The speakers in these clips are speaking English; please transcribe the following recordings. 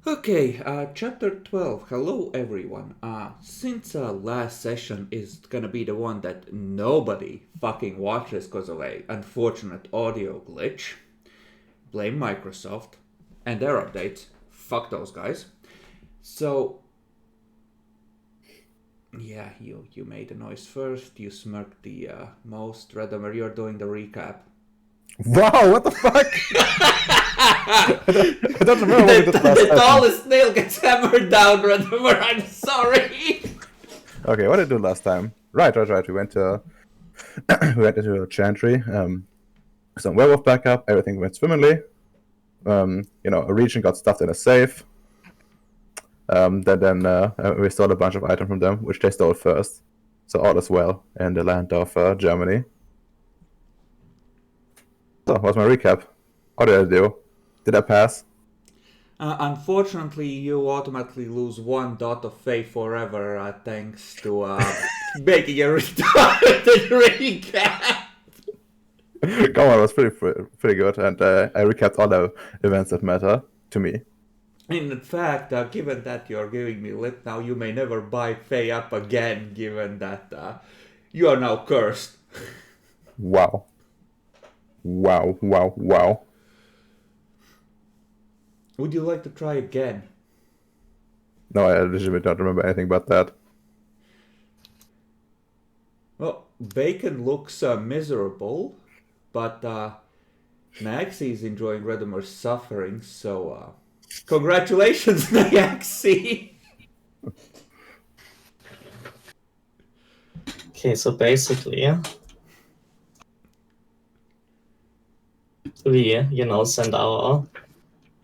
Okay, chapter 12. Hello, everyone. Since last session is gonna be the one that nobody fucking watches because of a unfortunate audio glitch, blame Microsoft and their updates. Fuck those guys. So, yeah, you made a noise first. You smirked the most. Redemer, you're doing the recap. Wow, what the fuck? I don't remember what we did last The time. tallest nail gets hammered down, Redemer. I'm sorry. Okay, what did I do last time? Right. We went to we went into a chantry. Some werewolf backup. Everything went swimmingly. A region got stuffed in a safe. Then we stole a bunch of items from them, which they stole first. So all is well in the land of Germany. So, what's my recap? What did I do? Did I pass? Unfortunately, you automatically lose 1 dot of faith forever thanks to making a retarded recap. Come on, it was pretty good, and I recapped all the events that matter to me. In fact, given that you're giving me lip now, you may never buy Faye up again, given that you are now cursed. Wow. Wow. Would you like to try again? No, I legitimately don't remember anything about that. Well, Bacon looks miserable, but Naxi is enjoying Redemer's suffering, so congratulations, Naxi! Okay, so basically, we, send our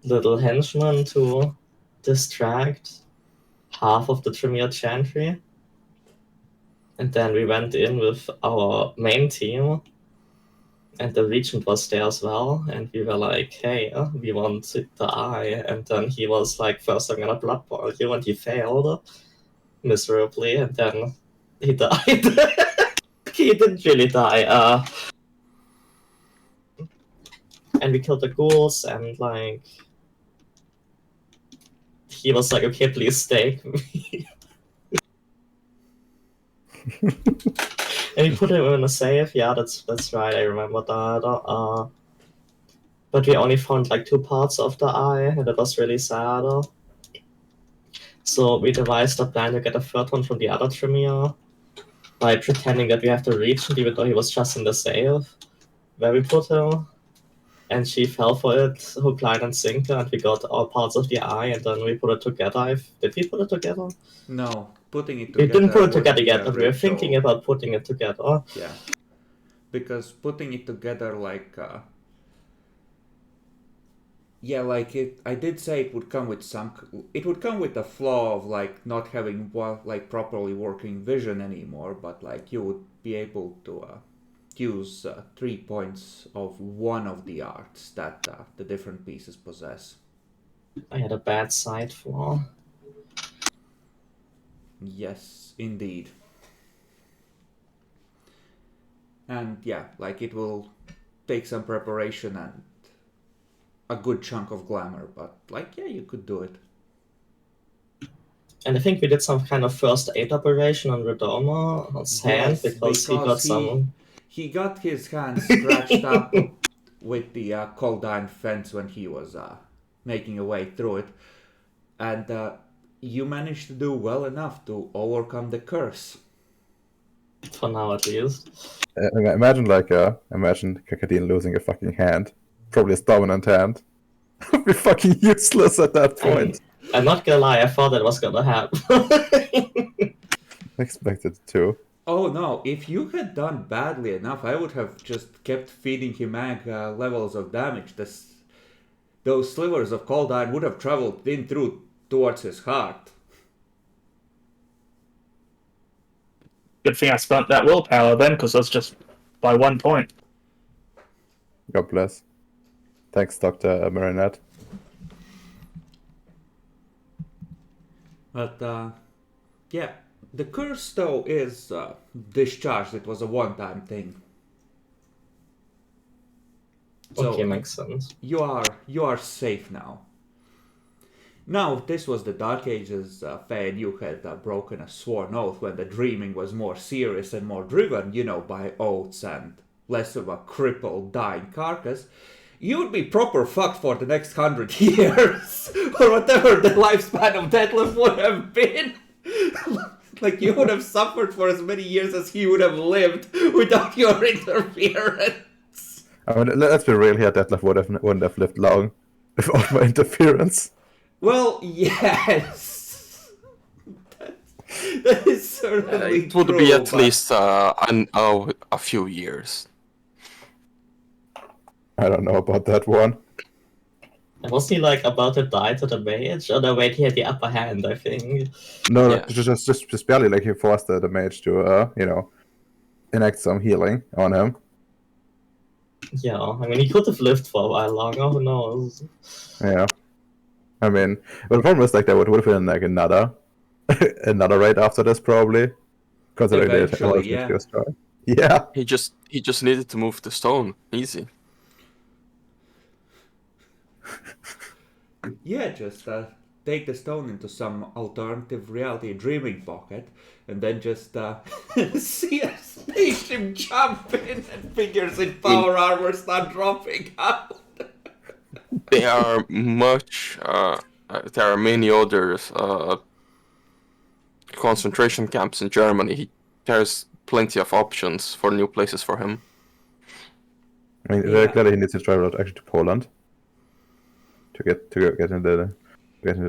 little henchmen to distract half of the Tremere Chantry. And then we went in with our main team, and the Regent was there as well. And we were like, hey, we want the eye. And then he was like, first I'm gonna blood boil you, and he failed miserably, and then he died. He didn't really die. And we killed the ghouls, and like he was like, okay, please stay. And we put him in a safe. Yeah, that's right. I remember that. But we only found like 2 parts of the eye, and that was really sad. So we devised a plan to get a third one from the other Tremere by pretending that we have the Regent, even though he was just in the safe where we put him. And she fell for it, hook, line, and sinker, and we got all parts of the eye, and then we put it together. Did we put it together? No, putting it We together. didn't put it would together be yet, a but we were ritual. thinking about putting it together. Yeah. Because putting it together like like it I did say it would come with the flaw of like not having like properly working vision anymore, but like you would be able to use 3 points of one of the arts that the different pieces possess. I had a bad sight flaw. Yes, indeed. And yeah, like it will take some preparation and a good chunk of glamour, but like yeah, you could do it. And I think we did some kind of first aid operation on Redoma's hand because he got some. He got his hand scratched up with the cold iron fence when he was making a way through it, and you managed to do well enough to overcome the curse. For now, at least. Imagine Kakadine losing a fucking hand, probably his dominant hand. Would be fucking useless at that point. I'm not gonna lie, I thought that was gonna happen. Expected to. Oh no, if you had done badly enough, I would have just kept feeding him levels of damage. Those slivers of cold iron would have traveled in through towards his heart. Good thing I spent that willpower then, because that's just by 1 point. God bless. Thanks, Dr. Marinette. But yeah, the curse though is discharged. It was a one-time thing. So okay, makes sense. You are safe now. Now, this was the Dark Ages, Faye, and you had broken a sworn oath when the dreaming was more serious and more driven, by oaths and less of a crippled, dying carcass. You'd be proper fucked for the next 100 years, or whatever the lifespan of Detlef would have been. Like, you would have suffered for as many years as he would have lived without your interference. I mean, let's be real here. Detlef wouldn't have lived long without my interference. Well, yes. That is certainly It would true, be at but- least a few years. I don't know about that one. Was he like about to die to the mage? Oh no, wait, he had the upper hand, I think. No, Yeah. just barely. Like he forced the mage to, enact some healing on him. Yeah, I mean, he could have lived for a while longer, who knows? Yeah. I mean, but the problem is like there would have been like another raid after this probably, considering the Eventually, technology yeah. he was trying. Yeah. He just needed to move the stone. Easy. Yeah, just take the stone into some alternative reality dreaming pocket, and then just see a spaceship jump in and figures in power armor start dropping out. There are there are many other concentration camps in Germany. There's plenty of options for new places for him. I mean, Yeah. very clearly he needs to travel out actually to Poland to get into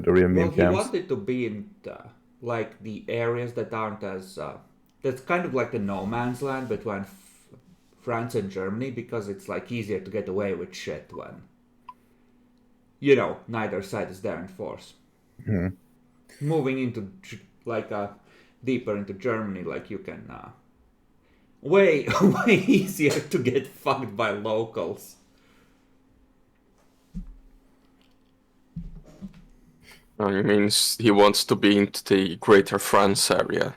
the real Well, meme he camps. wanted to be in the areas that aren't as that's kind of like the no man's land between France and Germany, because it's like easier to get away with shit when neither side is there in force. Mhm. Moving into deeper into Germany, like you can way way easier to get fucked by locals. It means he wants to be into the Greater France area.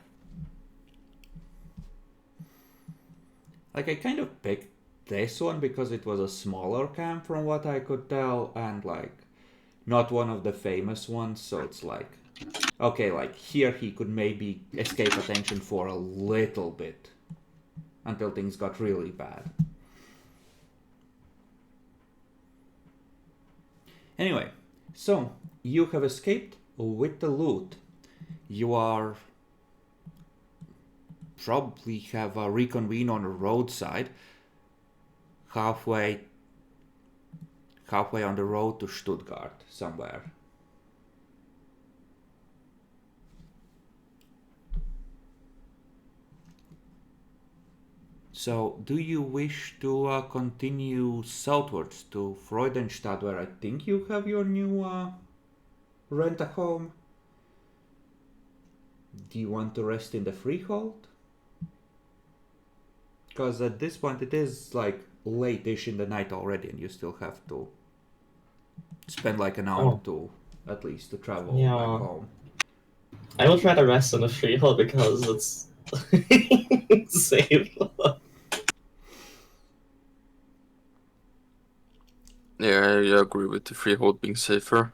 Like, I kind of picked this one because it was a smaller camp from what I could tell, and like not one of the famous ones, so it's like okay, like here he could maybe escape attention for a little bit until things got really bad. Anyway, so you have escaped with the loot. You are probably have reconvened on the roadside, halfway on the road to Stuttgart somewhere. So, do you wish to continue southwards to Freudenstadt, where I think you have your new rent-a-home? Do you want to rest in the freehold? Because at this point it is like late-ish in the night already, and you still have to spend like an hour Oh. to at least to travel Yeah. back home. I will try to rest in the freehold because it's safe. Yeah, I agree with the freehold being safer.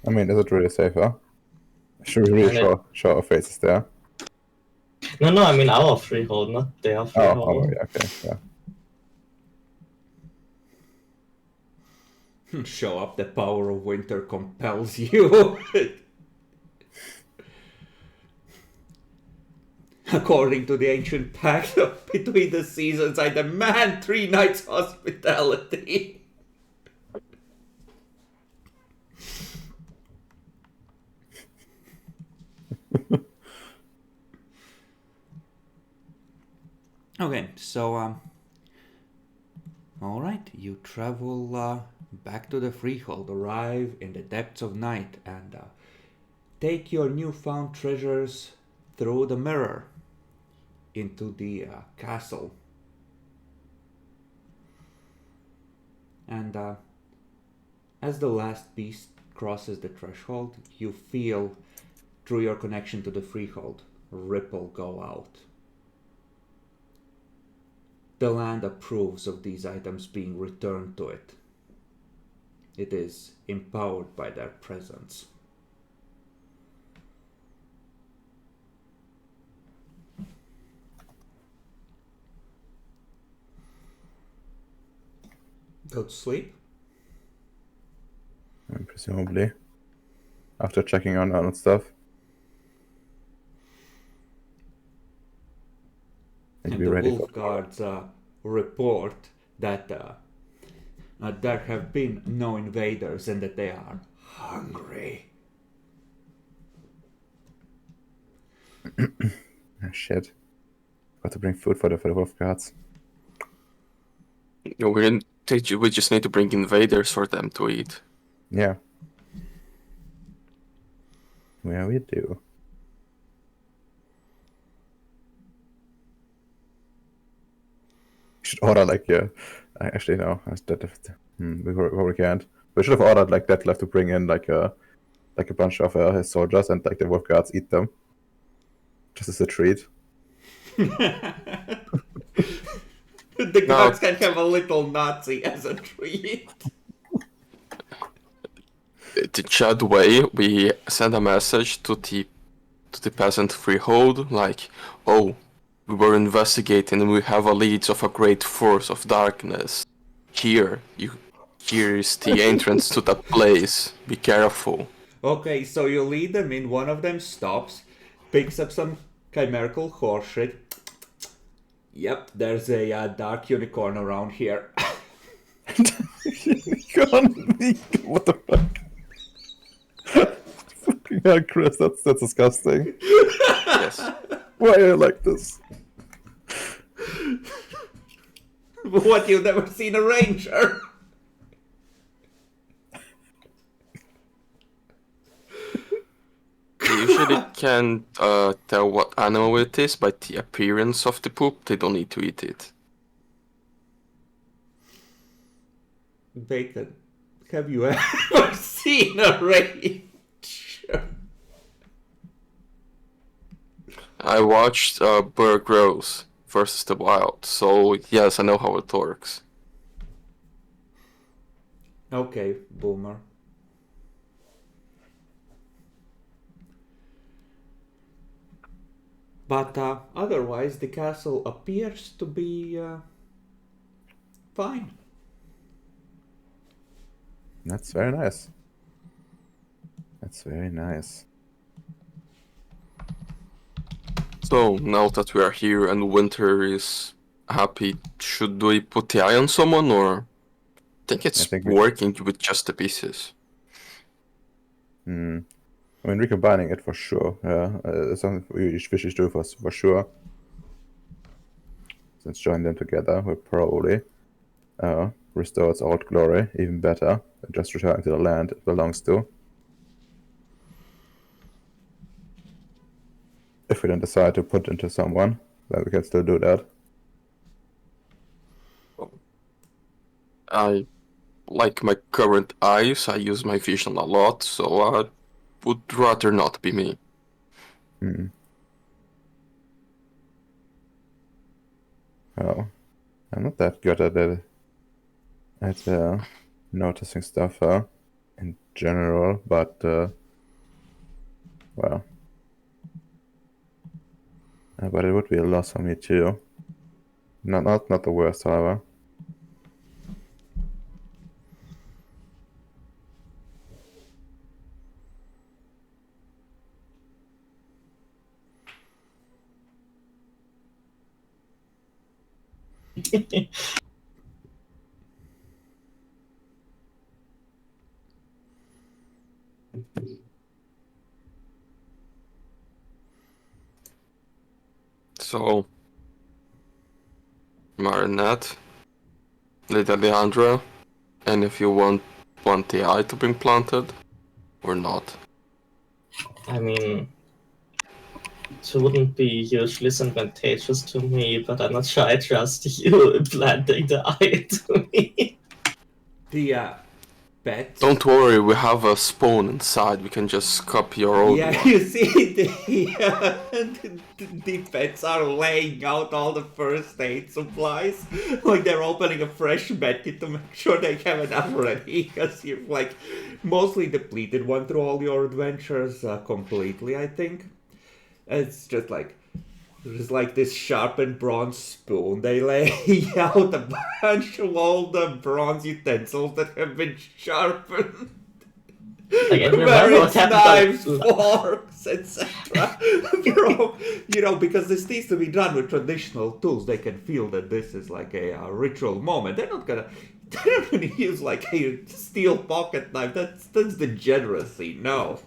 I mean, is it really safer? Should we really And show our faces there? No, I mean our freehold, not their freehold. Yeah, okay, yeah. Show up, the power of winter compels you. According to the ancient pact between the seasons, I demand 3 nights hospitality. Okay, so alright, you travel back to the freehold, arrive in the depths of night, and take your newfound treasures through the mirror into the castle. And as the last beast crosses the threshold, you feel, through your connection to the freehold, a ripple go out. The land approves of these items being returned to it. It is empowered by their presence. Go to sleep. Presumably. After checking on stuff. And And be the ready wolf for guards report that there have been no invaders and that they are hungry. Oh, shit. Got to bring food for the wolf guards. No, we just need to bring invaders for them to eat. Yeah. Yeah, we do. Should order like actually no, we probably can't. We should have ordered like that left to bring in like a bunch of his soldiers and like the wolf guards eat them. Just as a treat. The guards can have a little Nazi as a treat. The Chad way, we send a message to the peasant freehold, like, oh, we were investigating and we have a leads of a great force of darkness. Here is the entrance to that place. Be careful. Okay, so you lead them in, one of them stops, picks up some chimerical horseshit. Yep, there's a dark unicorn around here. What the fuck? Fucking hell, Chris, that's disgusting. Yes. Why are you like this? What, you've never seen a ranger? They usually can tell what animal it is by the appearance of the poop. They don't need to eat it. Bacon, have you ever seen a ranger? I watched Bear Grylls versus the Wild, so yes, I know how it works. Okay, boomer. But otherwise, the castle appears to be fine. That's very nice. That's very nice. So now that we are here and Winter is happy, should we put the eye on someone, or I think it's working with just the pieces? I mean, recombining it for sure. It's something we should do for sure. Since join them together, we'll probably restore its old glory even better and just return to the land it belongs to. If we then decide to put into someone, then we can still do that. I like my current eyes, I use my vision a lot, so I would rather not be me. Oh, I'm not that good at it. At noticing stuff in general, but well, but it would be a loss for me too. Not the worst, however. So, Marinette, Lady Alejandra, and if you want the eye to be planted, or not. I mean, it wouldn't be hugely advantageous to me, but I'm not sure I trust you implanting the eye to me. The pets. Don't worry, we have a spawn inside, we can just copy your old one. You see, the pets are laying out all the first aid supplies. Like they're opening a fresh medkit to make sure they have enough ready. Because you've like mostly depleted one through all your adventures completely, I think. It's just like, There's like this sharpened bronze spoon. They lay out a bunch of all the bronze utensils that have been sharpened. Like, I remember Various what happened knives, on- forks, etc. Because this needs to be done with traditional tools. They can feel that this is like a ritual moment. They're not gonna use like a steel pocket knife. That's degeneracy. No.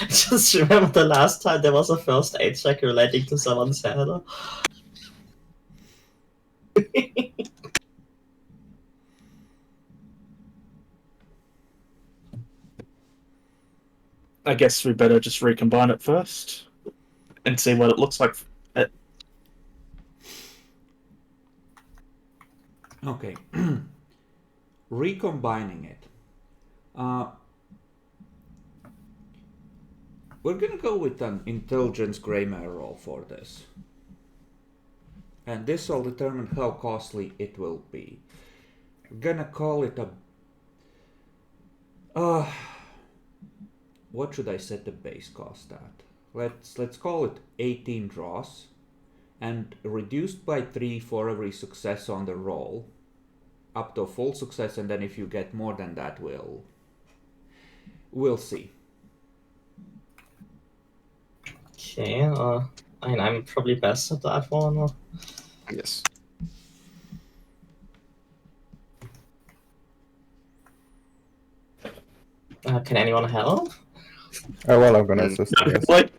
Just remember the last time there was a first aid check relating to someone's head. I guess we better just recombine it first and see what it looks like. Okay. Recombining it. We're gonna go with an intelligence gray matter roll for this. And this will determine how costly it will be. We're gonna call it a... what should I set the base cost at? Let's call it 18 draws. And reduced by 3 for every success on the roll. Up to a full success, and then if you get more than that, we'll see. Okay, I mean, I'm probably best at that one. Yes. Can anyone help? Oh, well, I'm gonna assist, I guess. What?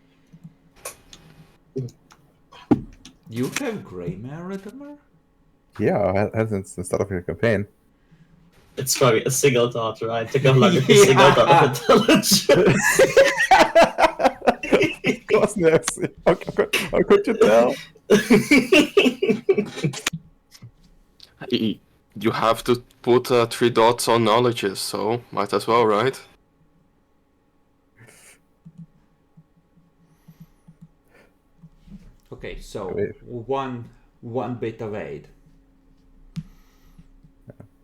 You have gray matter, Ritmer? Yeah, I had since the start of your campaign. It's probably a single dot, right? To go along with a single dot of intelligence. Of course, yes. How could you tell? You have to put 3 dots on knowledges, so might as well, right? Okay, so Wait. one bit of aid.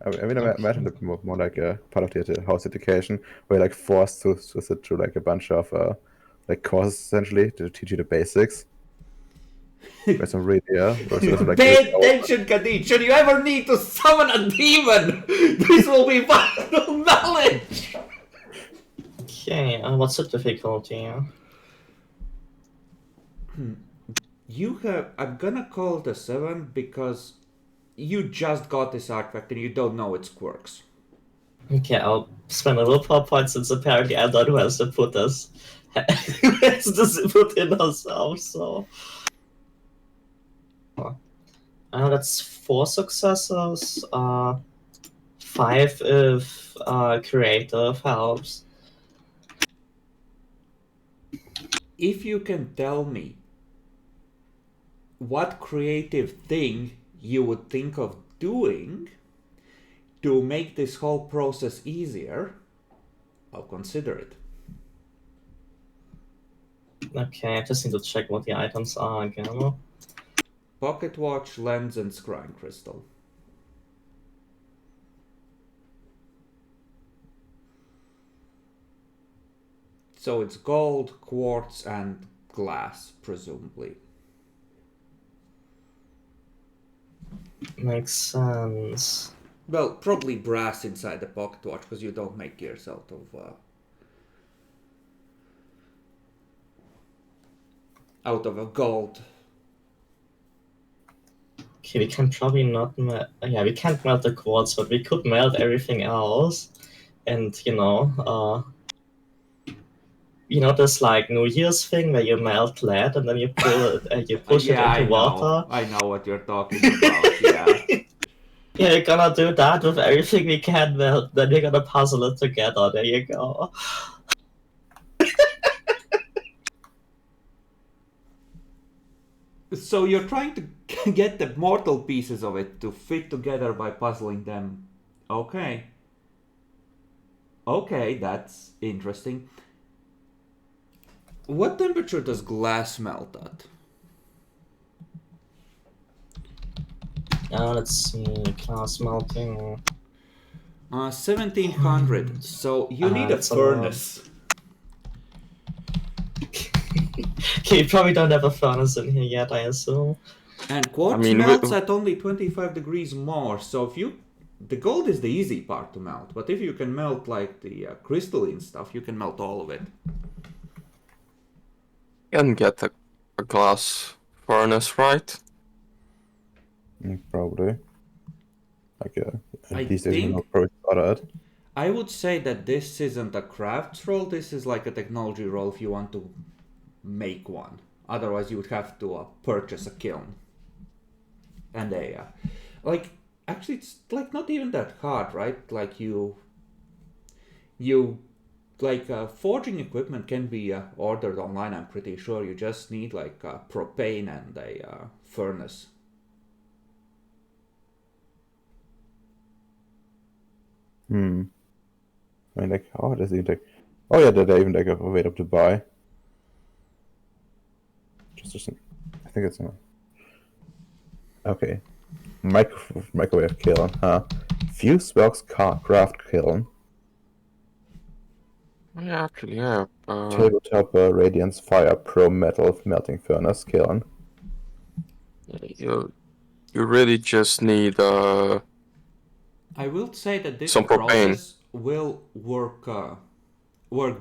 I mean, imagine it more like a part of the house education, where you're like forced to sit through like a bunch of like courses essentially to teach you the basics. There's some really like Pay really attention, Kadid! Should you ever need to summon a demon, this will be vital knowledge! Okay, what's the difficulty? You have... I'm gonna call it a 7 because you just got this artifact and you don't know its quirks. Okay, I'll spend a little power point since apparently I'm not who has to put this. Who has to put in ourselves, so. That's 4 successes. 5 if creative helps. If you can tell me what creative thing you would think of doing to make this whole process easier, I'll consider it. Okay, I just need to check what the items are again. Pocket watch, lens, and scrying crystal. So it's gold, quartz, and glass, presumably. Makes sense. Well, probably brass inside the pocket watch, because you don't make gears out of a gold. Okay, we can probably not yeah, we can't melt the quartz, but we could melt everything else. And, this like New Year's thing where you melt lead and then you pull it, you push it into water. I know what you're talking about, yeah. Yeah, you're gonna do that with everything we can melt, then we're gonna puzzle it together. There you go. So you're trying to get the mortal pieces of it to fit together by puzzling them. Okay. Okay, that's interesting. What temperature does glass melt at? Let's see, glass melting. 1700. So you need a that's a lot. furnace. You probably don't have a furnace in here yet, I assume. And quartz mean, melts at only 25 degrees more, so if you... The gold is the easy part to melt, but if you can melt like the crystalline stuff, you can melt all of it. Can get a glass furnace, right? Probably. Like, I these days, you think- know, probably thought it. I would say that this isn't a crafts roll, this is like a technology roll if you want to make one. Otherwise you would have to purchase a kiln. And like, actually it's like not even that hard, right? Like you like forging equipment can be ordered online, I'm pretty sure. You just need like propane and a furnace. I mean, like, how does it like? Oh yeah, they even like a way up to buy. Just, I think it's okay. Microwave kiln, huh? Fuse box craft kiln. Yeah, actually, yeah. Tabletop radiance fire pro metal melting furnace kiln. You really just need I will say that this some propane. process will work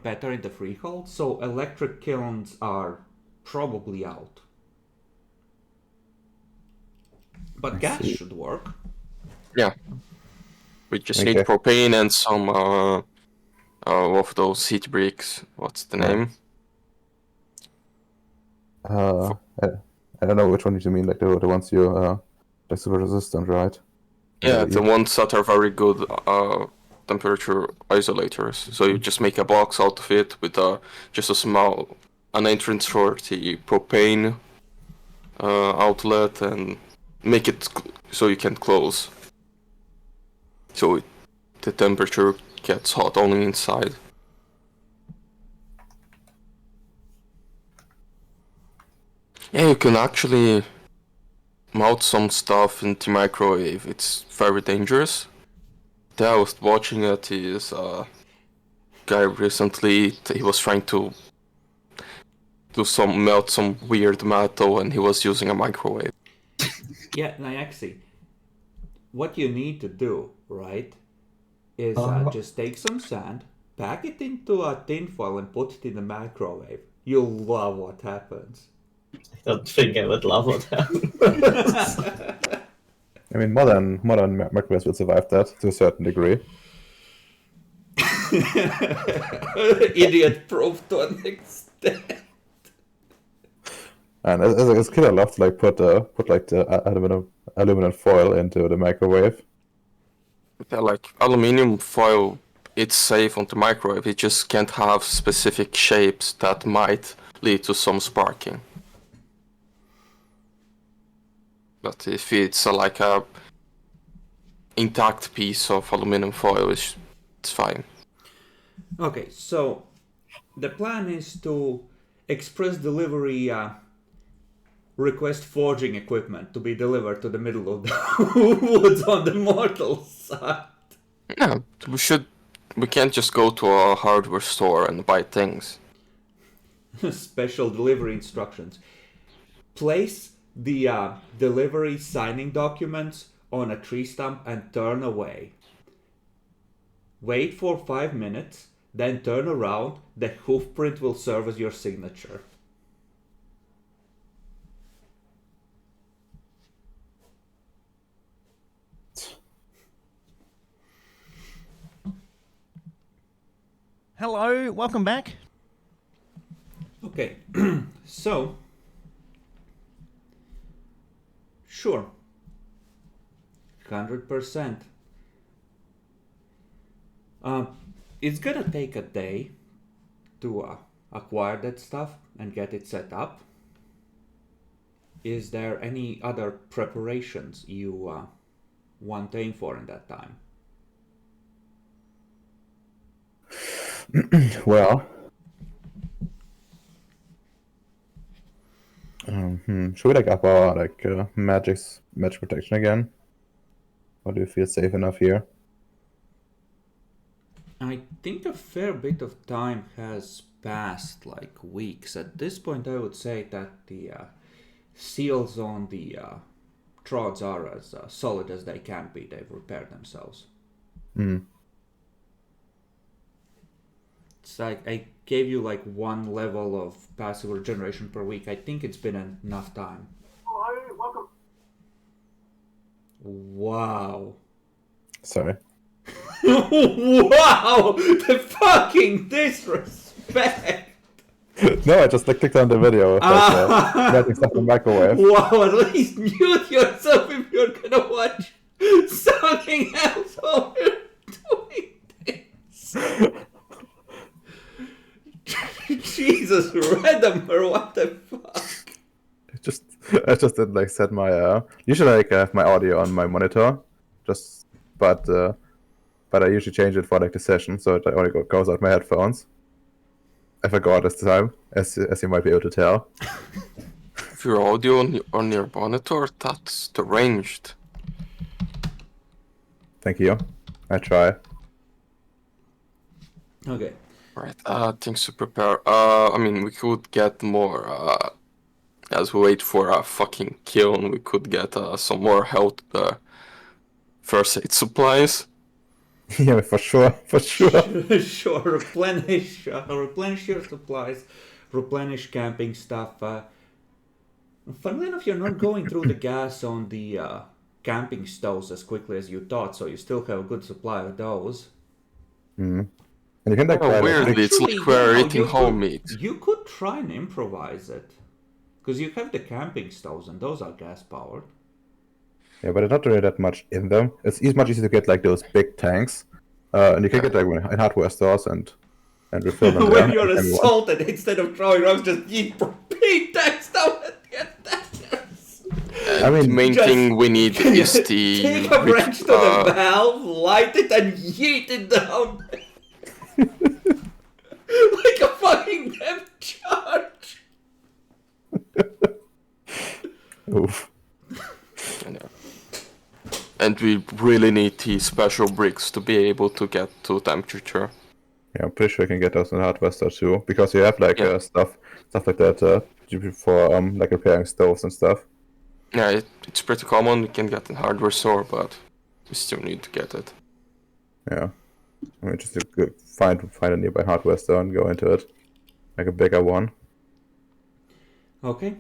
better in the freehold, so electric kilns are probably out. But gas see. should work. Yeah. We just need Okay. propane and some of those heat bricks. What's the Yeah. name? I don't know which one you mean, like the ones you like super resistant, right? Yeah, the you- ones that are very good temperature isolators. So you just make a box out of it with just a small an entrance for the propane outlet and make it so you can close. So the temperature gets hot only inside. Yeah, you can actually mount some stuff in the microwave. It's very dangerous. Yeah, I was watching this guy recently. He was trying to melt some weird metal, and he was using a microwave. Yeah, Nyaxi, what you need to do, right, is just take some sand, pack it into a tin foil, and put it in the microwave. You'll love what happens. I don't think I would love what happened. I mean, modern microwaves will survive that to a certain degree. Idiot proof to an extent. And as a kid, I loved to like put like the aluminum foil into the microwave. Yeah, like aluminum foil, it's safe on the microwave. It just can't have specific shapes that might lead to some sparking. But if it's like a intact piece of aluminum foil, it's fine. Okay, so the plan is to express delivery request forging equipment to be delivered to the middle of the woods on the mortal side. Yeah, we can't just go to a hardware store and buy things. Special delivery instructions. Place the delivery signing documents on a tree stump and turn away. Wait for 5 minutes, then turn around. The hoof print will serve as your signature. Hello, welcome back. Okay, so sure, 100%. It's gonna take a day to acquire that stuff and get it set up. Is there any other preparations you want to aim for in that time? Well, should we like up our like magic protection again? Or do you feel safe enough here? I think a fair bit of time has passed, like weeks. At this point, I would say that the seals on the trods are as solid as they can be. They've repaired themselves. Mm. It's like I gave you like one level of passive regeneration per week. I think it's been enough time. Oh, hi, welcome. Wow. Sorry. Wow! The fucking disrespect! No, I just clicked on the video of melting stuff in the microwave. Wow, at least mute yourself if you're gonna watch something else while we're doing this. Jesus, Redemer, what the fuck? I just did like set my usually like I have my audio on my monitor, but I usually change it for like the session, so it only goes out my headphones. I forgot this time, as you might be able to tell. If your audio on your monitor, that's deranged. Thank you. I try. Okay. Right, things to prepare. I mean, we could get more, as we wait for a fucking kiln, we could get some more health, first aid supplies. Yeah, for sure. Sure, replenish your supplies, replenish camping stuff. Funnily enough, you're not going through the gas on the camping stoves as quickly as you thought, so you still have a good supply of those. Mm. And you can like Oh, try weird. like, It's like we're eating whole meat. You could try and improvise it. Because you have the camping stoves, and those are gas powered. yeah, but there's not really that much in them. It's much easier to get like those big tanks, and you can get like in hardware stores and refill them. When there you're anytime you want. assaulted, instead of throwing rocks, just eat big tanks down at the attackers. I mean, The main just- thing we need is the Take a wrench to the valve, light it, and yeet it down. Like a fucking depth charge. oof. And we really need the special bricks to be able to get to temperature. Yeah, I'm pretty sure you can get those in hardware store too, because you have like Yeah. stuff like that for like repairing stoves and stuff. Yeah, it's pretty common. We can get in hardware store, but we still need to get it. Yeah, I mean just to find a nearby hardware store and go into it, like a bigger one. Okay.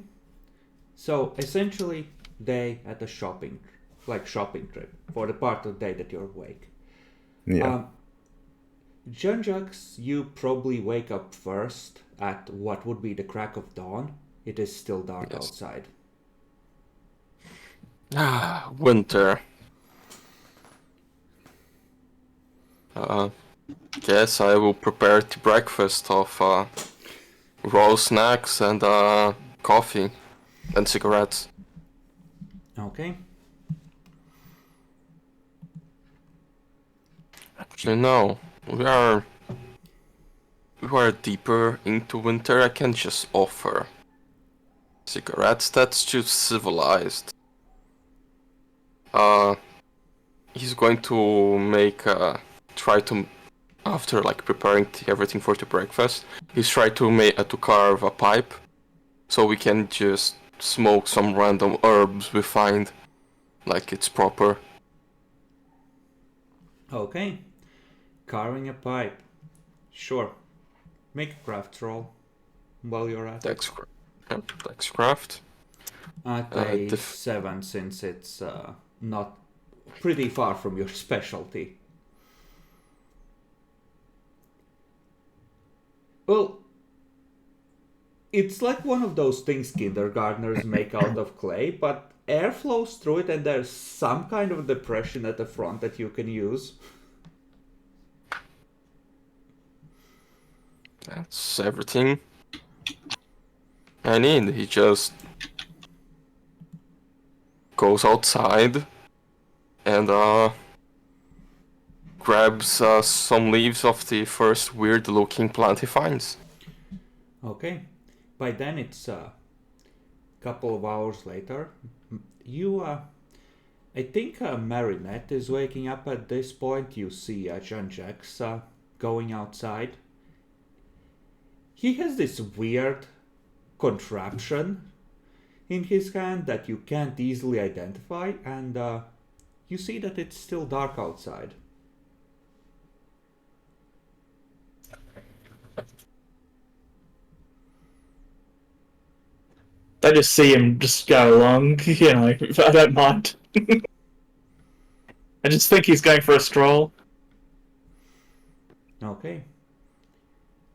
So essentially, day at a shopping trip for the part of the day that you're awake. Yeah, Jean-Jacques, you probably wake up first at what would be the crack of dawn. It is still dark Yes. outside. Ah, winter. Guess I will prepare the breakfast of raw snacks and coffee and cigarettes. Okay. Actually, no. We are deeper into winter. I can just offer cigarettes. That's too civilized. He's going to make try to, after like preparing everything for the breakfast, he's trying to carve a pipe, so we can just smoke some random herbs we find, like it's proper. Okay. Carving a pipe. Sure. Make a craft roll while you're at it. Dexcraft. At a 7, since it's not pretty far from your specialty. Well, it's like one of those things kindergartners make out of clay, but air flows through it and there's some kind of depression at the front that you can use. That's everything I need. He just goes outside and grabs some leaves of the first weird looking plant he finds. Okay. By then it's a couple of hours later. You, I think Marinette is waking up at this point. You see Jean-Jacques going outside. He has this weird contraption in his hand that you can't easily identify, and you see that it's still dark outside. I just see him just go along, you know, I don't mind. I just think he's going for a stroll. Okay.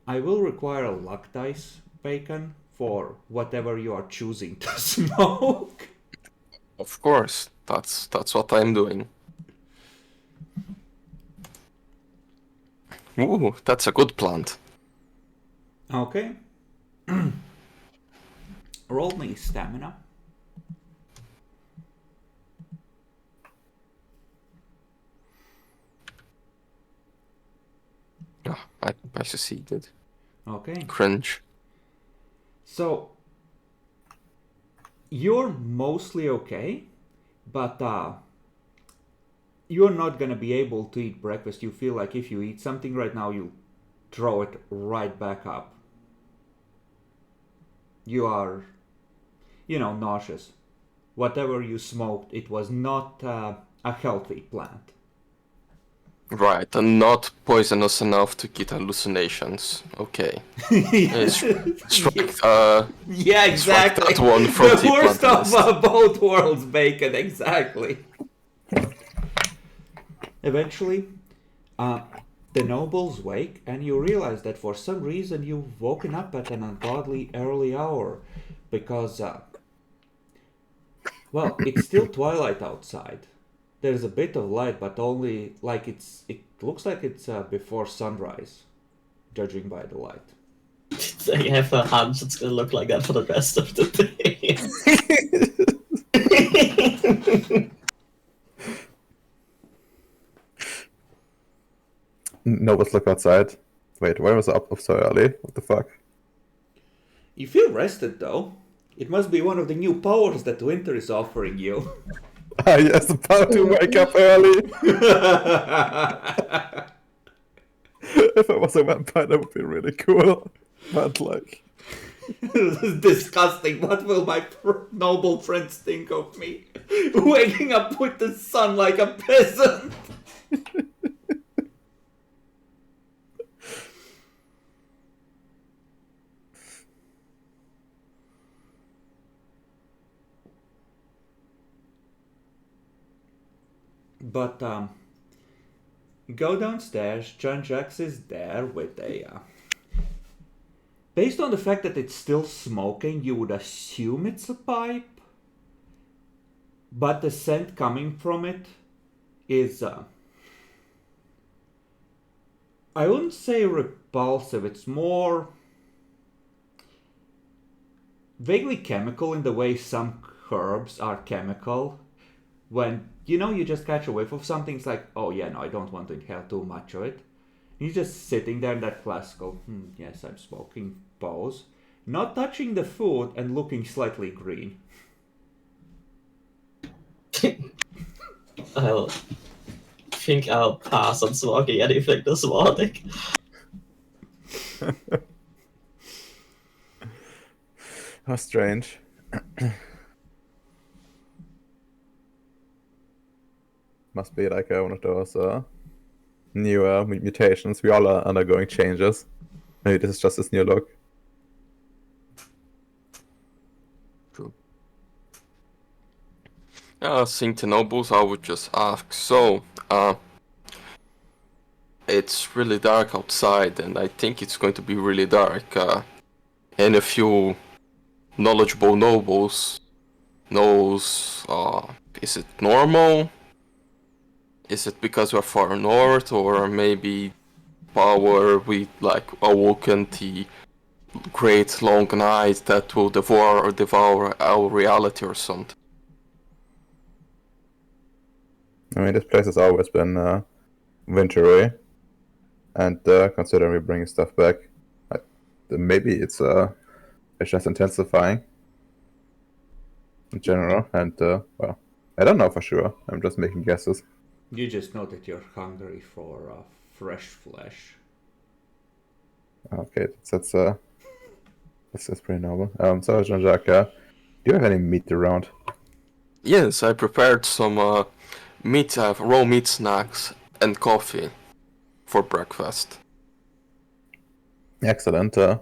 I will require a luck dice, Bacon, for whatever you are choosing to smoke. Of course, that's what I'm doing. Ooh, that's a good plant. Okay. Roll me stamina. Ah, I succeeded. Okay. Cringe. So, you're mostly okay, but you're not gonna be able to eat breakfast. You feel like if you eat something right now, you throw it right back up. You are, nauseous. Whatever you smoked, it was not a healthy plant. Right, and not poisonous enough to get hallucinations. Okay. Yeah, exactly. That one from The the worst plant of list. both worlds, Bacon, exactly. Eventually, the nobles wake, and you realize that for some reason you've woken up at an ungodly early hour because, well, it's still twilight outside. There's a bit of light, but only like it looks like it's before sunrise, judging by the light. I have a hunch it's gonna look like that for the rest of the day. Nobles look outside. Wait, why was I up so early? What the fuck? You feel rested though. It must be one of the new powers that winter is offering you. Ah, yes, about to wake up early. If I was a vampire, that would be really cool. But like, This is disgusting. What will my noble friends think of me? Waking up with the sun like a peasant. But go downstairs. John Jax is there with a. Based on the fact that it's still smoking, you would assume it's a pipe. But the scent coming from it is. I wouldn't say repulsive. It's more vaguely chemical in the way some herbs are chemical. When you just catch a whiff of something, it's like, oh yeah, no, I don't want to inhale too much of it. You're just sitting there in that classical, yes, I'm smoking pose, not touching the food and looking slightly green. I think I'll pass on smoking anything this morning. how strange. Must be like one of those new mutations. We all are undergoing changes. Maybe this is just this new look. True. Seeing the nobles, I would just ask, so, it's really dark outside, and I think it's going to be really dark. And a few knowledgeable nobles knows, is it normal? Is it because we're far north, or maybe power we like awoken the great long night that will devour our reality or something? I mean, this place has always been wintry, and considering we're bringing stuff back, maybe it's just intensifying in general. And well, I don't know for sure. I'm just making guesses. You just know that you're hungry for fresh flesh. Okay, that's pretty normal. So Jean-Jacques, do you have any meat around? Yes, I prepared some raw meat snacks and coffee for breakfast. Excellent. I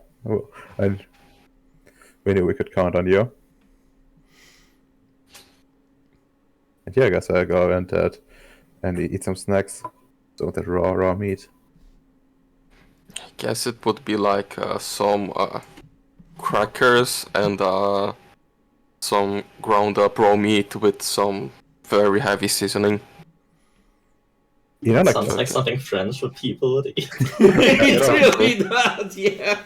we knew we could count on you. And yeah, I guess I go and eat some snacks. So that raw meat. Guess it would be like some crackers and some ground up raw meat with some very heavy seasoning. You know, That like sounds like something French people would eat. It really does, yeah.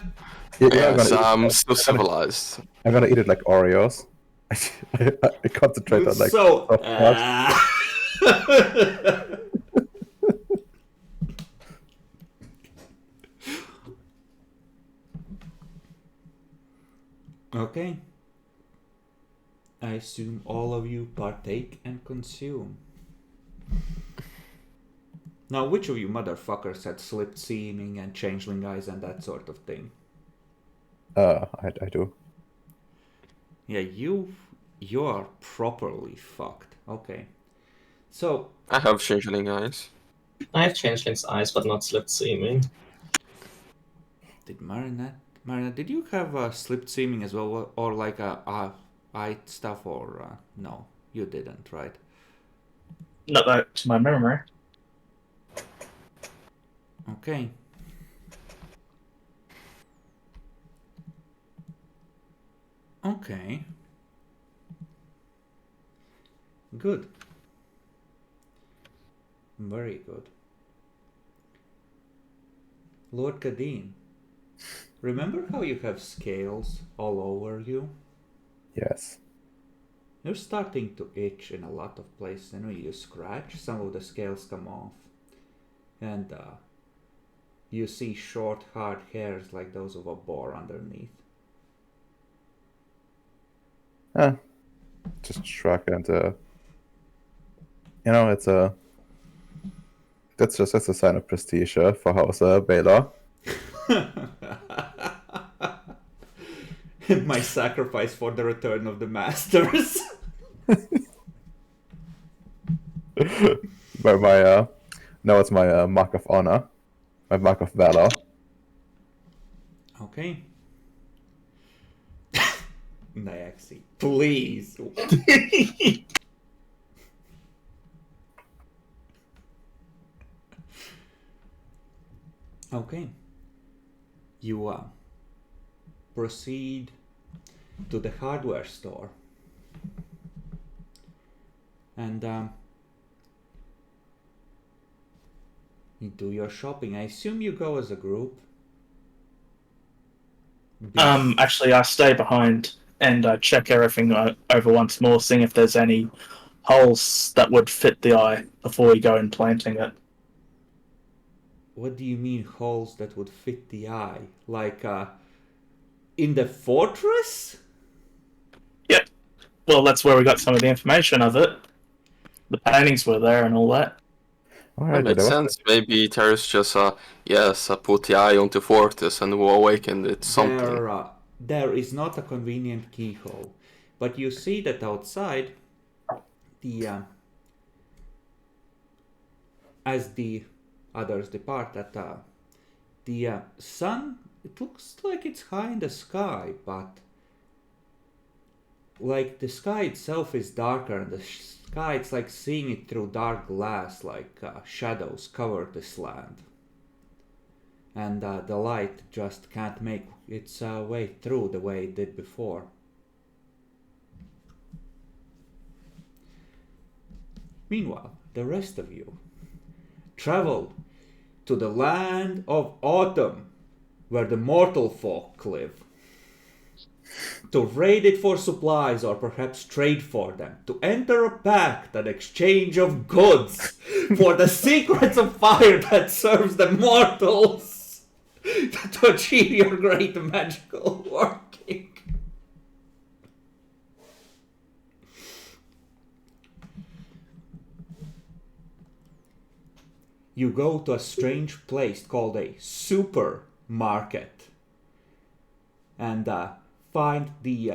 I'm Yes, gonna I'm still civilized. I'm gonna eat it like Oreos. I concentrate on like So, soft parts. Okay. I assume all of you partake and consume. Now, which of you motherfuckers had slipped seeming and changeling eyes and that sort of thing? I do. Yeah, you are properly fucked. Okay. So, I have changeling eyes. I have changeling's eyes, but not slipped seeming. did Marina, did you have slipped seeming as well, or like eye stuff, or no? You didn't, right? Not that to my memory. Okay. Okay. Good. Very good. Lord Kadeen, remember how you have scales all over you? Yes. You're starting to itch in a lot of places, and when you scratch, some of the scales come off. And you see short, hard hairs like those of a boar underneath. Just shrug and it's that's a sign of prestige for House Baylor. My sacrifice for the return of the masters. But no, it's my mark of honor, my mark of valor. Okay. Nyaxi, please. Okay. You proceed to the hardware store. And you do your shopping. I assume you go as a group. Actually, I stay behind and check everything over once more, seeing if there's any holes that would fit the eye before we go in planting it. What do you mean holes that would fit the eye? Like in the fortress? Yep. Well, that's where we got some of the information of it. The paintings were there and all that. All That right, makes sense. Maybe there's just put the eye onto Fortis and we'll awaken it something. There is not a convenient keyhole, but you see that outside, as the others depart, that the sun, it looks like it's high in the sky, but like the sky itself is darker, and the sky, it's like seeing it through dark glass, like shadows cover this land. And the light just can't make its way through the way it did before. Meanwhile, the rest of you traveled to the land of autumn, where the mortal folk live, to raid it for supplies or perhaps trade for them, to enter a pact, an exchange of goods for the secrets of fire that serves the mortals, to achieve your great magical working. You go to a strange place called a super market and find the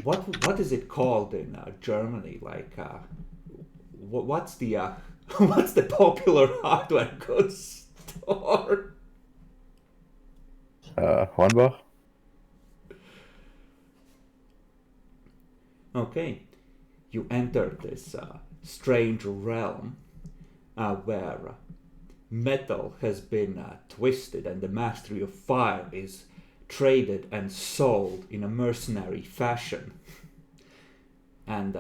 what is it called in Germany? Like what's the what's the popular hardware goods store? Hornbach? Okay, you enter this strange realm where metal has been twisted and the mastery of fire is traded and sold in a mercenary fashion. And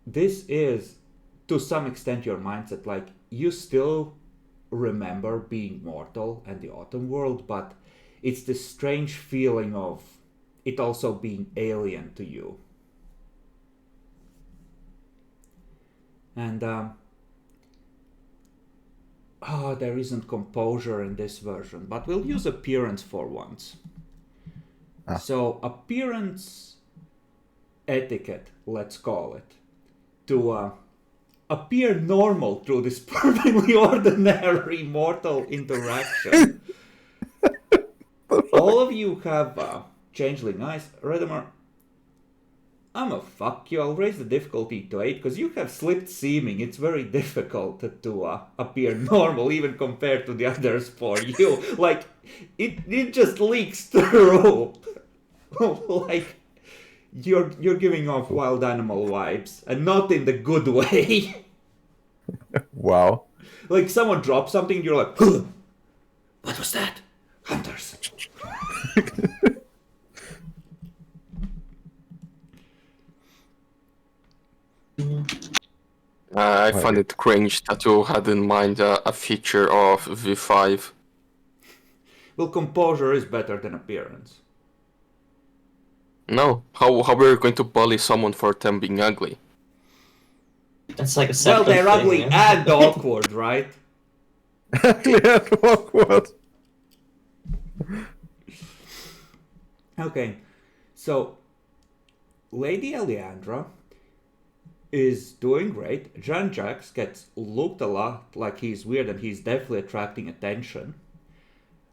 this is, to some extent, your mindset. Like, you still remember being mortal and the autumn world, but it's this strange feeling of it also being alien to you. And there isn't composure in this version, but we'll use appearance for once. So appearance etiquette, let's call it, to appear normal through this perfectly ordinary mortal interaction. All of you have changeling eyes. Redemar, I'ma fuck you. I'll raise the difficulty to 8 because you have slipped seeming. It's very difficult to appear normal even compared to the others for you. Like, it just leaks through. Like, you're giving off wild animal vibes, and not in the good way. Wow. Like, someone drops something, you're like, huh, what was that? Hunters. I find it cringe that you had in mind a feature of V5. Well, composure is better than appearance. No, how are you going to bully someone for them being ugly? That's like a Well, separate they're thing, ugly yeah? and awkward, right? Ugly and awkward. Okay, so Lady Eliandra is doing great. Jean-Jacques gets looked a lot like he's weird and he's definitely attracting attention.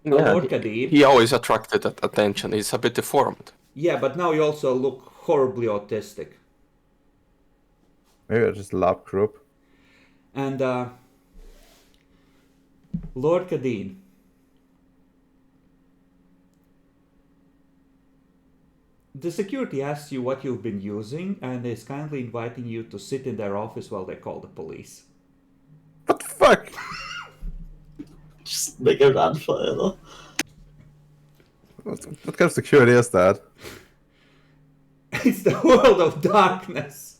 Lord Kadir, he always attracted attention. He's a bit deformed. yeah, but now you also look horribly autistic. Maybe I just love group. And Lord Kadeen, the security asks you what you've been using and is kindly inviting you to sit in their office while they call the police. What the fuck? Just make a run for it. What kind of security is that? It's the world of darkness.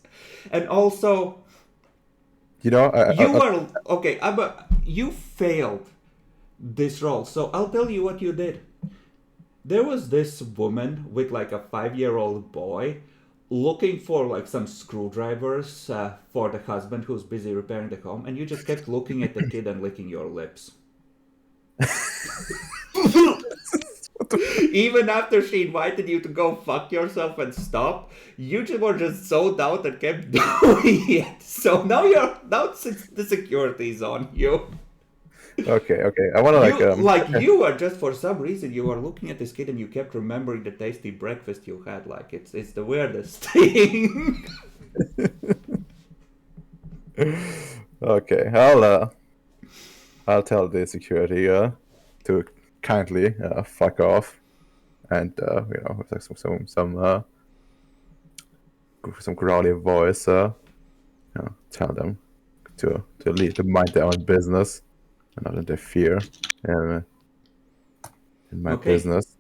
And also, You know, you failed this role, so I'll tell you what you did. There was this woman with like a 5-year-old boy looking for like some screwdrivers for the husband who's busy repairing the home, and you just kept looking at the kid and licking your lips. Even after she invited you to go fuck yourself and stop, you just were just so down and kept doing it. So now the security's on you. Okay. I want to You were just, for some reason, you were looking at this kid and you kept remembering the tasty breakfast you had. Like, it's the weirdest thing. Okay, I'll tell the security to kindly fuck off, and with like some growly voice, tell them to leave, to mind their own business and not interfere in my Okay. business.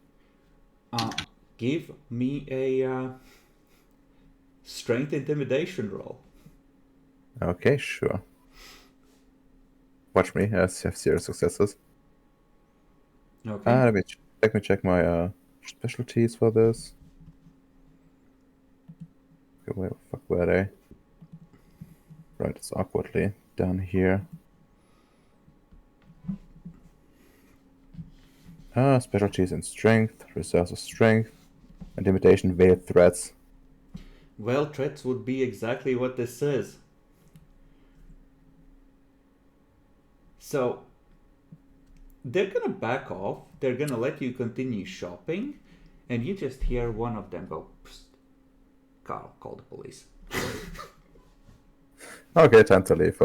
Give me a strength intimidation roll. Okay, sure. Watch me have 0 successes. Okay. Let me check my specialties for this. Okay, where the fuck were they? Right, it's awkwardly down here. Specialties in strength, reserves of strength, intimidation, veiled threats. Well, threats would be exactly what this is. So they're gonna back off. They're gonna let you continue shopping, and you just hear one of them go, "Psst, Carl, call the police." Okay, time to leave.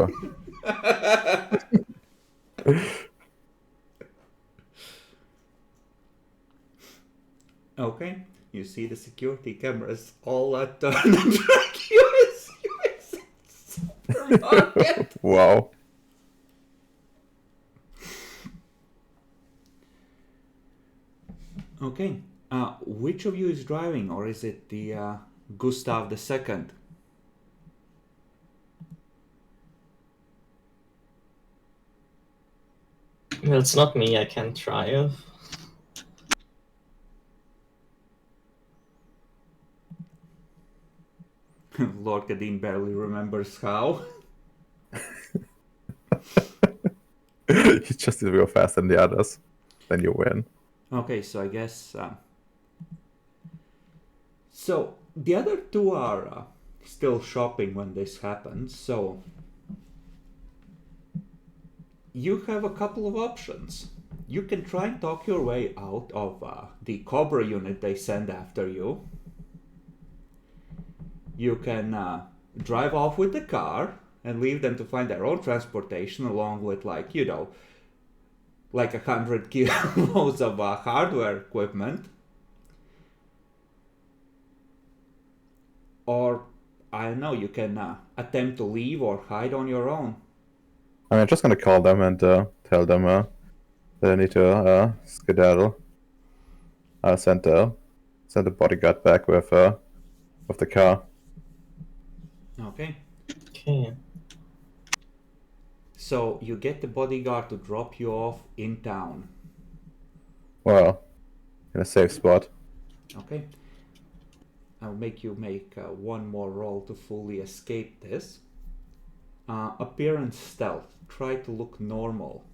Okay, you see the security cameras all turn and track you as you exit the supermarket. Wow. Okay, which of you is driving, or is it the Gustav II? Well, it's not me, I can't drive. Lord Kadeen barely remembers how. You just need to go faster than the others, then you win. Okay, so I guess... So, the other two are still shopping when this happens, so... You have a couple of options. You can try and talk your way out of the Cobra unit they send after you. You can drive off with the car and leave them to find their own transportation along with, like, you know, like 100 kilos of hardware equipment. Or, I don't know, you can attempt to leave or hide on your own. I mean, I'm just gonna call them and tell them that I need to skedaddle. I'll send the bodyguard back with the car. Okay. Okay. So you get the bodyguard to drop you off in town. Well, in a safe spot. Okay. I'll make you make one more roll to fully escape this. Appearance stealth. Try to look normal.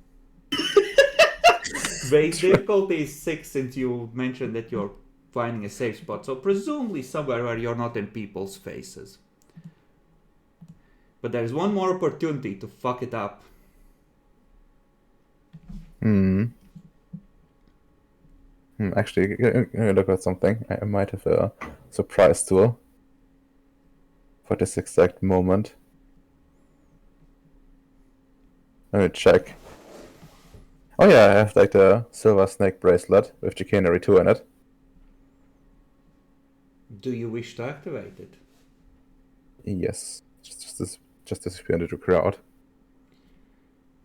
Base difficulty is 6 since you mentioned that you're finding a safe spot. So presumably somewhere where you're not in people's faces. But there's one more opportunity to fuck it up. Actually, look at something. I might have a surprise tool for this exact moment. Let me check. Oh yeah, I have like the silver snake bracelet with chicanery 2 in it. Do you wish to activate it? Yes, just disappear into the crowd.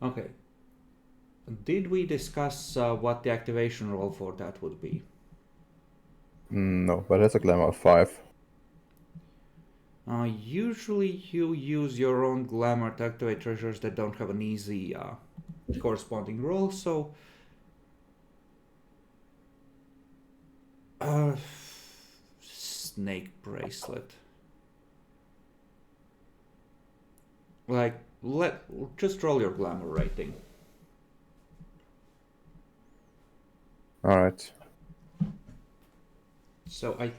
Okay. Did we discuss what the activation roll for that would be? No, but it's a glamour of 5. Usually you use your own glamour to activate treasures that don't have an easy corresponding roll, so... snake bracelet. Like, just roll your glamour rating. Alright. So I'm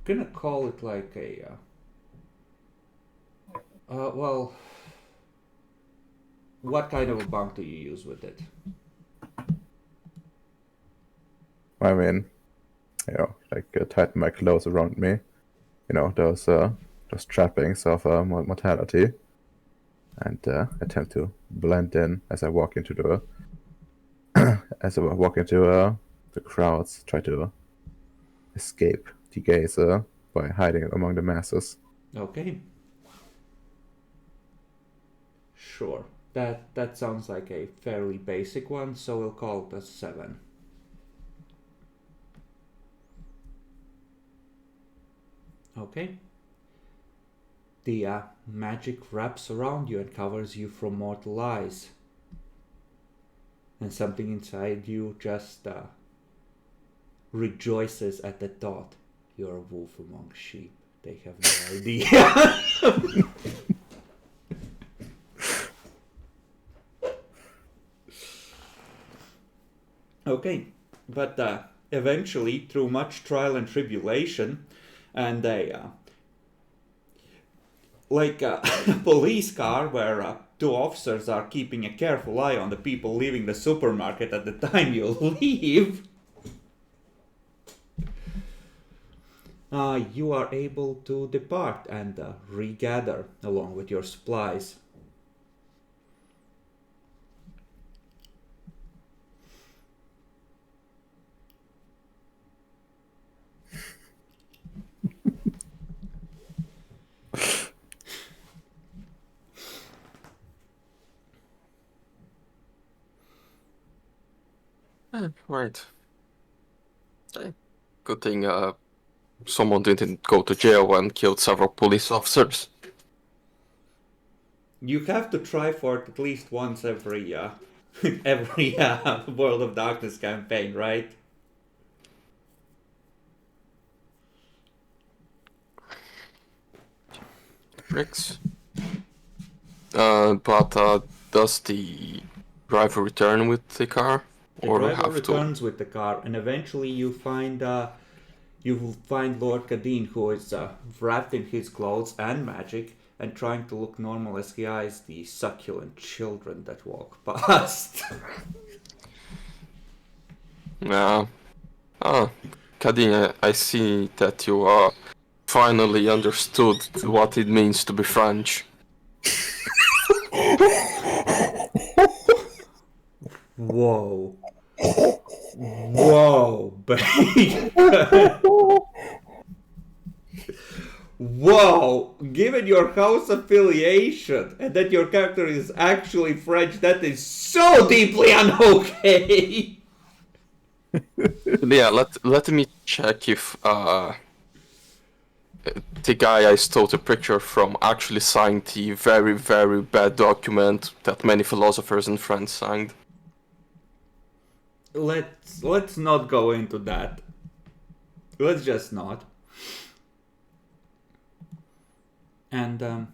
gonna call it like a... well... What kind of a bunk do you use with it? I mean, you know, like tighten my clothes around me. You know, those trappings of mortality. And attempt to blend in as I walk into the the crowds, try to escape the gaze by hiding among the masses. Okay. Sure. That sounds like a fairly basic one, so we'll call it a 7. Okay. The magic wraps around you and covers you from mortal eyes. And something inside you just rejoices at the thought. You're a wolf among sheep. They have no idea. Okay, but eventually, through much trial and tribulation, and a police car where two officers are keeping a careful eye on the people leaving the supermarket at the time you leave, you are able to depart and regather along with your supplies. Right. Good thing someone didn't go to jail and killed several police officers. You have to try for it at least once every every World of Darkness campaign, right? Bricks. But does the driver return with the car? The Or driver have to? returns with the car, and eventually you find Lord Kadeen, who is wrapped in his clothes and magic, and trying to look normal as he eyes the succulent children that walk past. Yeah. Kadina, I see that you finally understood what it means to be French. Whoa. Whoa, babe. Whoa! Given your house affiliation and that your character is actually French, that is so deeply unokay! Yeah, let me check if the guy I stole the picture from actually signed the very, very bad document that many philosophers in France signed. Let's not go into that. Let's just not. And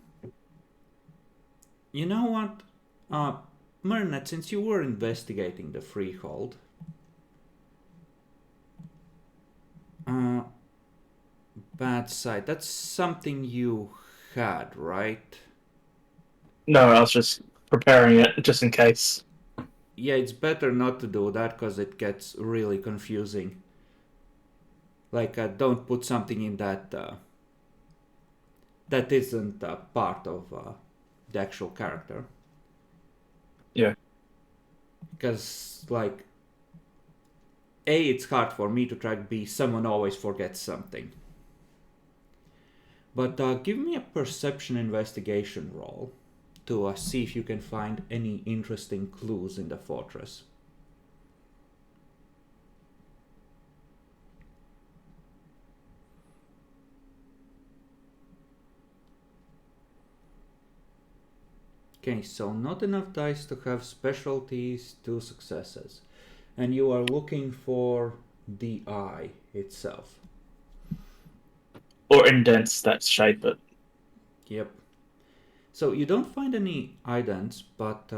you know what? Mernet, since you were investigating the freehold, bad side, that's something you had, right? No, I was just preparing it just in case. Yeah, it's better not to do that because it gets really confusing. Like, don't put something in that that isn't part of the actual character. Yeah. Because, like, A, it's hard for me to track, B, someone always forgets something. But give me a perception investigation roll to see if you can find any interesting clues in the fortress. Okay, so not enough dice to have specialties, 2 successes. And you are looking for the eye itself. Or indents that shape it. Yep. So you don't find any idents, but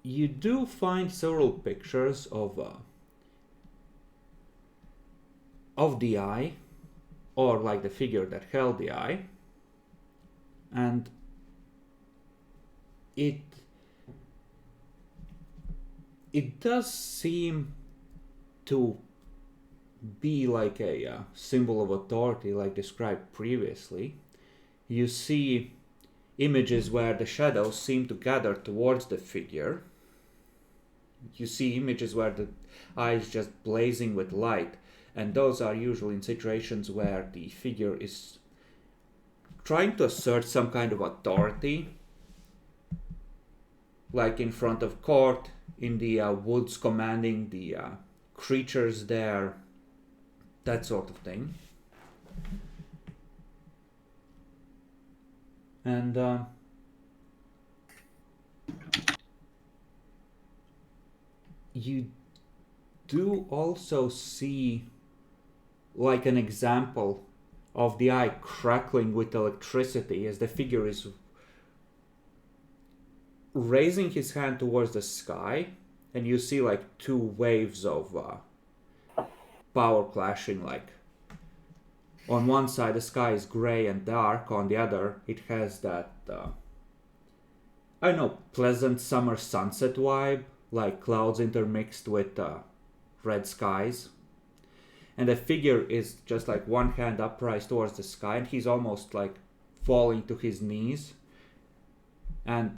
you do find several pictures of the eye, or like the figure that held the eye, and it does seem to be like a symbol of authority, like described previously. You see images where the shadows seem to gather towards the figure. You see images where the eye is just blazing with light, and those are usually in situations where the figure is trying to assert some kind of authority, like in front of court, in the woods, commanding the creatures there, that sort of thing. And you do also see like an example of the eye crackling with electricity as the figure is raising his hand towards the sky, and you see like 2 waves of power clashing, like On one side the sky is gray and dark, on the other it has that I don't know, pleasant summer sunset vibe, like clouds intermixed with red skies. And the figure is just like one hand upraised towards the sky, and he's almost like falling to his knees, and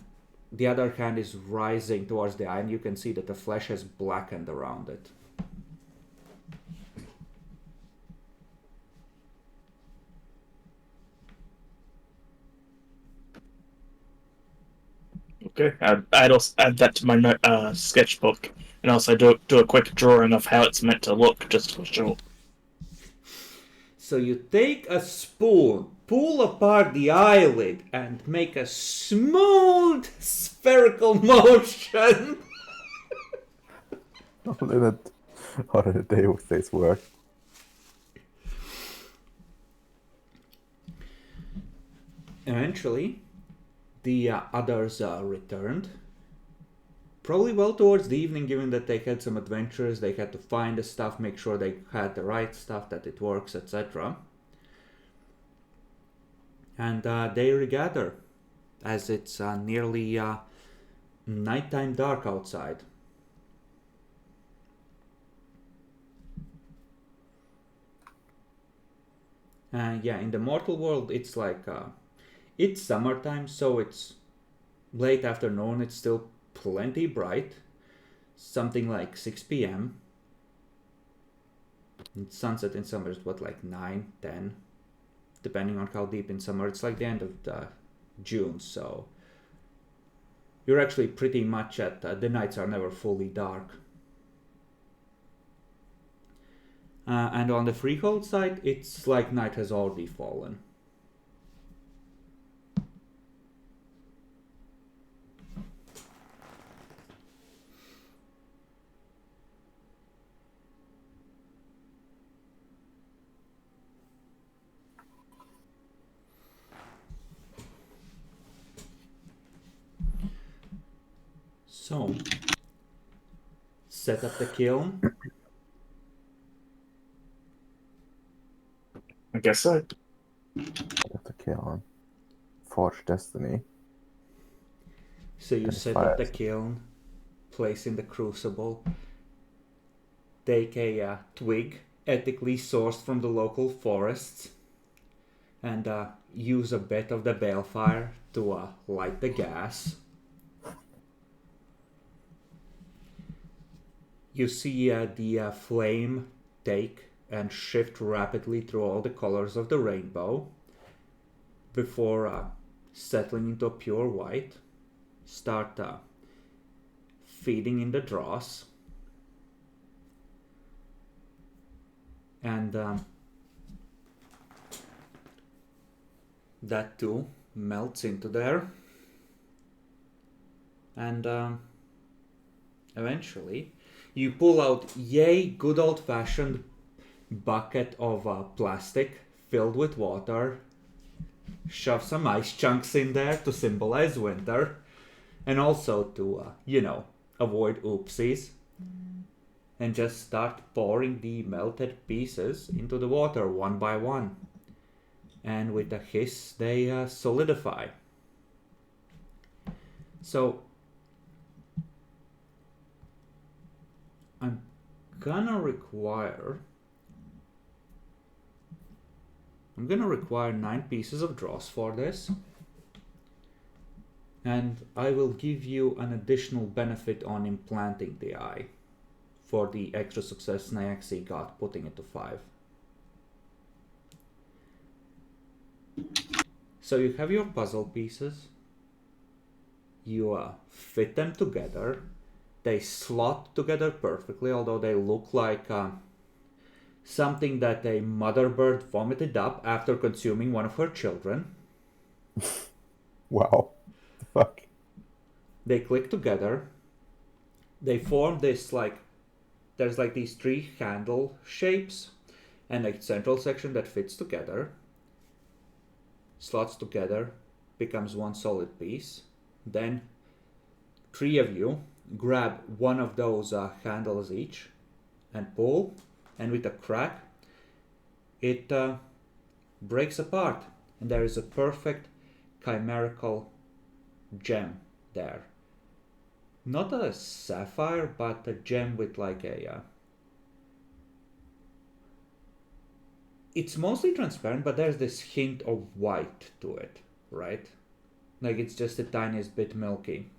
the other hand is rising towards the eye, and you can see that the flesh has blackened around it. Okay, I'd also add that to my sketchbook, and also do a quick drawing of how it's meant to look, just for sure. So you take a spoon, pull apart the eyelid, and make a smooth spherical motion. How did a day with this work? Eventually, the others returned. Probably well towards the evening, given that they had some adventures, they had to find the stuff, make sure they had the right stuff, that it works, etc. And they regather, as it's nearly nighttime dark outside. Yeah, in the mortal world, it's like it's summertime, so it's late afternoon. It's still plenty bright, something like 6 p.m. And sunset in summer is what, like 9, 10, depending on how deep in summer. It's like the end of June, so you're actually pretty much at the nights are never fully dark. And on the freehold side, it's like night has already fallen. So, set up the kiln. I guess so. Have to kill on. Forge destiny. So you And set up the fires. kiln, place in the crucible, take a twig ethically sourced from the local forests, and use a bit of the balefire to light the gas. You see the flame take and shift rapidly through all the colors of the rainbow before settling into a pure white. Start feeding in the dross, and that too melts into there, and eventually you pull out good old-fashioned bucket of plastic filled with water, shove some ice chunks in there to symbolize winter, and also to, avoid oopsies, and just start pouring the melted pieces into the water one by one. And with a hiss, they solidify. So, I'm gonna require 9 pieces of dross for this. And I will give you an additional benefit on implanting the eye for the extra success Nyaxi got putting it to 5. So you have your puzzle pieces. You fit them together. They slot together perfectly, although they look like something that a mother bird vomited up after consuming one of her children. Wow. The fuck? They click together. They form this there's like these 3 handle shapes and a central section that fits together, slots together, becomes one solid piece. Then 3 of you grab one of those handles each and pull, and with a crack, it breaks apart, and there is a perfect chimerical gem there. Not a sapphire, but a gem with like a... it's mostly transparent, but there's this hint of white to it, right? Like it's just the tiniest bit milky.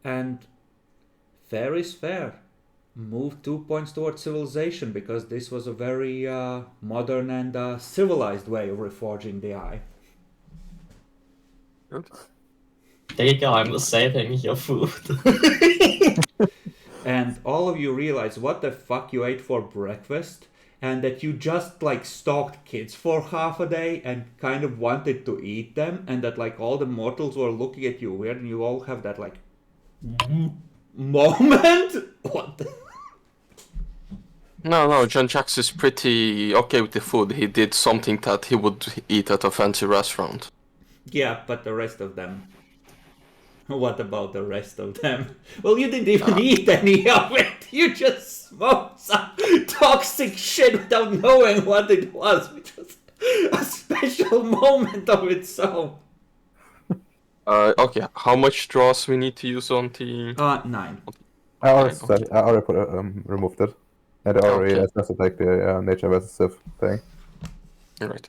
And fair is fair. Move 2 points towards civilization, because this was a very modern and civilized way of reforging the eye. Good. There you go, I'm saving your food. And all of you realize what the fuck you ate for breakfast, and that you just like stalked kids for half a day and kind of wanted to eat them, and that like all the mortals were looking at you weird, and you all have that like moment. What the... No, John Jax is pretty okay with the food. He did something that he would eat at a fancy restaurant. Yeah, but the rest of them. What about the rest of them? Well, you didn't even eat any of it. You just smoked some toxic shit without knowing what it was, which was a special moment of its own. Okay, how much draws we need to use on the... 9. I already, Okay, okay. I already removed it. And I already Okay. adjusted like the nature versus civ thing. Alright.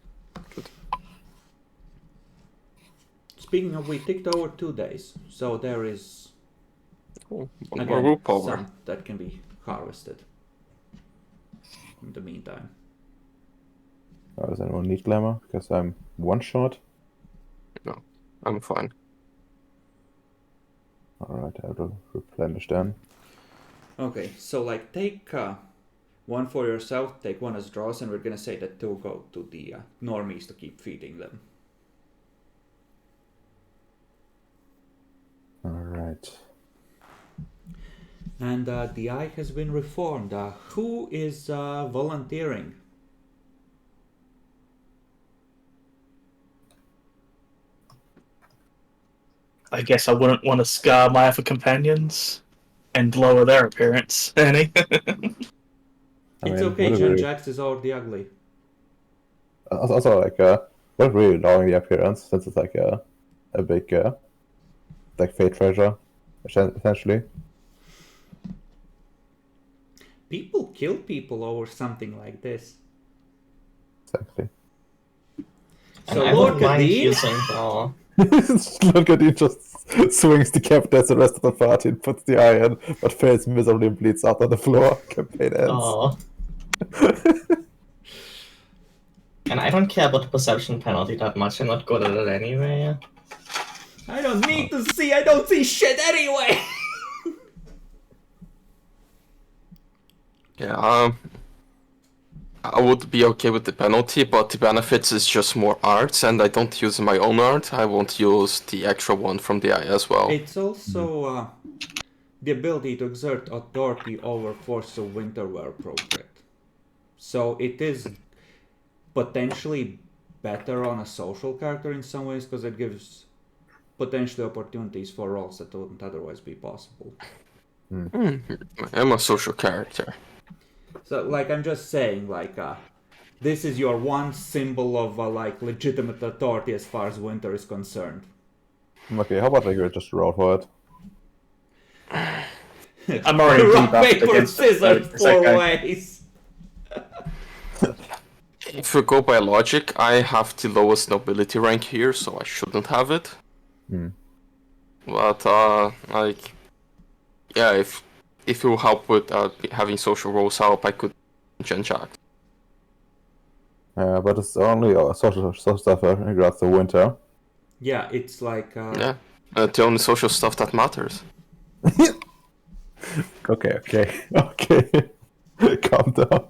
Speaking of, we ticked over 2 days, so there is Cool. One more group power. some that can be harvested in the meantime. Does anyone need glamour? Because I'm one shot. No, I'm fine. Alright, I will replenish then. Okay, so like take 1 for yourself, take 1 as draws, and we're gonna say that 2 go to the normies to keep feeding them. Alright. And the eye has been reformed. Who is volunteering? I guess I wouldn't want to scar my other companions and lower their appearance any. It's okay, Jen Jax is already ugly. Also, like, not really lowering the appearance, since it's like a big, like, fate treasure, essentially. People kill people over something like this. Exactly. And So I Lord don't mind Kadeen, using Look at he just swings the captain as the rest of the party and puts the eye in, but fails miserably and bleeds out on the floor. Campaign ends. Oh. And I don't care about the perception penalty that much, I'm not good at it anyway. I don't need to see, I don't see shit anyway! Yeah, I would be okay with the penalty, but the benefits is just more arts, and I don't use my own art. I won't use the extra one from the eye as well. It's also the ability to exert authority over forces of winter where appropriate. So it is potentially better on a social character in some ways, because it gives potentially opportunities for roles that wouldn't otherwise be possible. I'm a social character. So, like, I'm just saying, like, this is your one symbol of, like, legitimate authority as far as winter is concerned. Okay, how about like you just roll for it? I'm already Rock, debuffed paper, against it, so scissors, it's 4 okay. ways. If we go by logic, I have the lowest nobility rank here, so I shouldn't have it. But, like, yeah, if you help with having social roles help, I could Gen Jack. But it's only social stuff in regards to winter. Yeah, it's like... Yeah, the only social stuff that matters. Okay. Calm down.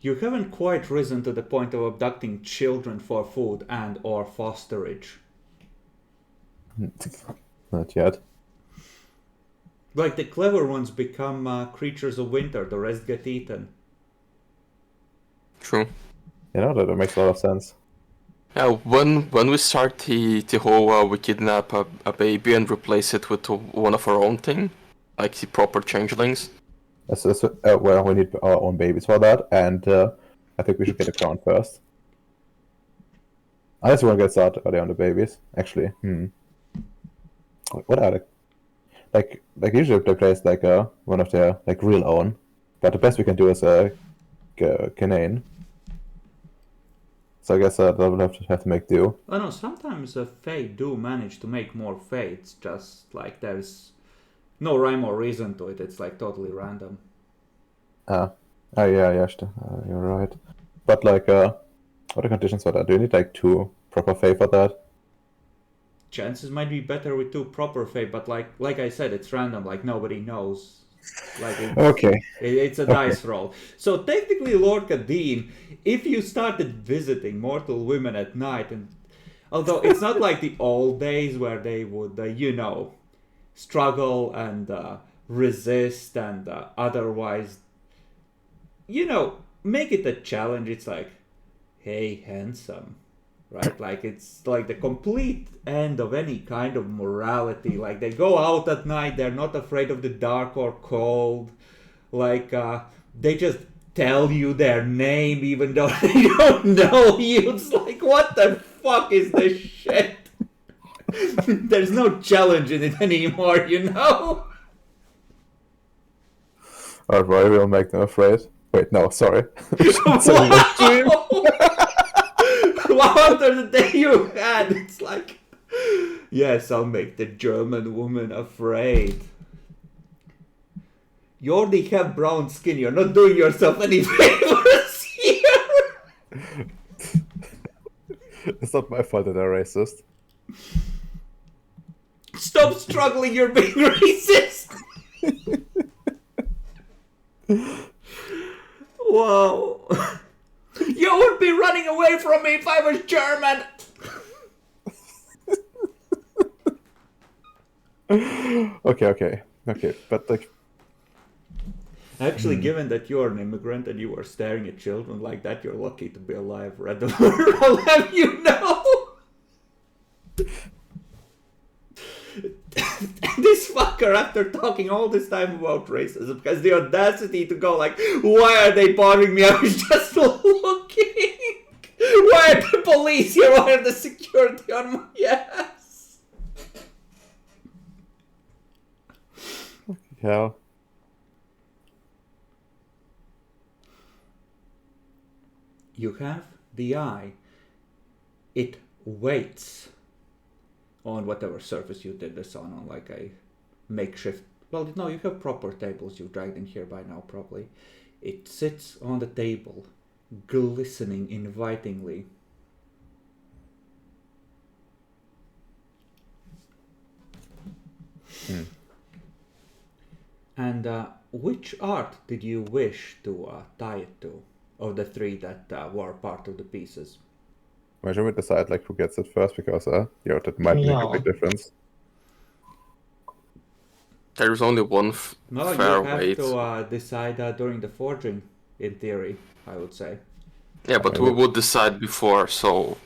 You haven't quite risen to the point of abducting children for food and or fosterage. Not yet. Like, the clever ones become creatures of winter, the rest get eaten. True. You know, that makes a lot of sense. Yeah, when we start the whole we kidnap a baby and replace it with one of our own thing, like the proper changelings, Well, we need our own babies for that, and I think we should get a crown first. Unless you want to get started early on the babies, actually. What are like usually they place like one of their like real own, but the best we can do is a canine. So I guess that will have to make do. Oh no, sometimes a Fate do manage to make more Fates, just like there's no rhyme or reason to it, it's like totally random. Oh yeah, you're right. But like, what are the conditions for that? Do you need like 2 proper Fae for that? Chances might be better with 2 proper Fate, but like I said, it's random, like nobody knows. Like Okay. it's a dice roll. So technically, Lord Kadeen, if you started visiting mortal women at night, and although it's not like the old days where they would, struggle and resist and otherwise, make it a challenge. It's like, hey, handsome. Right? Like, it's like the complete end of any kind of morality. Like, they go out at night, they're not afraid of the dark or cold. Like, they just tell you their name even though they don't know you. It's like, what the fuck is this shit? There's no challenge in it anymore, Alright, we'll make them afraid. Wait, no, sorry. After the day you had, it's like, yes, I'll make the German woman afraid. You already have brown skin, you're not doing yourself any favors here. It's not my fault that they're racist. Stop struggling, you're being racist. Whoa. You would be running away from me if I was German. Okay, but like, actually, given that you're an immigrant and you are staring at children like that, you're lucky to be alive, Red Alert. I'll have you know. This fucker, after talking all this time about racism, has the audacity to go like, why are they bothering me? I was just looking. Why are the police here? Why are the security on my ass? yeah. You have the eye. It waits on whatever surface you did this on like a makeshift. Well, no, you have proper tables you've dragged in here by now, probably. It sits on the table, glistening invitingly. And which art did you wish to tie it to, of the 3 that were part of the pieces? Why should we decide like who gets it first? Because that might make a big difference. There's only one No, fair you have way. to decide during the forging, in theory, I would say. Yeah, but we would decide before, so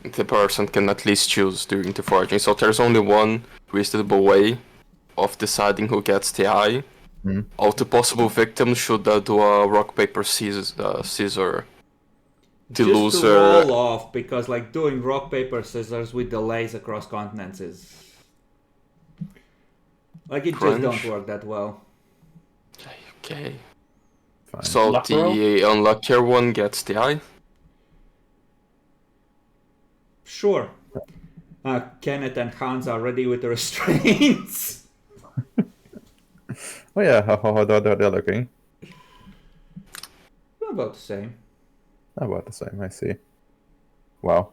the person can at least choose during the forging. So there's only one reasonable way of deciding who gets the eye. All the possible victims should do a rock, paper, scissor. The Just loser. to roll off, because like doing rock, paper, scissors with delays across continents is... like, it Crunch. just don't work that well. Okay. Fine. So Luck the roll? unluckier one gets the eye? Sure. Kenneth and Hans are ready with the restraints. Oh yeah, how they're looking. About the same. About the same, I see. Wow.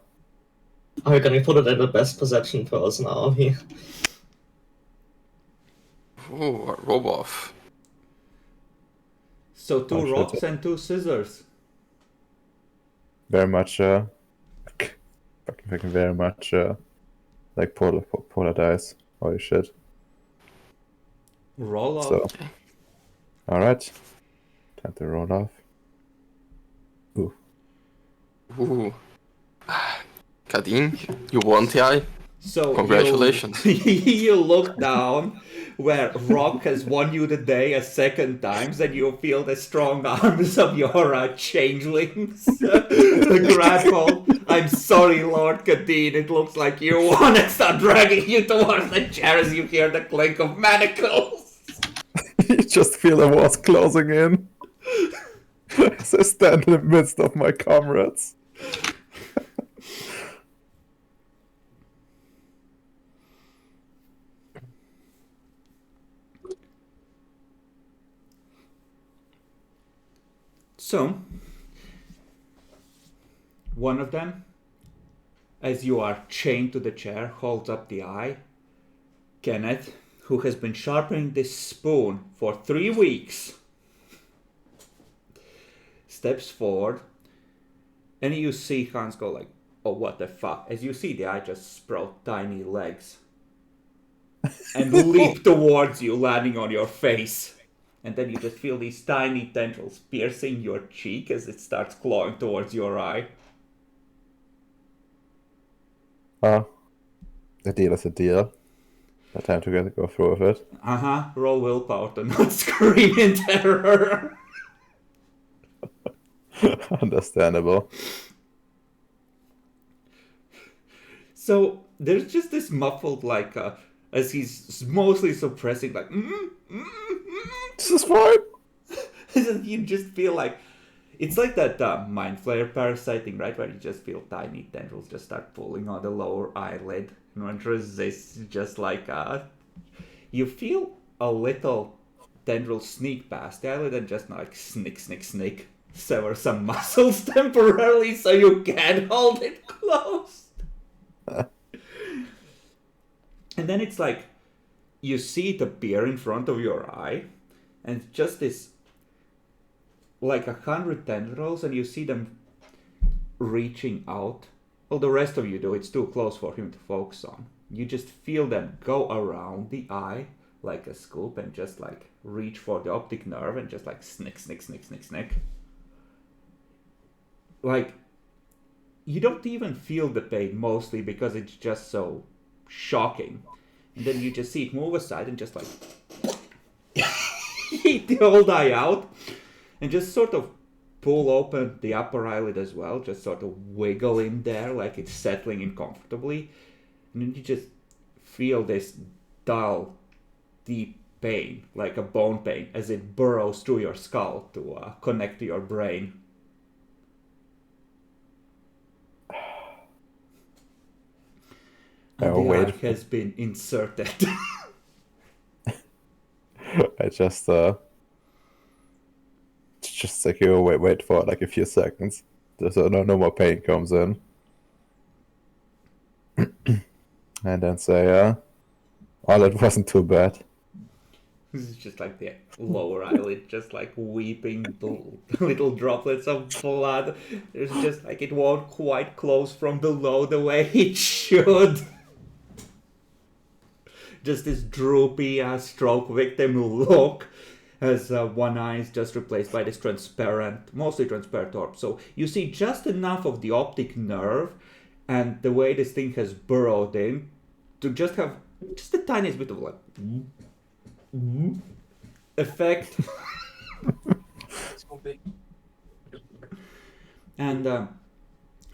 Are we gonna put it in the best perception person, are we? Ooh, a roll-off. So 2 shit. rocks and 2 scissors. Very much, fucking very much, like polar dice. Holy shit. Roll off. So, alright. Time to roll off. Ooh. Kadeen, you want the eye? So Congratulations. You look down where Rock has won you the day a second time, and you feel the strong arms of your changelings grab hold. I'm sorry, Lord Kadeen, it looks like you won, and start dragging you towards the chair as you hear the clink of manacles. You just feel the walls closing in. As I stand in the midst of my comrades. So, one of them, as you are chained to the chair, holds up the eye. Kenneth, who has been sharpening this spoon for 3 weeks, steps forward, and you see Hans go like, oh, what the fuck, as you see the eye just sprout tiny legs and leap towards you, landing on your face. And then you just feel these tiny tendrils piercing your cheek as it starts clawing towards your eye. A deal is a deal. No time to go through with it. Roll willpower to not scream in terror. Understandable. So there's just this muffled, like, as he's mostly suppressing, like, This is fine. you just feel like, it's like that mind flare parasite thing, right? Where you just feel tiny tendrils just start pulling on the lower eyelid. And when it resists, just like, you feel a little tendril sneak past the eyelid and just like snick, sever some muscles temporarily so you can hold it closed. And then it's like, you see it appear in front of your eye, and just this, like 100 tendrils, and you see them reaching out. Well, the rest of you do, it's too close for him to focus on. You just feel them go around the eye like a scoop and just like reach for the optic nerve and just like snick. Like, you don't even feel the pain mostly because it's just so shocking. And then you just see it move aside and just like eat the old eye out and just sort of pull open the upper eyelid as well, just sort of wiggle in there like it's settling in comfortably. And then you just feel this dull, deep pain, like a bone pain, as it burrows through your skull to connect to your brain. And the eye has been inserted. I just like you wait for like a few seconds, so no more pain comes in, and then say, "Oh, that wasn't too bad." This is just like the lower eyelid, just like weeping little droplets of blood. It's just like it won't quite close from below the way it should. Just this droopy stroke victim look as one eye is just replaced by this transparent, mostly transparent orb. So you see just enough of the optic nerve and the way this thing has burrowed in to just have just the tiniest bit of like effect. And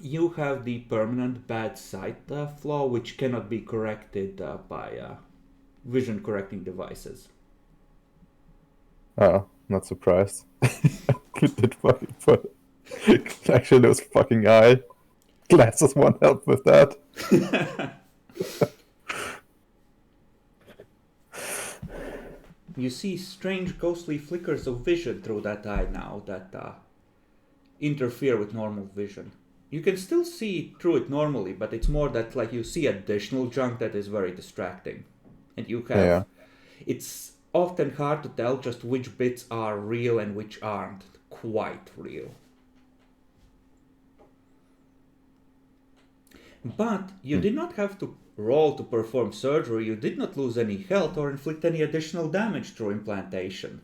you have the permanent bad sight flaw, which cannot be corrected by vision correcting devices. Oh, not surprised. Did fucking put actually those fucking eye glasses won't help with that. You see strange ghostly flickers of vision through that eye now that interfere with normal vision. You can still see through it normally, but it's more that like you see additional junk that is very distracting. And you have... Yeah. It's often hard to tell just which bits are real and which aren't quite real. But you did not have to roll to perform surgery. You did not lose any health or inflict any additional damage through implantation.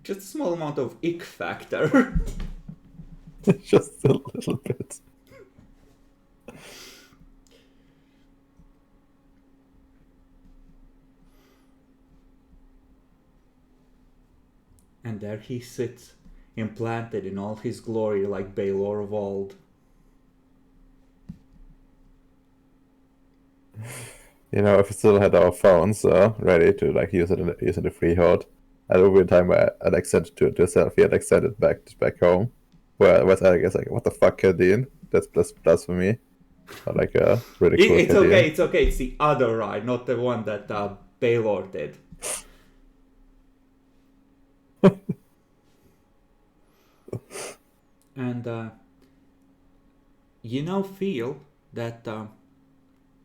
Just a small amount of ick factor. Just a little bit. And there he sits, implanted in all his glory like Baelor of old. If we still had our phones ready to like use it in the freehold, at over time I'd like send it to a selfie, I'd like send it back home. Whereas I guess like, what the fuck, Kadeen? That's blasphemy. Or like really cool. It's okay, it's okay. It's the other ride, not the one that Baelor did. And feel that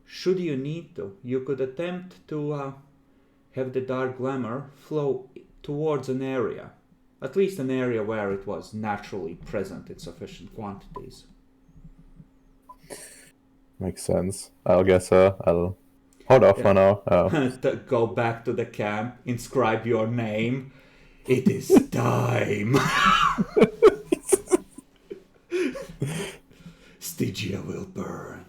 should you need to, you could attempt to have the dark glamour flow towards an area. At least an area where it was naturally present in sufficient quantities. Makes sense. I guess I'll hold off for now. Go back to the camp, inscribe your name. It is time. Stygia will burn.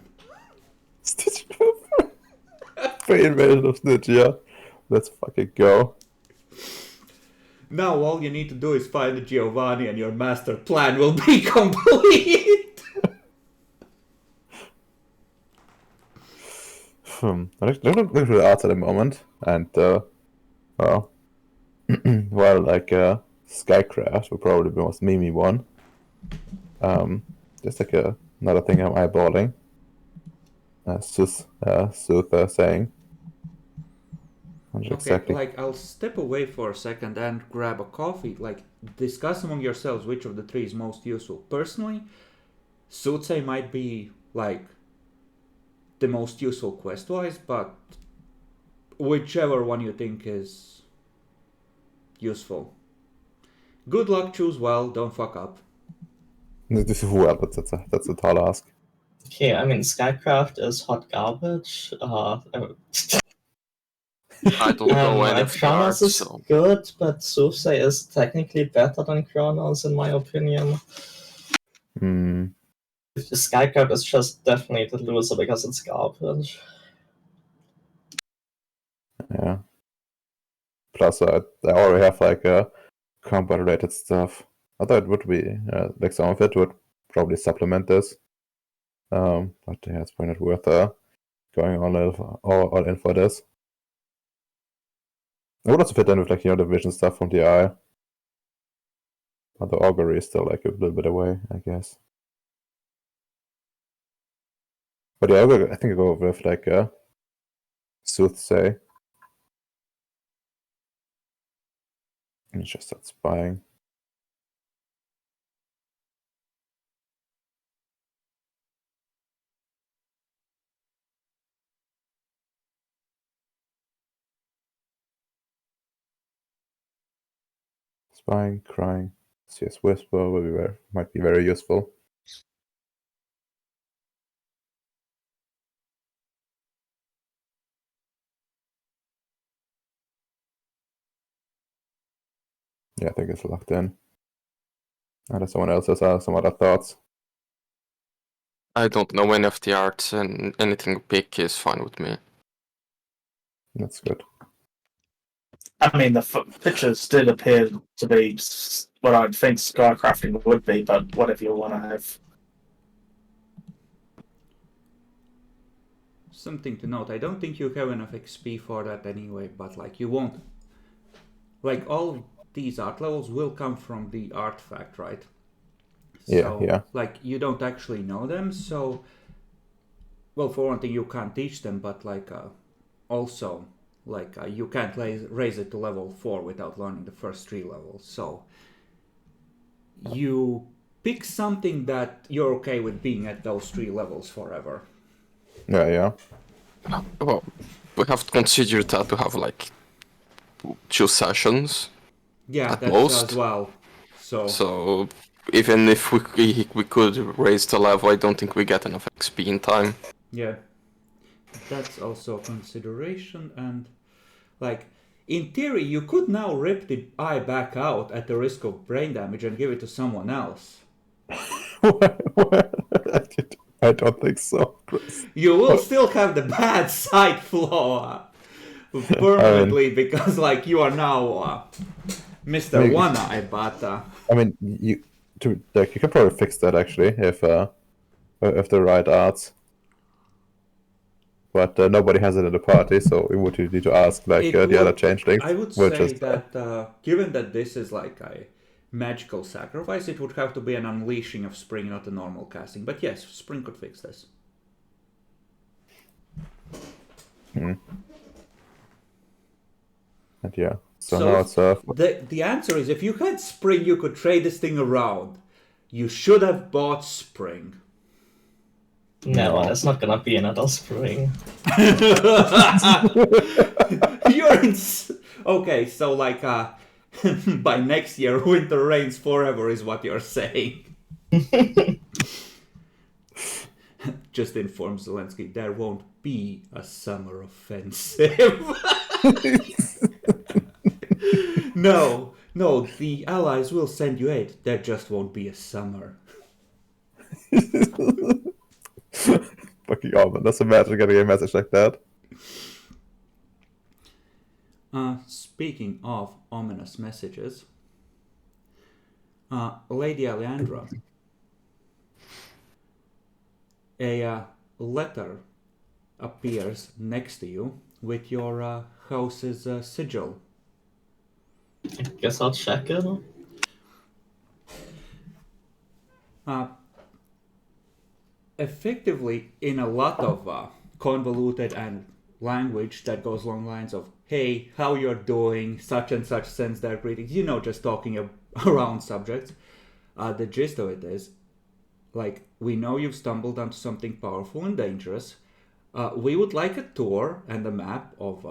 Pre-invasion of Stygia. Let's fucking go. Now all you need to do is find the Giovanni and your master plan will be complete. I'm looking through the arts at the moment, and well, like Skycraft would probably be the most memey one. Just like another thing I'm eyeballing. Sooth saying. Okay, Exactly. like I'll step away for a second and grab a coffee. Like discuss among yourselves which of the three is most useful. Personally, Soothsay might be like the most useful quest-wise, but whichever one you think is useful. Good luck, choose well, don't fuck up. This is well, but that's a tall ask. Okay, I mean, Skycraft is hot garbage. I don't know any of the Kronos art, is so good, but Soothsay is technically better than Kronos, in my opinion. Skycraft is just definitely the loser because it's garbage. Yeah. Plus, I already have like combat-related stuff. I thought it would be like some of it would probably supplement this. But yeah, it's probably not worth going all in for this. It would also fit in with like the vision stuff from the eye. But the augury is still like a little bit away, I guess. But yeah, I think I go with like Soothsay. And just start spying. Spying, crying. CS Whisper might be very useful. Yeah, I think it's locked in. Unless someone else has some other thoughts. I don't know any of the arts, and anything you pick is fine with me. That's good. I mean, the pictures did appear to be what I'd think skycrafting would be, but whatever you want to have. Something to note, I don't think you have enough XP for that anyway, but like you won't. Like all these art levels will come from the artifact, right? So, Yeah. like you don't actually know them, so well, for one thing, you can't teach them, but like also like you can't raise it to level 4 without learning the first 3 levels. So you pick something that you're okay with being at those 3 levels forever. Yeah. Well, we have to consider that to have like 2 sessions. Yeah, at that's most. as well. So even if we could raise the level, I don't think we get enough XP in time. Yeah, that's also a consideration. And like in theory, you could now rip the eye back out at the risk of brain damage and give it to someone else. I don't think so, Chris. You will still have the bad sight flaw permanently because like you are now Mr. Maybe. One Eye, but I mean, you can probably fix that actually if the right arts. But nobody has it at the party, so we would need to ask like the other changelings. I would which say is, that given that this is like a magical sacrifice, it would have to be an unleashing of Spring, not a normal casting. But yes, Spring could fix this. And yeah. So So now it's the answer is, if you had Spring, you could trade this thing around. You should have bought Spring. No, there's not gonna be another Spring. You're okay. So like by next year, winter reigns forever, is what you're saying. Just inform Zelensky there won't be a summer offensive. No, the Allies will send you aid. There just won't be a summer. fucking omen. Just imagine getting a message like that. Speaking of ominous messages, Lady Alejandra, a letter appears next to you with your house's sigil. I guess I'll check it. Effectively, in a lot of convoluted and language that goes along lines of, hey, how you're doing, such and such sends their greetings, just talking around subjects. The gist of it is, like, we know you've stumbled onto something powerful and dangerous. We would like a tour and a map of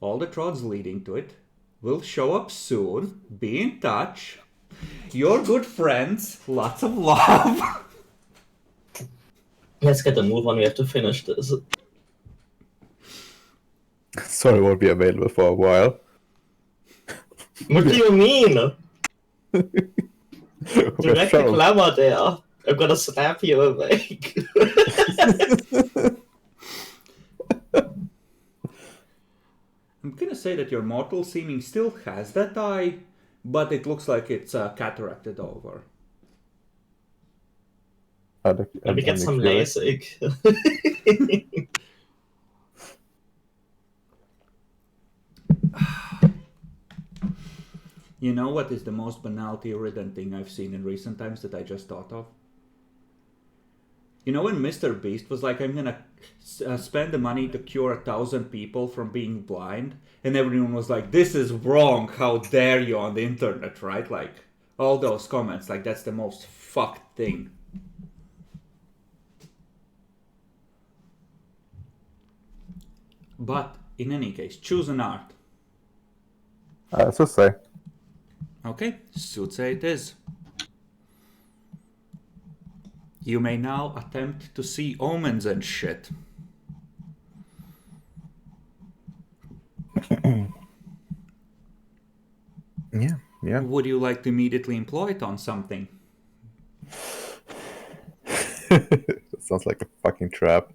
all the roads leading to it. We'll show up soon. Be in touch. You're good friends. Lots of love. Let's get a move on, we have to finish this. Sorry, won't be available for a while. What do you mean? We're Direct sure. glamour there. I'm gonna snap you awake. I'm gonna say that your mortal seeming still has that eye, but it looks like it's cataracted over. Let me get some LASIK. You know what is the most banality-ridden thing I've seen in recent times that I just thought of? You know when Mr. Beast was like, I'm gonna spend the money to cure 1,000 people from being blind? And everyone was like, this is wrong, how dare you, on the internet, right? Like, all those comments, like, that's the most fucked thing. But, in any case, choose an art. So say. Okay, Soothsay it is. You may now attempt to see omens and shit. Yeah. Would you like to immediately employ it on something? That sounds like a fucking trap.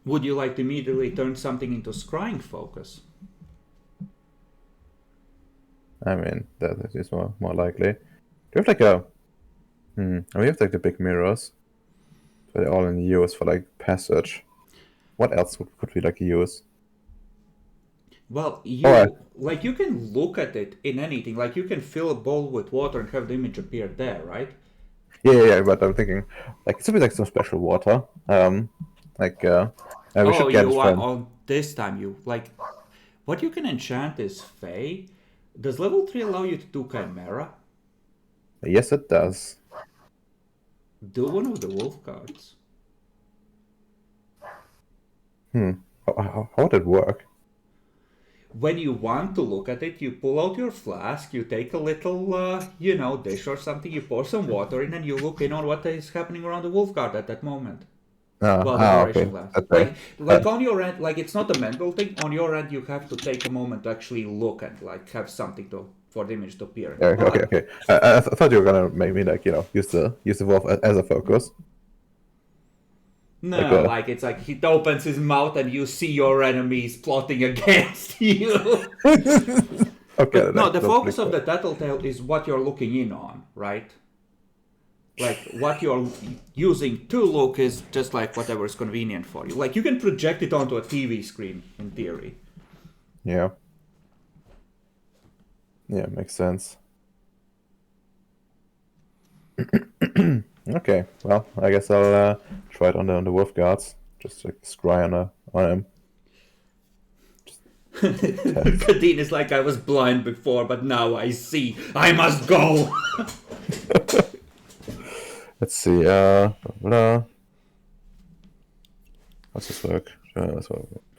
Would you like to immediately turn something into scrying focus? I mean, that is more likely. Do you have like a... we have like the big mirrors. So they're all in use for like passage. What else could we like use? Well, you can look at it in anything. Like you can fill a bowl with water and have the image appear there, right? Yeah, but I'm thinking like it should be like some special water. We should get it from... on this time you like what you can enchant is Fey. Does level 3 allow you to do Chimera? Yes, it does. Do one of the wolf cards. How would it work? When you want to look at it, you pull out your flask, you take a little, dish or something, you pour some water in, and you look in on what is happening around the wolf card at that moment. Okay. Like on your end, like it's not a mental thing. On your end, you have to take a moment to actually look and like have something for the image to appear. Okay. I thought you were gonna maybe like use the wolf as a focus. No, like it's like he opens his mouth and you see your enemies plotting against you. Okay. But no, the that's focus pretty of the tattletale is what you're looking in on, right? Like what you're using to look is just like whatever is convenient for you. Like you can project it onto a TV screen in theory. Yeah. Yeah, makes sense. Okay, well, I guess I'll try it on the wolf guards. Just like scry on him. Kadeen is like, I was blind before, but now I see. I must go! Let's see. Blah. How's this work?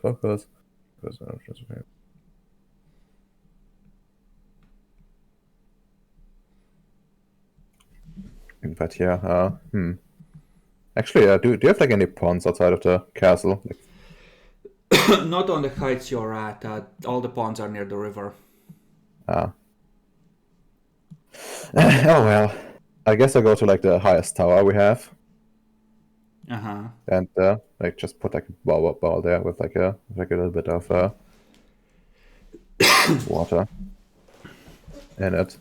Focus. But yeah. Actually, do you have like any ponds outside of the castle? Like, Not on the heights you're at. All the ponds are near the river. oh well. I guess I'll go to like the highest tower we have. Uh-huh. And like just put like a ball there with like a little bit of water in it,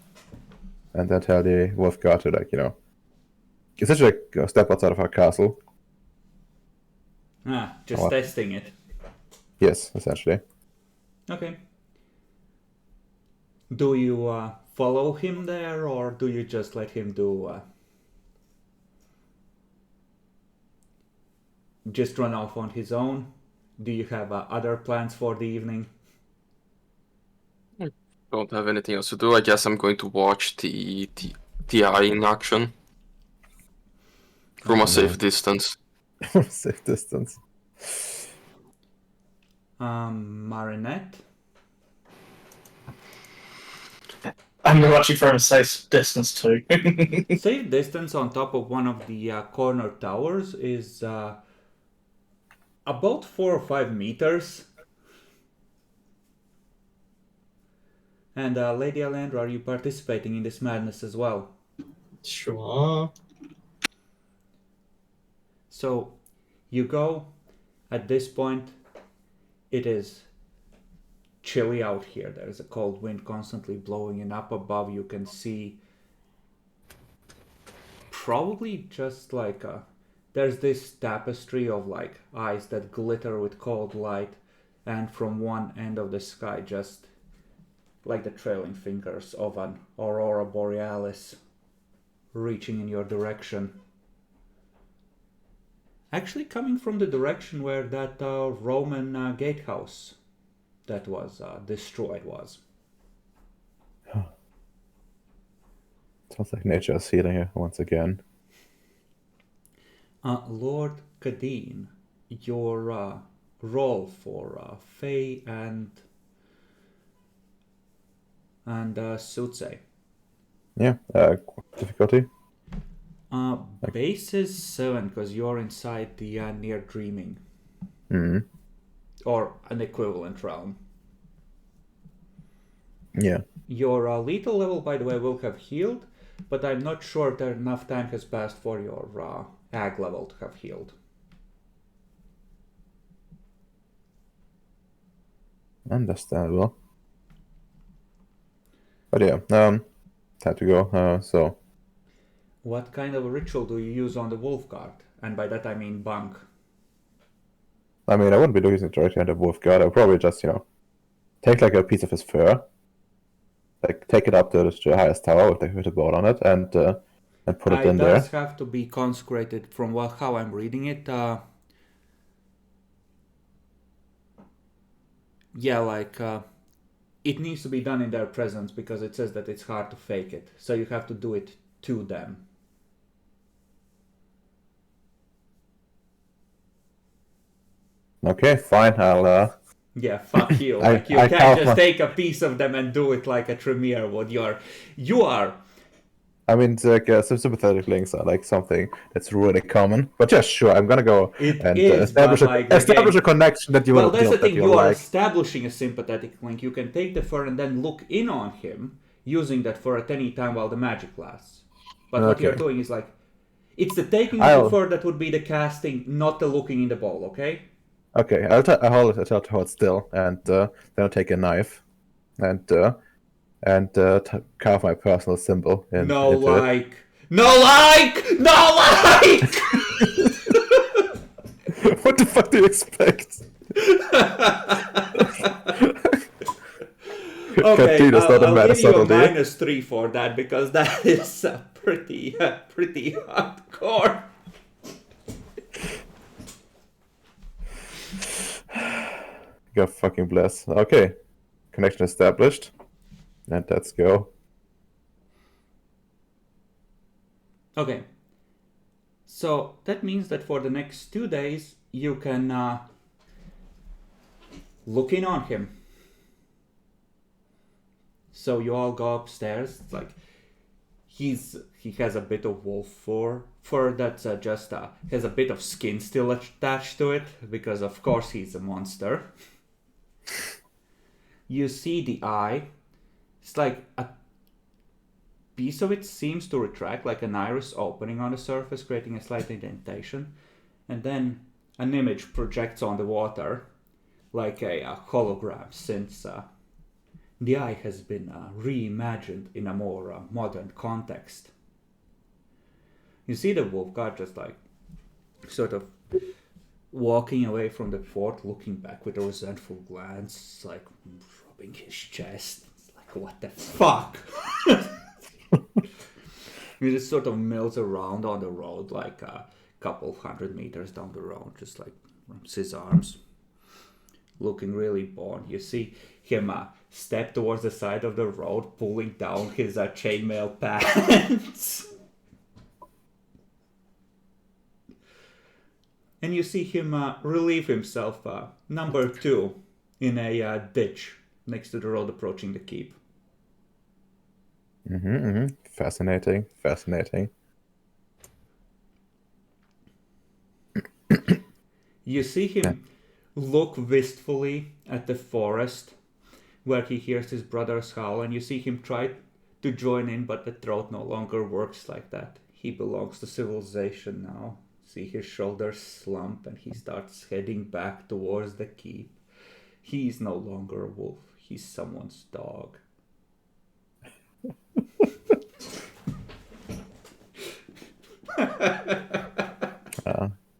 and then tell the wolf guard to like essentially like step outside of our castle. Just What? testing it. Yes, essentially. Okay. Do you follow him there, or do you just let him do... just run off on his own? Do you have other plans for the evening? Don't have anything else to do. I guess I'm going to watch the eye in action from a safe distance. Safe distance. Marinette? I'm watching from a safe distance too. Safe distance on top of one of the corner towers is about 4 or 5 meters. And Lady Alandra, are you participating in this madness as well? Sure. So, you go. At this point, it is chilly out here. There's a cold wind constantly blowing, and up above you can see probably just like there's this tapestry of like eyes that glitter with cold light, and from one end of the sky just like the trailing fingers of an aurora borealis reaching in your direction. Actually coming from the direction where that Roman gatehouse that was destroyed was. Sounds like nature is healing here once again. Lord Kadeen, your roll for Faye and Sutse. Yeah. Difficulty. Base is 7 because you're inside the near dreaming. Hmm. Or an equivalent realm. Yeah. Your lethal level, by the way, will have healed, but I'm not sure if enough time has passed for your ag level to have healed. Understandable. But yeah, had to go. So What kind of ritual do you use on the wolf guard? And by that I mean bunk. I mean, I wouldn't be using it directly on the wolf guard. I'd probably just take like a piece of his fur, like take it up to the highest tower with a board on it, and put it in there. It does have to be consecrated from how I'm reading it. Yeah, like it needs to be done in their presence because it says that it's hard to fake it. So you have to do it to them. Okay, fine. I'll. Yeah, fuck you. I Like you I can't count just my- take a piece of them and do it like a Tremere would. You are. I mean, it's like some sympathetic links are like something that's really common. But yeah, sure, I'm gonna go It and is, but, establish like, establish again- a connection that you Well, will that's feel the thing. that You you'll are like. establishing a sympathetic link. You can take the fur and then look in on him, using that fur at any time while the magic lasts. But what you're Okay. doing is like, It's the taking I'll- too far that would be the casting, not the looking in the bowl, okay? Okay, I'll hold it. I'll tell to hold still, and then I'll take a knife, and carve my personal symbol into it. No like! What the fuck do you expect? Okay, Canteen is not a I'll matter give you a subtlety. -3 for that, because that is pretty hardcore. God fucking bless. Okay, connection established, and let's go. Okay. So that means that for the next 2 days you can look in on him. So you all go upstairs. It's like he has a bit of wolf fur that's just has a bit of skin still attached to it, because of course he's a monster. You see the eye. It's like a piece of it seems to retract, like an iris opening on the surface, creating a slight indentation, and then an image projects on the water like a hologram, since the eye has been reimagined in a more modern context. You see the wolf god just like sort of walking away from the fort, looking back with a resentful glance, like rubbing his chest. It's like, what the fuck? He just sort of mills around on the road, like a couple 100 meters down the road, just like rubs his arms, looking really bored. You see him step towards the side of the road, pulling down his chainmail pants. And you see him relieve himself, number 2, in a ditch next to the road approaching the keep. Fascinating. You see him look wistfully at the forest where he hears his brother's howl, and you see him try to join in, but the throat no longer works like that. He belongs to civilization now. See his shoulders slump, and he starts heading back towards the keep. He's no longer a wolf. He's someone's dog.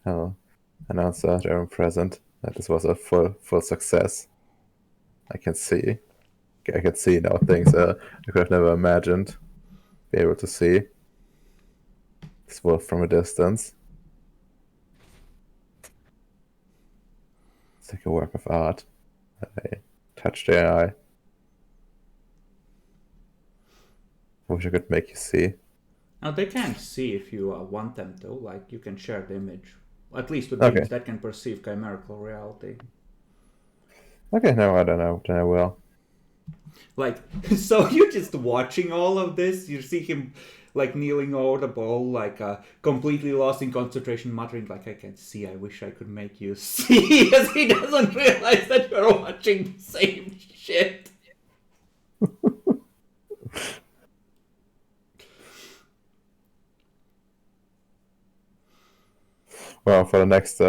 I'll announce that I'm present. That this was a full success. I can see now things I could have never imagined. Be able to see this wolf from a distance. It's like a work of art. I touched the eye. I wish I could make you see. Now they can't see if you want them to. Like, you can share the image, at least with Okay. beings that can perceive chimerical reality. Okay, no, I don't know. Then I will. Like, so you're just watching all of this. You see him like kneeling over the bowl, like completely lost in concentration, muttering like, "I can see. I wish I could make you see," as he doesn't realize that you're watching the same shit. Well, for the next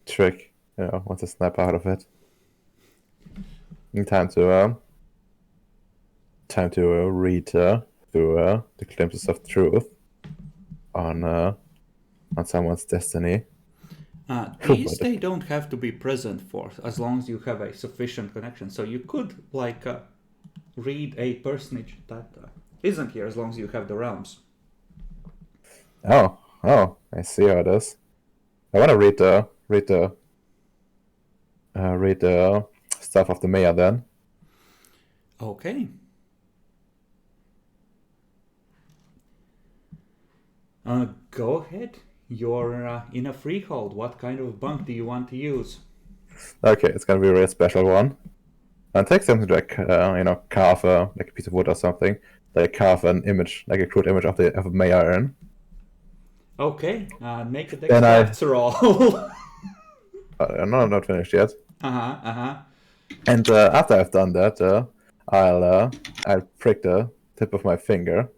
trick, want to snap out of it. Time to read through the glimpses of truth on someone's destiny. These they don't have to be present for, as long as you have a sufficient connection. So you could like read a personage that isn't here, as long as you have the realms. Oh, I see how it is. I want to read the stuff of the mayor then. Okay. Go ahead. You're in a freehold. What kind of bunk do you want to use? Okay, it's gonna be a real special one. And take something like carve like a piece of wood or something. Like carve an image, like a crude image of a mayor in. Okay. Make a Then I- dex roll. I'm not finished yet. Uh-huh. And after I've done that, I'll prick the tip of my finger,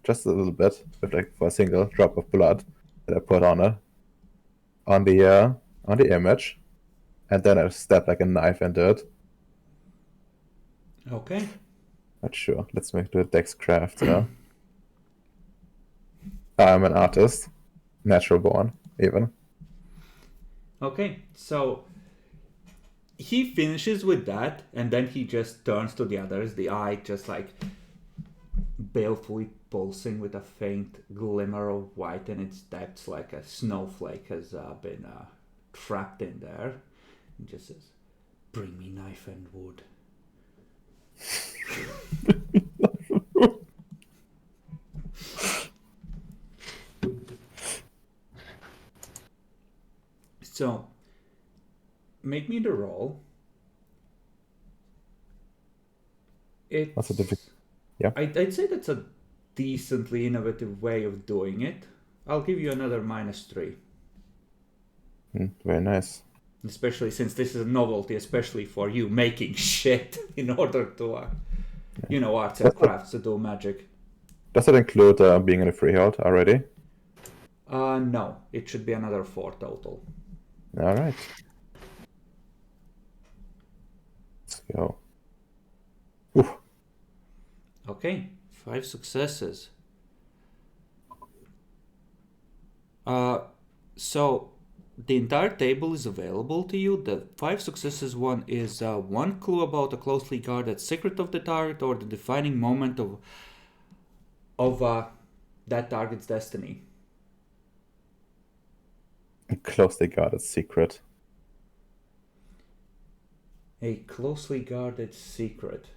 just a little bit, with like for a single drop of blood, that I put on it on the image, and then I stab like a knife into it. Okay. Not sure. Let's make the Dex craft. I'm an artist, natural born, even. Okay, so he finishes with that, and then he just turns to the others, the eye just like balefully pulsing with a faint glimmer of white in its depths, like a snowflake has been trapped in there. He just says, "Bring me knife and wood." So, make me the roll. What's the difficulty? Yeah. I'd say that's a decently innovative way of doing it. I'll give you another -3. Very nice. Especially since this is a novelty, especially for you making shit in order to, arts and crafts to do magic. Does it include being in a freehold already? No, it should be another 4 total. All right. Let's go. Oof. Okay, 5 successes. So the entire table is available to you. The 5 successes one is 1 clue about a closely guarded secret of the target or the defining moment of that target's destiny. A closely guarded secret. A closely guarded secret.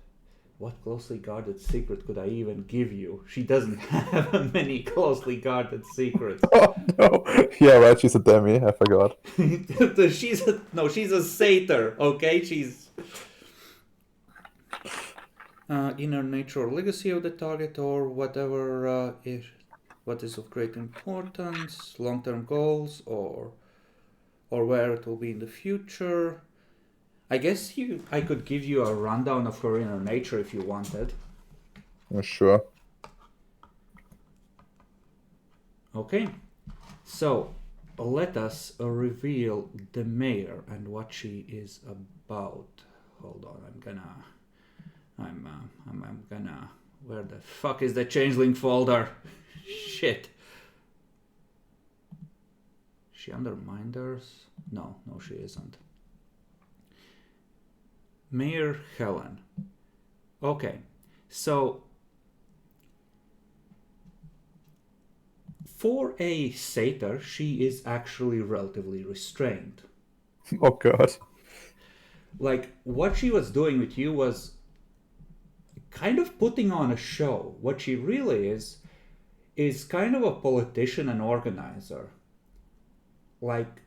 What closely guarded secret could I even give you? She doesn't have many closely guarded secrets. Oh no! Yeah, right. She's a demi. I forgot. she's a satyr. Okay, she's inner nature or legacy of the target or whatever what is of great importance, long-term goals, or where it will be in the future. I guess I could give you a rundown of her inner nature if you wanted. Sure. Okay, so let us reveal the mayor and what she is about. Hold on, I'm gonna. Where the fuck is the changeling folder? Shit. She under Minders? No, she isn't. Mayor Helen. Okay, so for a satyr, she is actually relatively restrained. Oh god. Like, what she was doing with you was kind of putting on a show. What she really is kind of a politician and organizer. Like,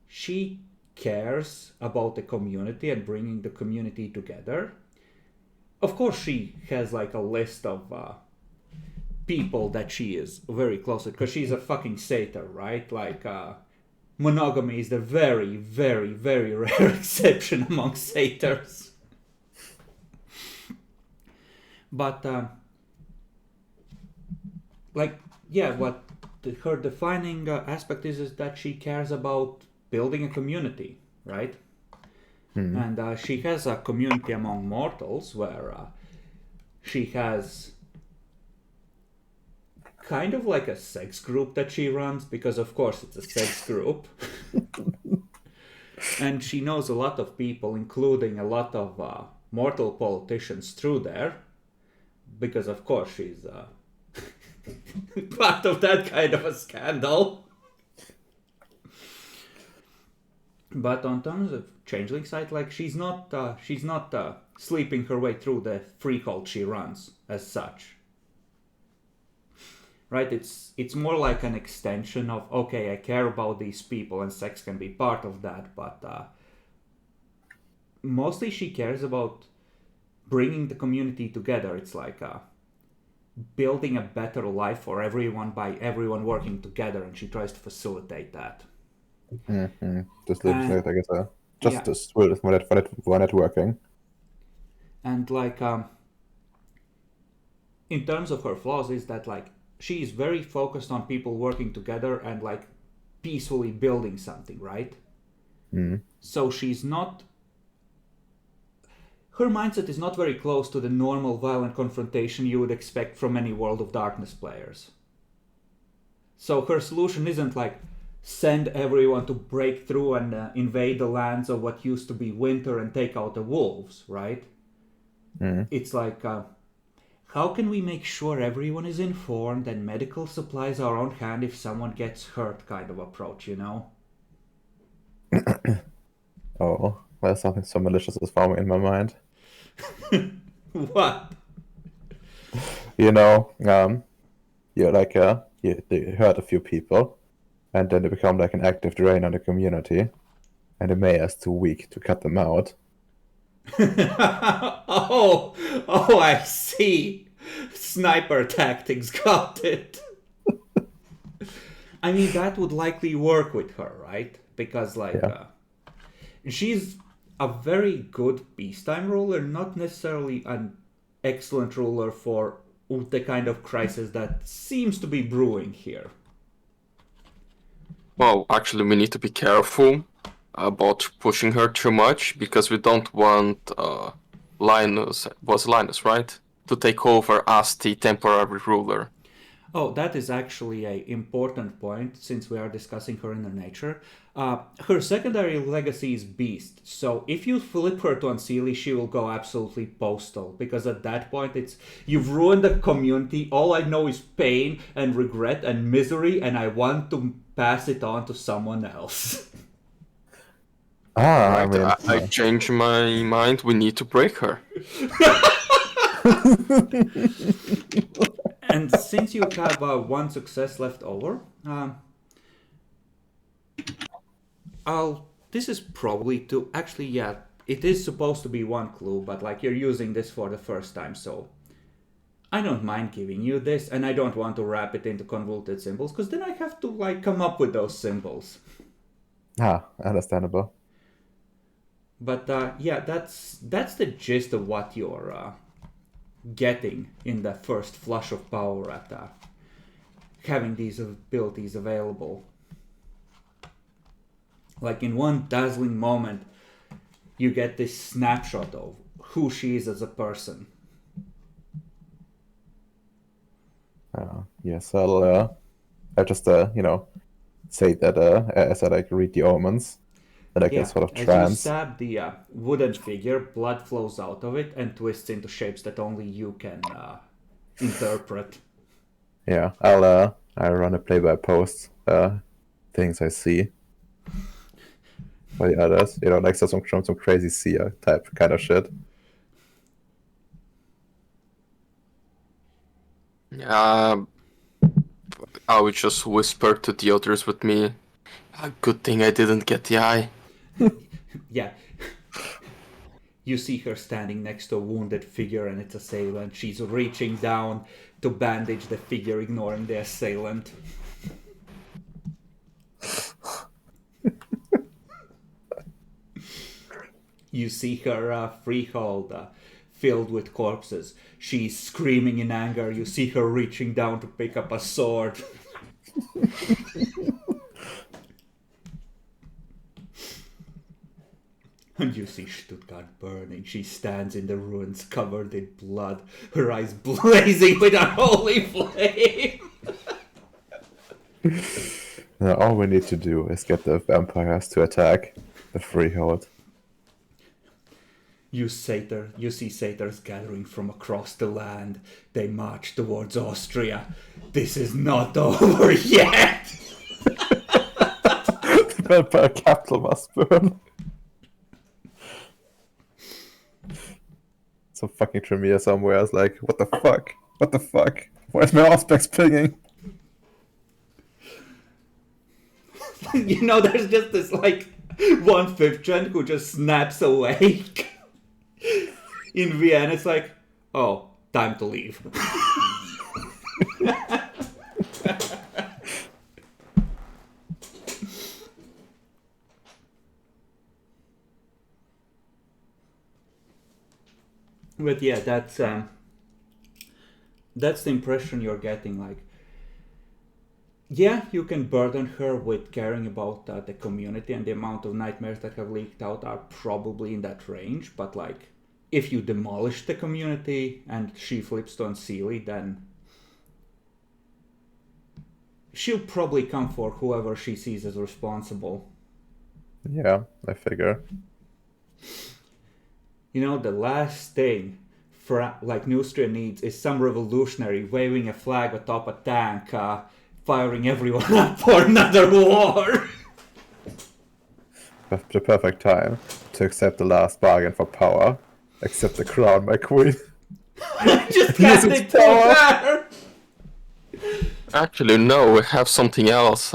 she cares about the community and bringing the community together. Of course, she has like a list of people that she is very close with, because she's a fucking satyr, right? Like, monogamy is the very, very, very rare exception among satyrs. But, what her defining aspect is that she cares about building a community, right? And she has a community among mortals where she has kind of like a sex group that she runs, because of course it's a sex group. And she knows a lot of people, including a lot of mortal politicians through there, because of course she's part of that kind of a scandal. But on terms of Changeling side, like, she's not sleeping her way through the free cult she runs as such. Right? It's more like an extension of, okay, I care about these people and sex can be part of that, but mostly she cares about bringing the community together. It's like building a better life for everyone by everyone working together, and she tries to facilitate that. Just like, I guess, just for networking. And like, in terms of her flaws, is that like she's very focused on people working together and like peacefully building something, right? So she's not. Her mindset is not very close to the normal violent confrontation you would expect from any World of Darkness players. So her solution isn't like send everyone to break through and invade the lands of what used to be winter and take out the wolves, right? It's like, how can we make sure everyone is informed and medical supplies are on hand if someone gets hurt kind of approach, you know? Oh, well, something so malicious is forming in my mind. What? You know, you're like you hurt a few people, and then they become like an active drain on the community, and the mayor's too weak to cut them out. Oh, I see. Sniper tactics, got it. I mean, that would likely work with her, right? Because, like, she's a very good peacetime ruler, not necessarily an excellent ruler for the kind of crisis that seems to be brewing here. Well, actually, we need to be careful about pushing her too much because we don't want Linus, was Linus, right? To take over as the temporary ruler. Oh, that is actually an important point since we are discussing her inner nature. Her secondary legacy is Beast, so if you flip her to Unseelie, she will go absolutely postal, because at that point it's, you've ruined the community, all I know is pain and regret and misery, and I want to pass it on to someone else. Ah, Right, I changed my mind, we need to break her. And since you have one success left over, this is probably to actually, yeah, it is supposed to be one clue, but like you're using this for the first time, so I don't mind giving you this, and I don't want to wrap it into convoluted symbols, because then I have to like come up with those symbols. Understandable. But yeah, that's the gist of what you're getting in the first flush of power at having these abilities available. Like in one dazzling moment, you get this snapshot of who she is as a person. Yes, I'll just say that as I like read the omens, that I get sort of as trance. you stab the wooden figure, blood flows out of it and twists into shapes that only you can interpret. Yeah, I run a play-by-post things I see by the others. Like some crazy seer type kind of shit. I would just whisper to the others with me. Good thing I didn't get the eye. Yeah. You see her standing next to a wounded figure and its assailant. She's reaching down to bandage the figure, ignoring the assailant. You see her freehold filled with corpses. She's screaming in anger. You see her reaching down to pick up a sword. And you see Stuttgart burning. She stands in the ruins covered in blood, her eyes blazing with unholy flame. Now, all we need to do is get the vampires to attack the freehold. You see satyrs gathering from across the land. They march towards Austria. This is not over yet! The vampire capital must burn. Some fucking Tremere somewhere is like, what the fuck? What the fuck? Where's my Auspex pinging? There's just this, like, 1/5 gen who just snaps awake. In Vienna, it's like, oh, time to leave. But yeah, that's the impression you're getting. Like, Yeah, you can burden her with caring about the community, and the amount of nightmares that have leaked out are probably in that range. But like, if you demolish the community and she flips to Unseelie, then she'll probably come for whoever she sees as responsible. Yeah, I figure. You know, the last thing like Neustria needs is some revolutionary waving a flag atop a tank, firing everyone up for another war. The perfect time to accept the last bargain for power. Accept the crown, my queen. Just Use hand its it to power. her. Actually, no, we have something else.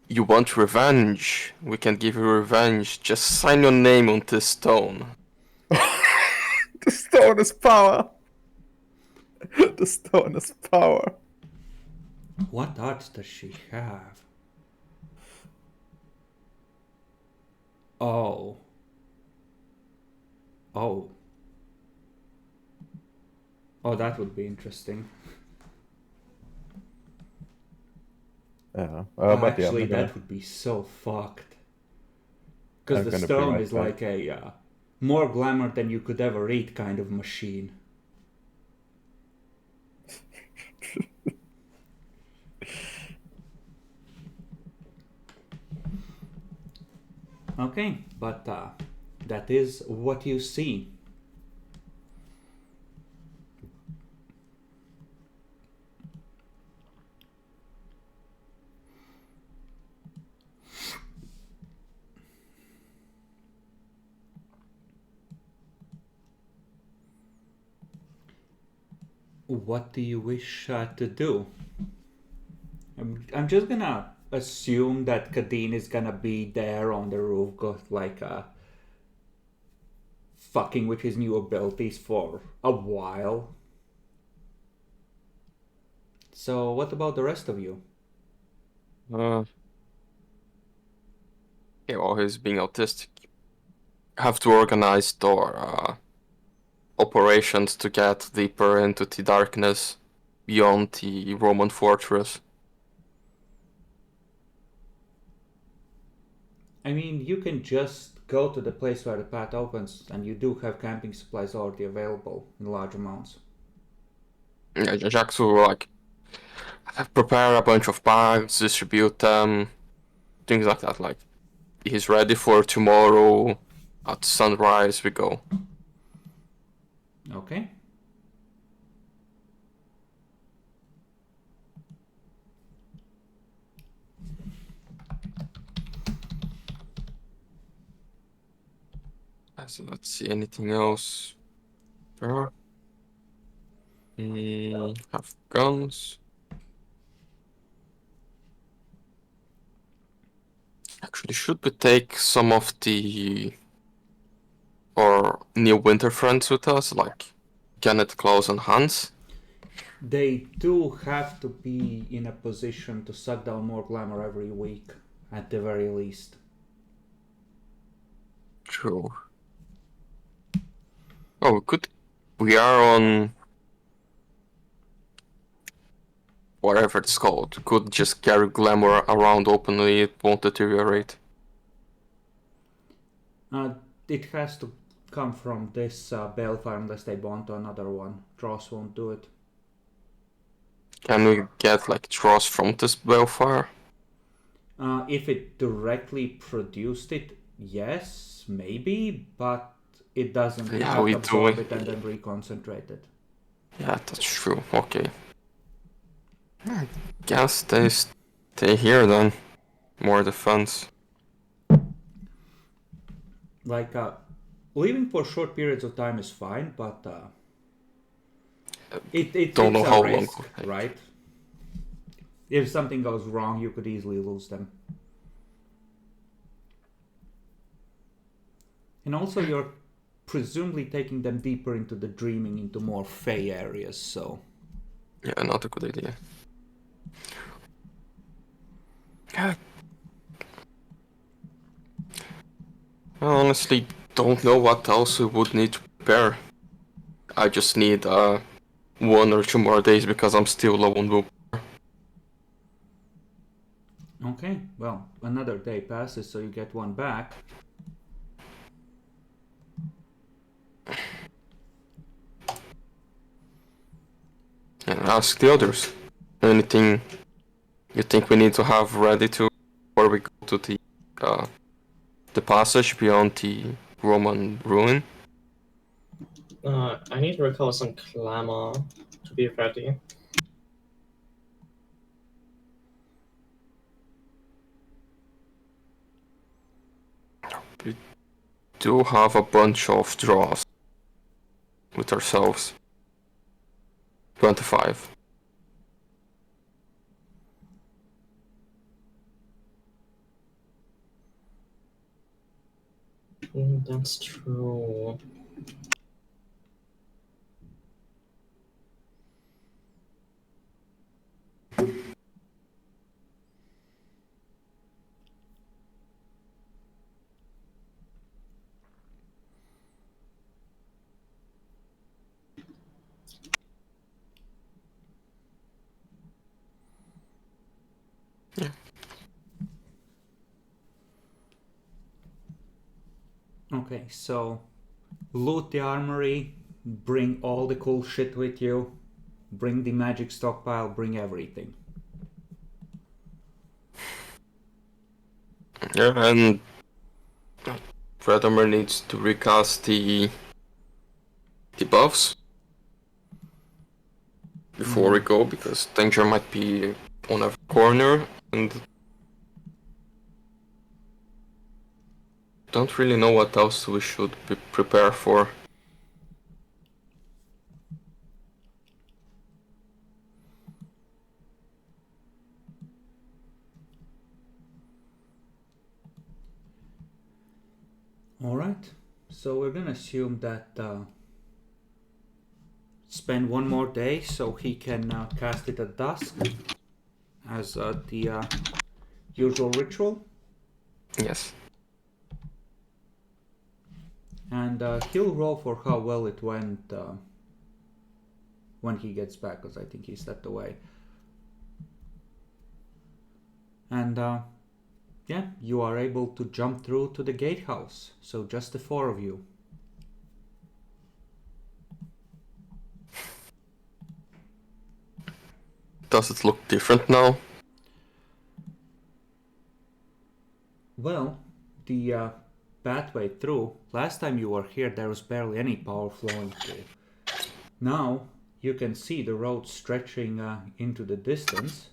You want revenge? We can give you revenge. Just sign your name on this stone. The stone is power. The stone is power. What arts does she have? Oh. Oh. Oh, that would be interesting. Yeah, Actually, I'm gonna, that would be so fucked. Because I'm the gonna be stone right is back. like a more glamour than you could ever eat kind of machine. Okay, but that is what you see. What do you wish to do? I'm just gonna assume that Kadeen is gonna be there on the roof, like fucking with his new abilities for a while. So, what about the rest of you? Yeah, well, he's being autistic. Have to organize our operations to get deeper into the darkness beyond the Roman fortress. I mean, you can just go to the place where the path opens, and you do have camping supplies already available in large amounts. Yeah, Jack to like prepare a bunch of bags, distribute them, things like that. Like he's ready for tomorrow at sunrise. We go. Okay. So let's see anything else. Sure. Have guns. Actually, should we take some of the or new winter friends with us, like Janet, Klaus, and Hans? They do have to be in a position to suck down more glamour every week, at the very least. True. Oh, we could. We are on whatever it's called. We could just carry glamour around openly. It won't deteriorate. Uh, it has to come from this Balefire unless they bond to another one. Dross won't do it. Can we get like dross from this Balefire? If it directly produced it, yes, maybe, but it doesn't. It Yeah, just we do. absorb it and then reconcentrate it. Yeah, that's true. Okay. I guess they stay here then. More defense. Like, leaving for short periods of time is fine, but it's Don't know a how long risk, it will take. right? If something goes wrong, you could easily lose them. And also, you're presumably taking them deeper into the dreaming, into more fey areas, so... Yeah, not a good idea. Yeah. I honestly don't know what else we would need to prepare. I just need 1 or 2 more days because I'm still low on willpower. Okay, well, another day passes, so you get one back. And ask the others. Anything you think we need to have ready to before we go to the passage beyond the Roman ruin? I need to recover some clamor to be ready. We do have a bunch of draws with ourselves. 25. That's true. Okay, so loot the armory, bring all the cool shit with you, bring the magic stockpile, bring everything. Yeah, and Vladimir needs to recast the buffs before we go, because danger might be on every corner, and don't really know what else we should prepare for. Alright, so we're gonna assume that spend one more day so he can cast it at dusk as the usual ritual. Yes. And he'll roll for how well it went when he gets back, because I think he stepped away. And yeah, you are able to jump through to the gatehouse. So just the four of you. Does it look different now? Well, the pathway through, last time you were here there was barely any power flowing through. Now you can see the road stretching into the distance.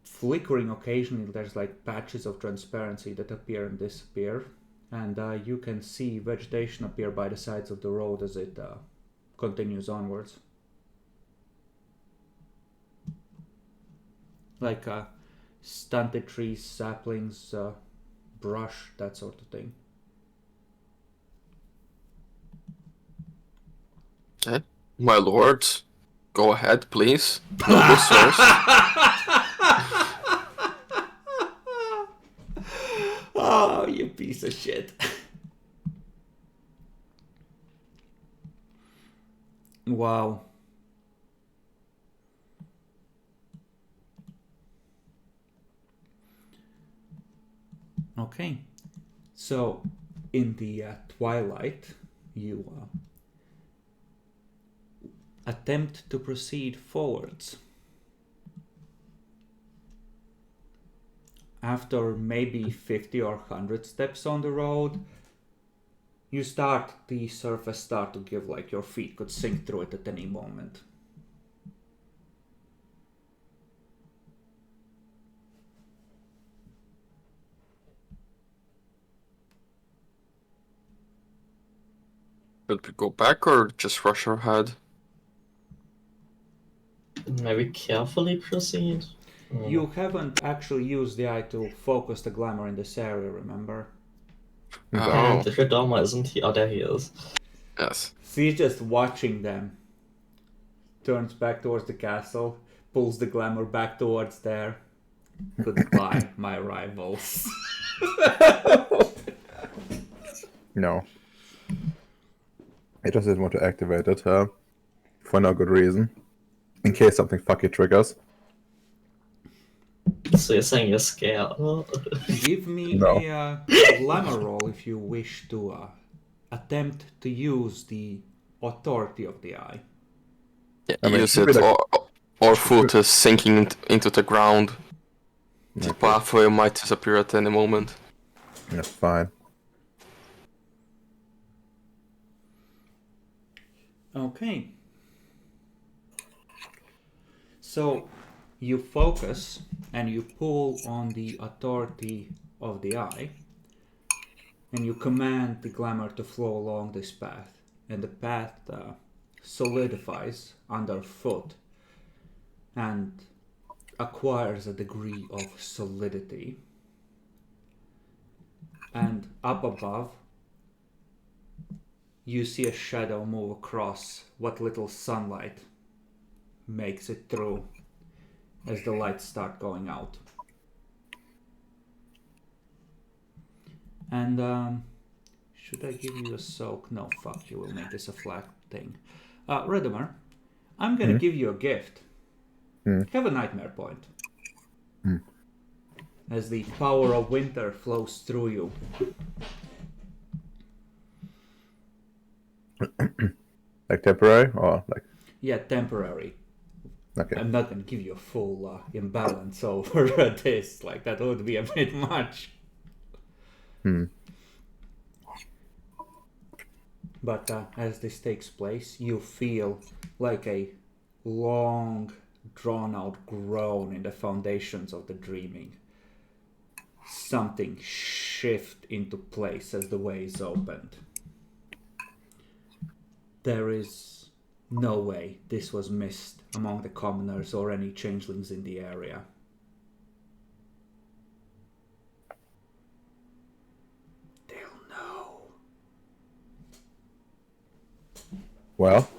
Flickering occasionally, there's like patches of transparency that appear and disappear. And you can see vegetation appear by the sides of the road as it continues onwards. Like stunted trees, saplings, brush, that sort of thing. Okay. My lord, go ahead, please. Noble sirs. Oh, you piece of shit. Wow. Okay. So, in the twilight, you attempt to proceed forwards. After maybe 50 or 100 steps on the road, the surface start to give like your feet could sink through it at any moment. Should we go back or just rush ahead? Maybe carefully proceed. You haven't actually used the eye to focus the glamour in this area, remember? And Oh, the Shadoma isn't he? Oh, there he is. yes. So he's just watching them. Turns back towards the castle, pulls the glamour back towards there. Goodbye, my rivals. No. I just didn't want to activate it for no good reason. In case something fucky triggers. So you're saying you're scared? Give me No. a glamour roll if you wish to attempt to use the authority of the eye. Yeah, I mean, use should be it, like- or foot is sinking into the ground. The Okay. pathway might disappear at any moment. That's fine. Okay. So you focus and you pull on the authority of the eye, and you command the glamour to flow along this path, and the path solidifies underfoot and acquires a degree of solidity. And up above, you see a shadow move across what little sunlight makes it through as the lights start going out. And should I give you a soak? No, fuck, you will make this a flat thing. Redemer, I'm gonna give you a gift. Have a nightmare point. As the power of winter flows through you. Like temporary or like Yeah, temporary. okay. I'm not gonna give you a full imbalance over this. Like, that would be a bit much. But as this takes place, you feel like a long, drawn-out groan in the foundations of the dreaming. Something shift into place as the way is opened. There is no way this was missed among the commoners or any changelings in the area. They'll know. Well,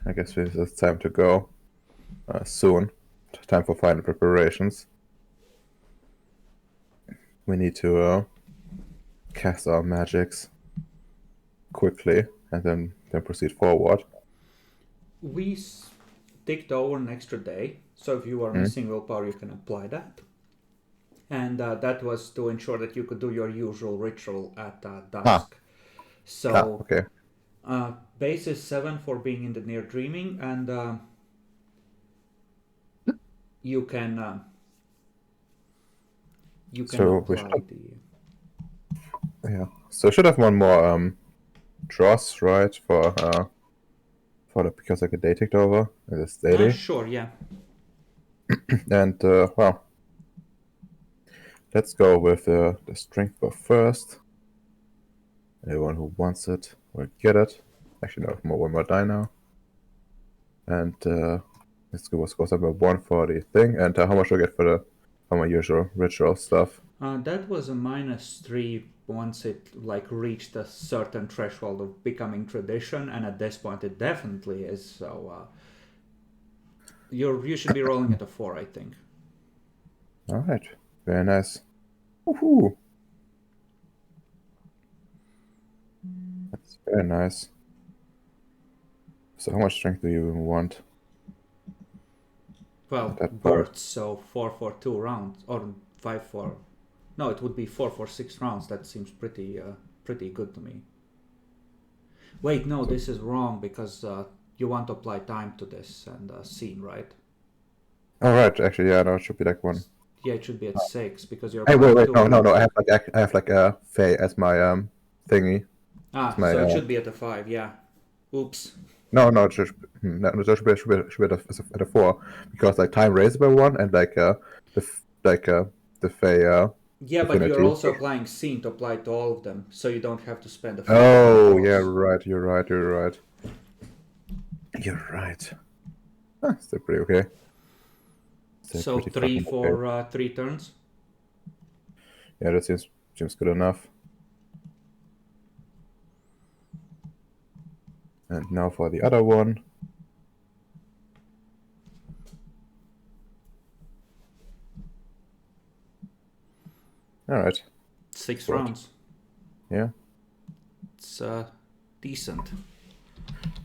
I guess it's time to go soon. Time for final preparations. We need to cast our magics quickly and then proceed forward. We ticked over an extra day, so if you are missing willpower, you can apply that. And that was to ensure that you could do your usual ritual at dusk. So Okay. base is 7 for being in the near dreaming, and you can So we apply should- the. Yeah. So we should have one more dross, right? For the because like a day ticked over in this daily. Sure, yeah. And well, let's go with the strength buff first. Anyone who wants it will get it. Actually, no, one more die now. And let's go with course number 1 for the thing. And how much do I get for my usual ritual stuff? That was a -3 once it reached a certain threshold of becoming tradition, and at this point it definitely is. So you should be rolling at a 4, I think. All right, very nice. Woohoo! That's very nice. So how much strength do you even want? Well, That part. bursts, so 4 for 2 rounds, or 5 for. No, it would be 4 for 6 rounds. That seems pretty good to me. Wait, no, this is wrong because you want to apply time to this and scene, right? All right, actually, yeah, no, it should be like 1. Yeah, it should be at 6 because you're. Hey, wait, applying 2 no, rounds. I have like a Fae as my thingy. my, So it should be at a 5. Yeah. Oops. No, it should be at a 4 because like time raised by 1 and the Fae. Yeah, but Affinity. you're also applying scene to apply to all of them, so you don't have to spend a. Oh, yeah, right. You're right. Still pretty okay. Still So pretty 3 fucking okay. for 3 turns. Yeah, that seems good enough. And now for the other one. All right. 6 Good. rounds. Yeah, It's decent.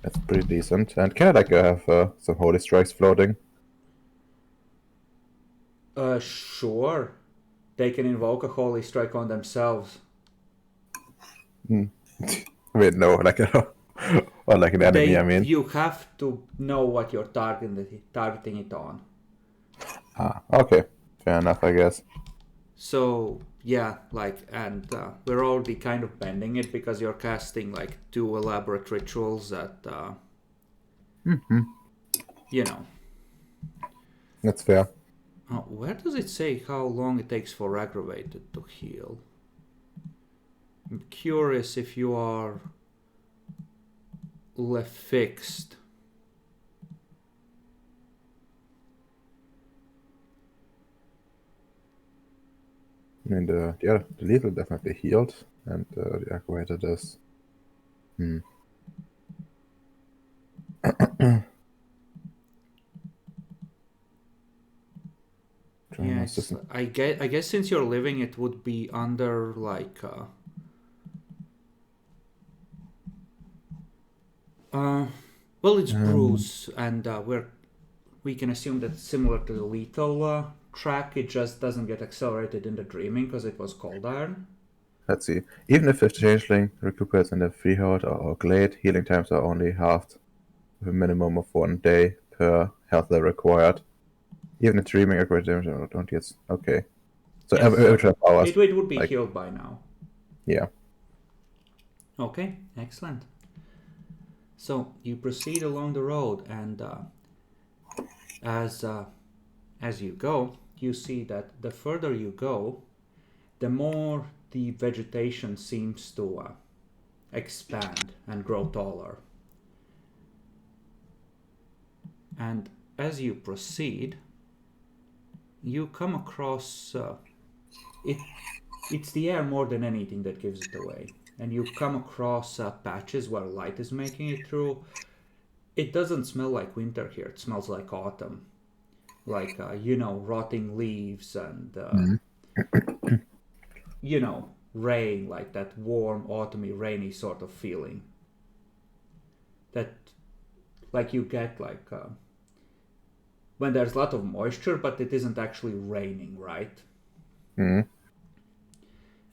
that's pretty decent. And can I have some holy strikes floating? Sure. They can invoke a holy strike on themselves. Wait, no, like or like an enemy. I mean, You have to know what you're targeting it on. okay, fair enough, I guess. So yeah, and we're already kind of bending it because you're casting like 2 elaborate rituals that, you know. That's fair. Where does it say how long it takes for aggravated to heal? I'm curious if you are left fixed. I mean, the lethal definitely healed, and the aggravated is. Yeah, I guess since you're living, it would be under like well, it's Bruce, and we can assume that it's similar to the lethal track. It just doesn't get accelerated in the dreaming because it was cold iron. Let's see. Even if the Changeling recuperates in the Freehold or Glade, healing times are only halved, with a minimum of 1 day per health level required. Even the dreaming aggravated damage don't get. Okay. So Yes, every 12 hours. It would be like, healed by now. Yeah. Okay, excellent. So you proceed along the road, and as you go, you see that the further you go, the more the vegetation seems to expand and grow taller. And as you proceed, you come across it's the air more than anything that gives it away. And you come across patches where light is making it through. It doesn't smell like winter here. It smells like autumn, like rotting leaves and rain, like that warm, autumny, rainy sort of feeling. That, like you get when there's a lot of moisture, but it isn't actually raining, right? Mm-hmm.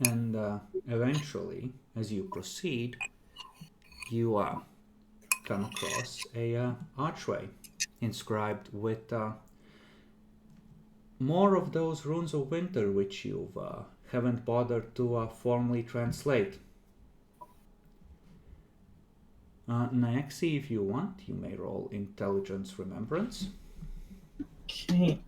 And eventually, as you proceed, you come across a archway inscribed with more of those runes of winter which you haven't bothered to formally translate. Naexi, if you want, you may roll Intelligence Remembrance. Okay.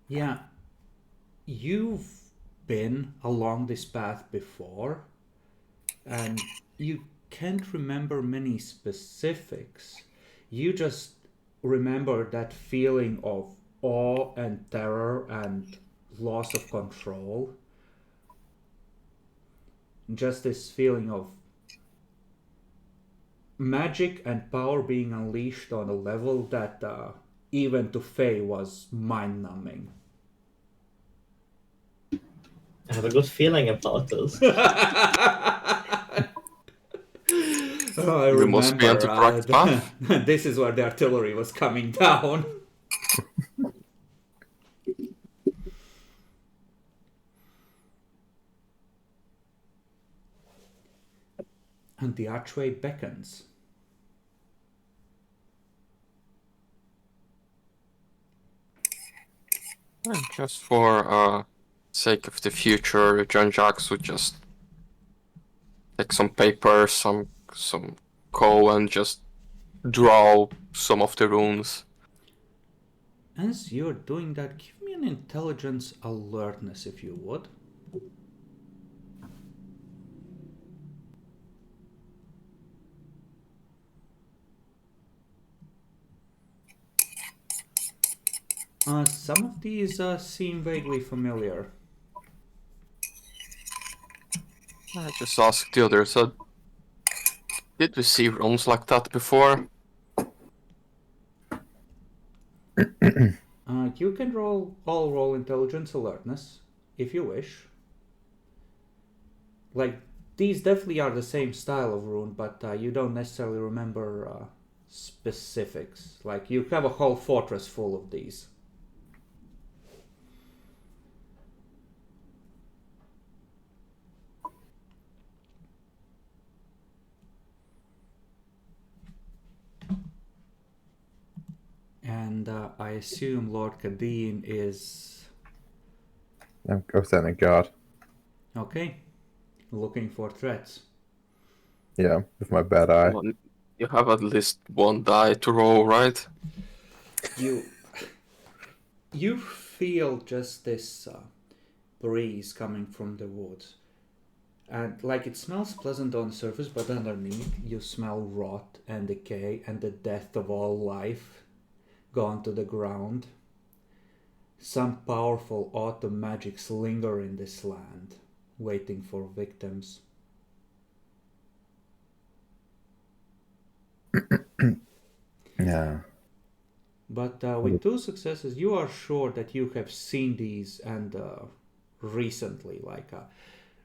Yeah, you've been along this path before, and you can't remember many specifics. You just remember that feeling of awe and terror and loss of control. Just this feeling of magic and power being unleashed on a level that even to Faye was mind-numbing. I have a good feeling about this. I We must be on the remember correct path. this is where the artillery was coming down. And the archway beckons. Just for sake of the future, John Jacques would just take some paper, some coal, and just draw some of the runes. As you're doing that, give me an intelligence alertness if you would. Some of these seem vaguely familiar. I just asked the others, did we see runes like that before? You can roll intelligence alertness if you wish. Like, these definitely are the same style of rune, but you don't necessarily remember specifics. Like, you have a whole fortress full of these. And I assume Lord Kadeen is... I'm standing guard. Okay. Looking for threats. Yeah, with my bad eye. Well, you have at least one die to roll, right? You feel just this breeze coming from the woods. And like, it smells pleasant on the surface, but underneath you smell rot and decay and the death of all life gone to the ground. Some powerful autumn magics linger in this land, waiting for victims. Yeah. But with 2 successes, you are sure that you have seen these and recently, like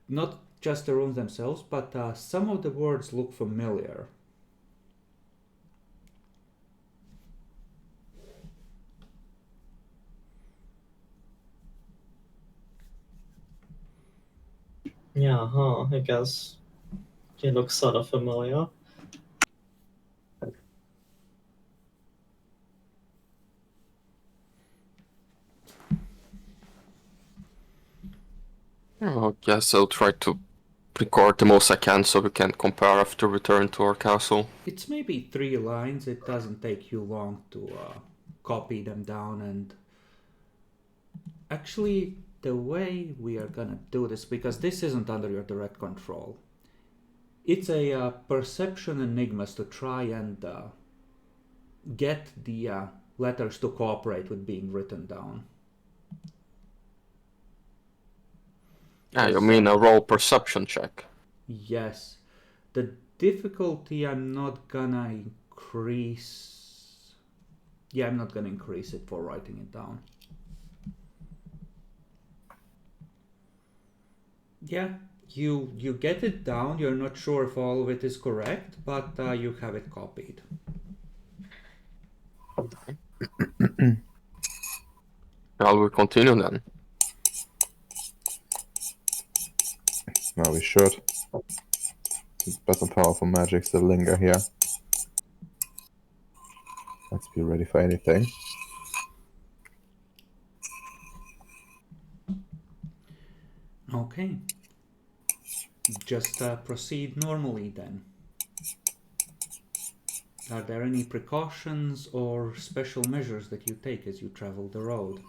not just the runes themselves, but some of the words look familiar. Yeah, I guess he looks sort of familiar. I guess I'll try to record the most I can so we can compare after return to our castle. It's maybe 3 lines. It doesn't take you long to copy them down. And actually, the way we are gonna do this, because this isn't under your direct control, it's a perception enigmas to try and get the letters to cooperate with being written down. Yeah, you mean a roll perception check? Yes. The difficulty I'm not gonna increase. Yeah, I'm not gonna increase it for writing it down. Yeah, you get it down. You're not sure if all of it is correct, but you have it copied. Shall we continue then? No, we should. But some powerful magic still linger here. Let's be ready for anything. Okay. Just proceed normally then. Are there any precautions or special measures that you take as you travel the road?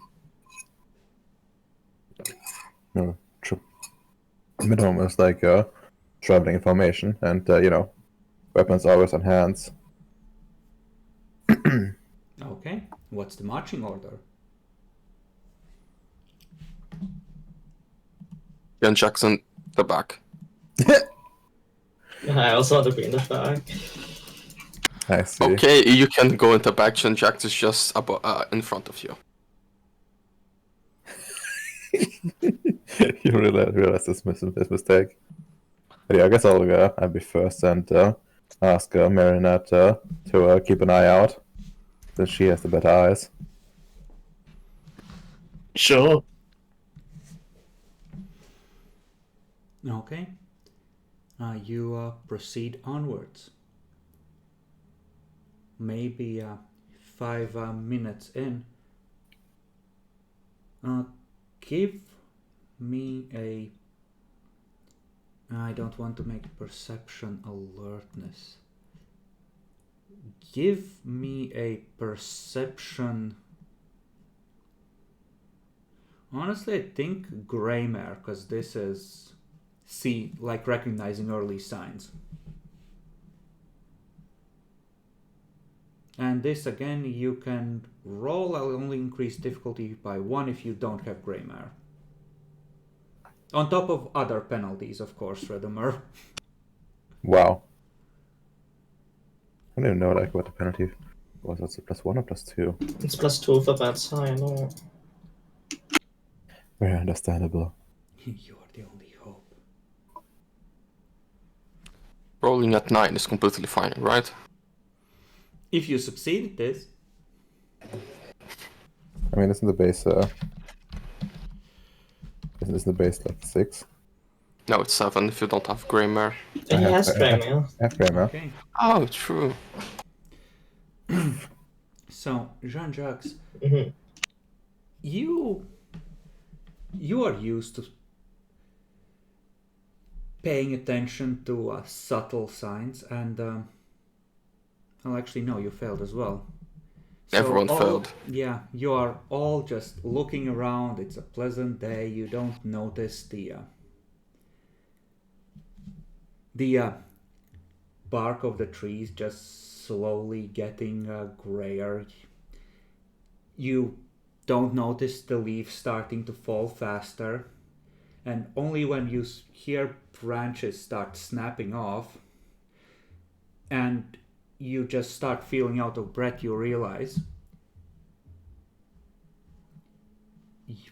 No, minimum is like traveling information and weapons always on hands. Okay. What's the marching order? Ian Jackson, the back. I also want to be in the back. I see. Okay, you can go into back. Ian Jackson's just in front of you. You realize this mistake. But yeah, I guess I'll be first and ask Marinette to keep an eye out, since she has the better eyes. Sure. Okay. You proceed onwards. Maybe 5 minutes in. Give me a... I don't want to make perception alertness. Give me a perception... Honestly, I think Greymare, because this is... like recognizing early signs. And this again, you can roll. I'll only increase difficulty by 1 if you don't have Greymare. On top of other penalties, of course, Redemer. Wow. I don't even know what the penalty was. That's a +1 or +2? It's +2 for bad sign, no. Very understandable. You're the only hope. rolling at 9 is completely fine, right? If you succeed, it is. I mean, isn't the base like 6? No, it's 7 if you don't have Greymare. He has Dremel. I have Graham, Okay. Oh, true. So, Jean-Jacques, Mhm. you are used to paying attention to subtle signs, and well, actually, no, you failed as well. Everyone failed. Yeah, you are all just looking around. It's a pleasant day. You don't notice the bark of the trees just slowly getting grayer. You don't notice the leaves starting to fall faster, and only when you hear branches start snapping off and you just start feeling out of breath, you realize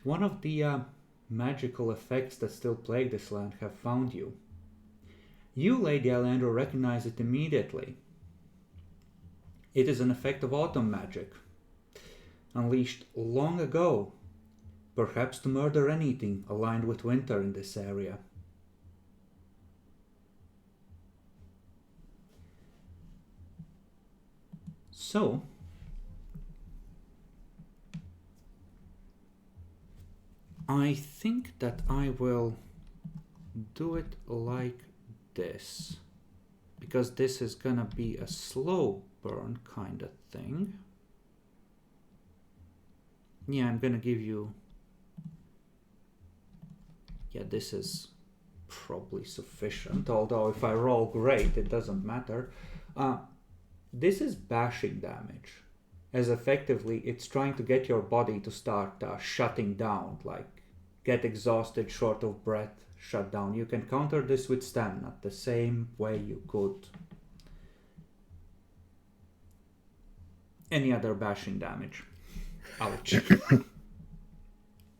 one of the magical effects that still plague this land have found you. You, Lady Alendro, recognize it immediately. It is an effect of autumn magic, unleashed long ago, perhaps to murder anything aligned with winter in this area. So, I think that I will do it like this, because this is gonna be a slow burn kind of thing. Yeah, I'm gonna give you... Yeah, this is probably sufficient, although if I roll great, it doesn't matter. This is bashing damage, as effectively it's trying to get your body to start shutting down, like get exhausted, short of breath, shut down. You can counter this with stamina the same way you could any other bashing damage. Ouch.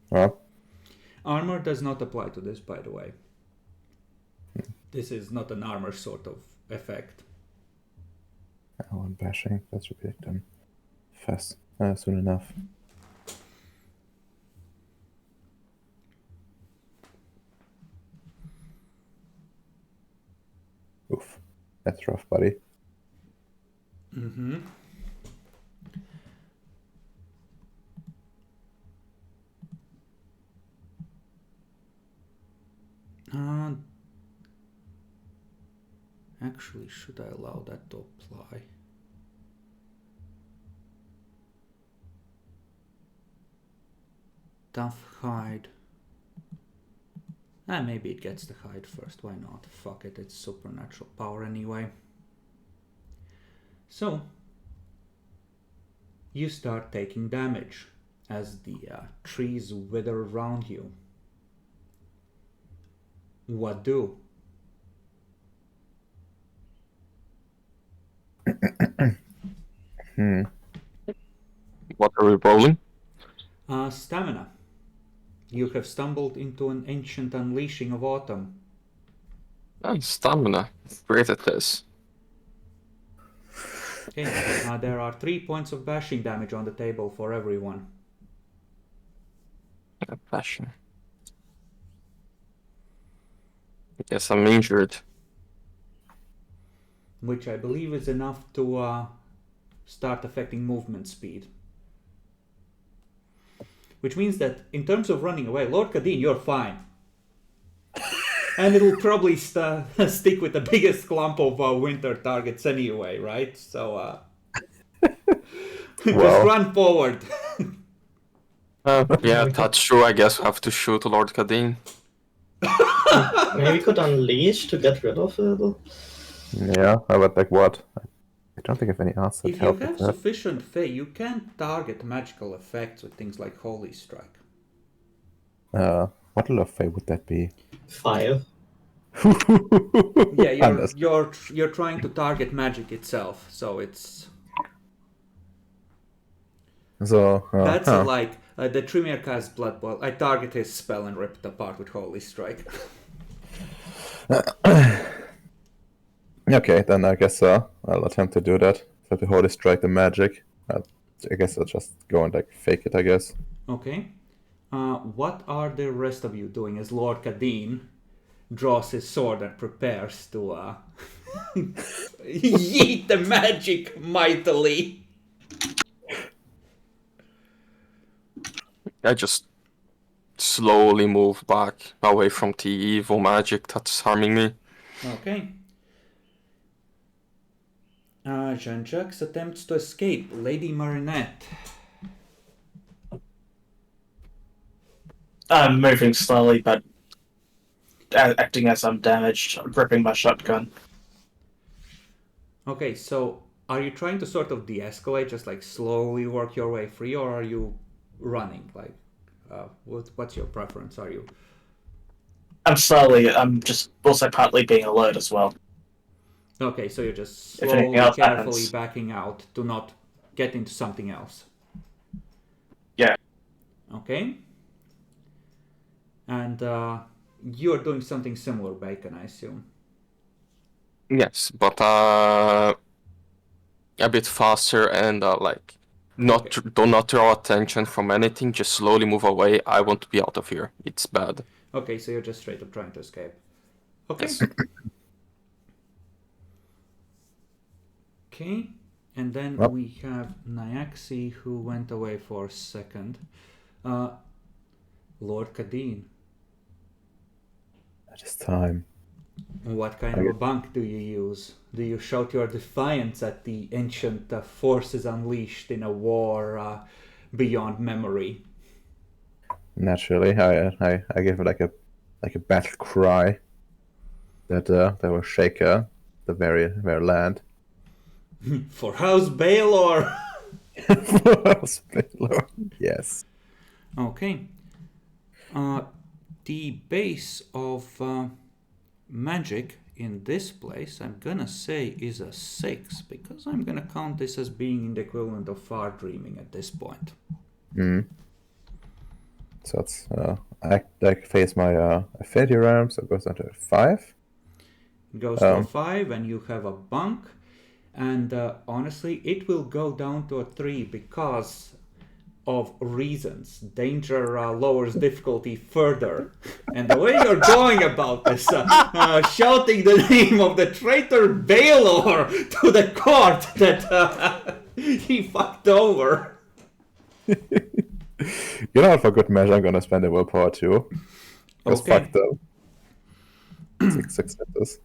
Well, Armor does not apply to this, by the way. This is not an armor sort of effect. oh, I'm bashing. That should be done fast, soon enough. Oof, that's rough, buddy. Mm-hmm. Actually, should I allow that to apply? Tough hide. Maybe it gets the hide first. Why not? Fuck it, it's supernatural power anyway. So, you start taking damage as the trees wither around you. What do? What are we rolling? Stamina. You have stumbled into an ancient unleashing of autumn. Oh, stamina. Great at this. Okay, there are 3 points of bashing damage on the table for everyone. Passion. I guess I'm injured. Which I believe is enough to start affecting movement speed. Which means that in terms of running away, Lord Kadeen, you're fine. And it will probably stick with the biggest clump of winter targets anyway, right? So just run forward. Yeah, that's true. I guess we have to shoot Lord Kadeen. Maybe we could unleash to get rid of it. Yeah, but like what? I don't think I have any arts that If you help have with that. sufficient faith, you can target magical effects with things like Holy Strike. What level of fate would that be? 5. Yeah, you're trying to target magic itself, so it's So that's like the Tremere casts Blood Boil. I target his spell and rip it apart with Holy Strike. Okay, then I guess I'll attempt to do that. So to Holy Strike the magic. I guess I'll just go and like fake it, I guess. Okay. What are the rest of you doing as Lord Kadeen draws his sword and prepares to yeet the magic mightily? I just slowly move back away from the evil magic that's harming me. Okay. Jean-Jacques attempts to escape. Lady Marinette. I'm moving slowly, but acting as I'm damaged. I'm gripping my shotgun. Okay, so are you trying to sort of de-escalate, just like slowly work your way free, or are you running? Like, what's your preference? Are you? I'm just also partly being alert as well. Okay, so you're just If anything slowly, else carefully happens. backing out to not get into something else. Yeah. Okay. And you're doing something similar, Bacon, I assume. Yes, but a bit faster and Okay. do not draw attention from anything. Just slowly move away. I want to be out of here. It's bad. Okay, so you're just straight up trying to escape. Okay. Yes. Okay. And then Well. we have Nyaxi, who went away for a second. Lord Kadeen, It is time. what kind of a bunk do you use? Do you shout your defiance at the ancient forces unleashed in a war beyond memory? Naturally, I give like a battle cry that will shake the very land. For House Baylor! Yes. Okay. The base of magic in this place, I'm gonna say, is a 6, because I'm gonna count this as being the equivalent of far dreaming at this point. So it's I face my affinity realm, so it goes down to 5. It goes to a 5, and you have a bunk. And honestly, it will go down to a 3 because of reasons. Danger lowers difficulty further. And the way you're going about this, shouting the name of the traitor Baylor to the court that he fucked over. You know, for good measure, I'm gonna spend a willpower too. Because Okay. fuck them. 6 successes.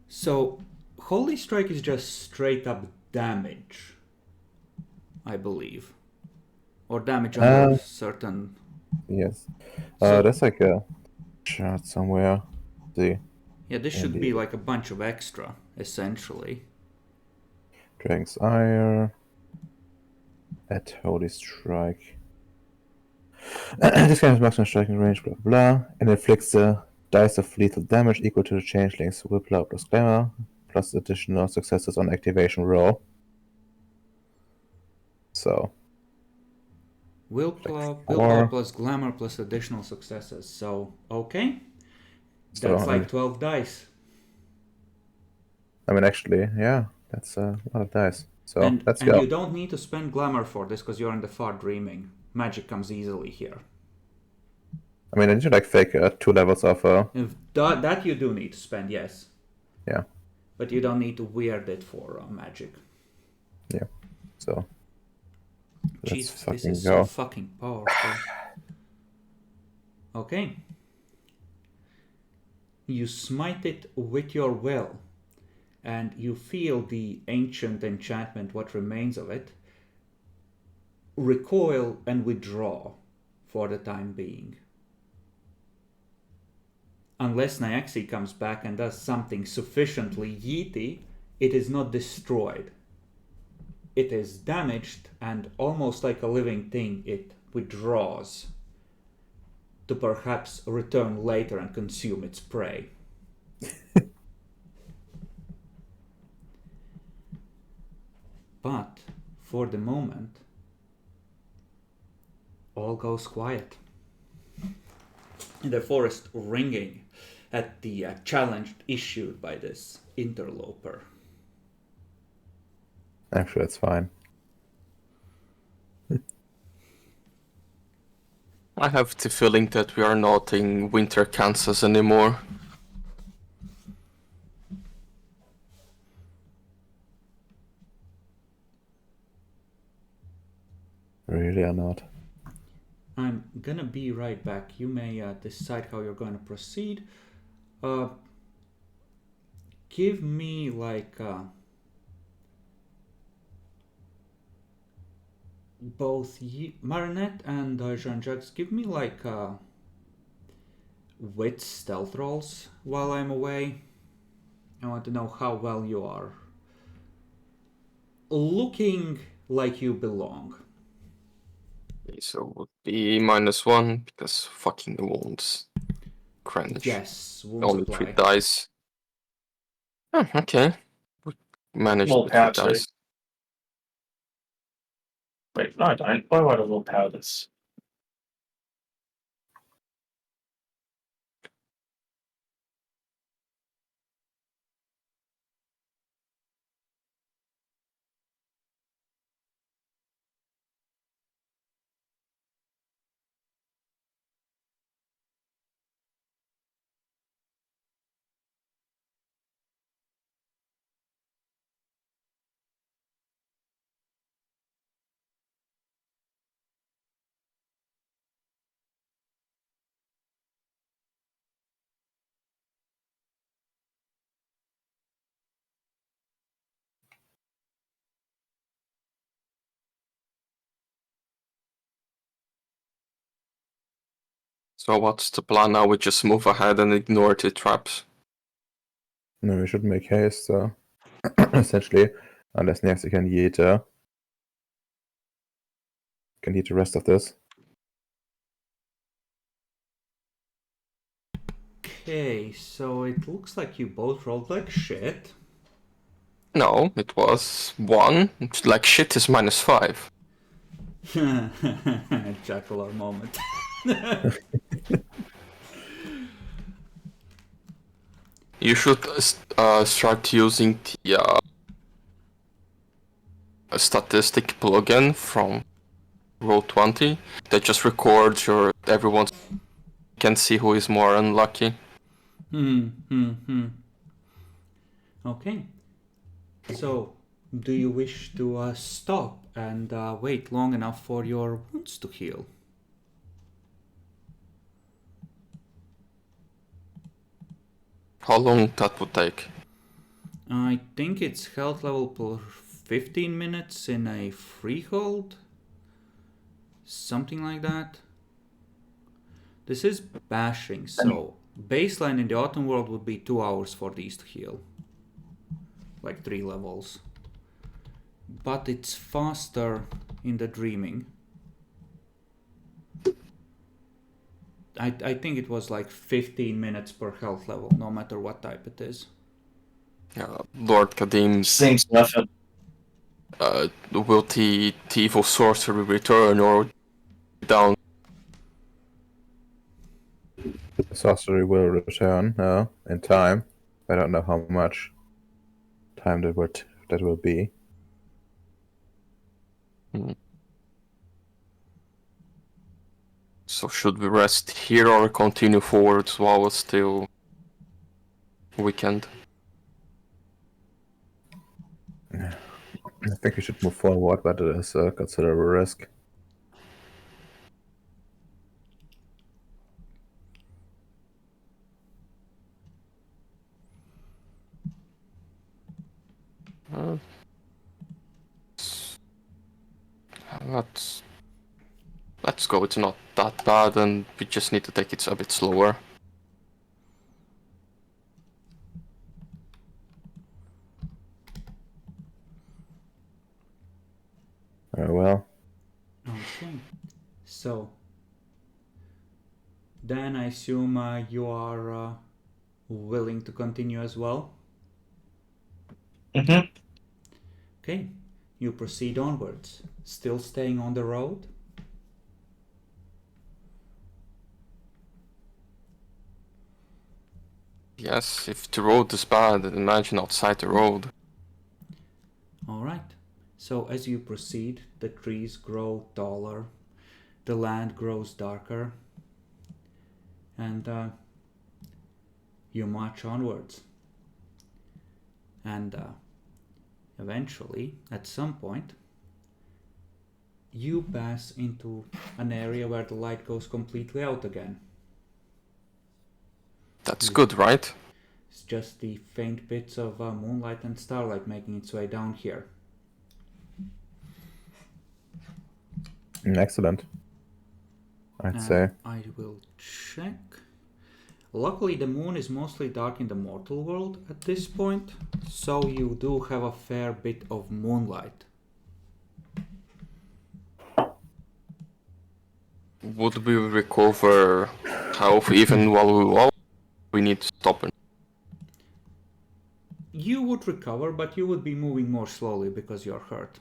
So, Holy Strike is just straight up damage, I believe. Or damage under certain... Yes. So- There's like a chart somewhere. See. Yeah, this should be like a bunch of extra, essentially. Dragon's Ire. At Holy Strike. This kind of maximum striking range, blah blah, and inflicts the dice of lethal damage equal to the Changeling's Whiplaw plus Glamour, plus additional successes on activation roll. So. Willpower plus glamour plus additional successes. So, okay. That's like 12 dice. I mean, actually, yeah, that's a lot of dice. So, let's and go. you don't need to spend glamour for this because you're in the far dreaming. Magic comes easily here. I mean, I need to like fake 2 levels of... That you do need to spend, yes. Yeah. But you don't need to weird it for magic. Yeah. So... Jesus, this is so fucking powerful. Okay. You smite it with your will, and you feel the ancient enchantment, what remains of it, recoil and withdraw for the time being. Unless Nyaxi comes back and does something sufficiently yeety, it is not destroyed. It is damaged, and almost like a living thing, it withdraws to perhaps return later and consume its prey. But for the moment, all goes quiet. In the forest ringing, at the challenge issued by this interloper. Actually, that's fine. I have the feeling that we are not in winter Kansas anymore. Really or not? I'm gonna be right back. You may decide how you're going to proceed. Give me like both Marinette and Jean-Jacques, give me like wit stealth rolls while I'm away. I want to know how well you are looking like you belong. So it would be -1 because fucking wounds. Cringe. Yes, wounds Only apply. 3 dice. Oh, okay. We managed More with 3 power to you. dice. Wait, no, I don't. Why would I roll power this? So what's the plan now? We just move ahead and ignore the traps. No, we should make haste, so essentially, unless Nancy can eat the rest of this. Okay, so it looks like you both rolled like shit. No, it was 1. It's like shit is -5. Jackal moment. You should start using the statistic plugin from Roll20 that just records everyone can see who is more unlucky. Okay. So, do you wish to stop and wait long enough for your wounds to heal? How long that would take? I think it's health level per 15 minutes in a freehold. Something like that. This is bashing, so baseline in the autumn world would be 2 hours for these to heal. Like 3 levels. But it's faster in the dreaming. I think it was like 15 minutes per health level, no matter what type it is. Lord Kadim's Seems worth it. will the evil sorcery return or down? The sorcery will return in time. I don't know how much time that will be. So should we rest here or continue forwards while it's still weekend? I think we should move forward, but it is a considerable risk. Let's go. It's not that bad, and we just need to take it a bit slower. Well. Okay. So, then I assume you are willing to continue as well? Mm-hmm. Okay. You proceed onwards, still staying on the road. Yes, if the road is bad, imagine outside the road. Alright, so as you proceed, the trees grow taller, the land grows darker, and you march onwards. And eventually, at some point, you pass into an area where the light goes completely out again. That's good, right? It's just the faint bits of moonlight and starlight making its way down here. Excellent. I'd say. I will check. Luckily, the moon is mostly dark in the mortal world at this point, so you do have a fair bit of moonlight. Would we recover health even while we walk? We need to stop it. You would recover, but you would be moving more slowly because you're hurt.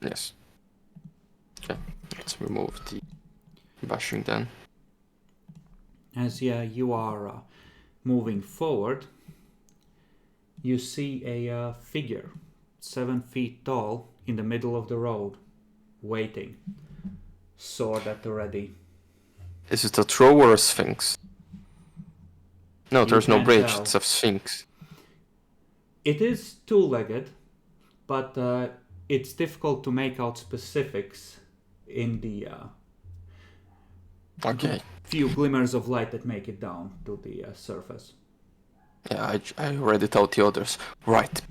Yes. Okay, let's remove the bashing then. As you are moving forward, you see a figure, 7 feet tall, in the middle of the road, waiting, sword at the ready. Is it a throw or a sphinx? No, You there's no can't bridge, tell. it's a sphinx. It is two-legged, but it's difficult to make out specifics in the Okay. few glimmers of light that make it down to the surface. Yeah, I already told the others. Right,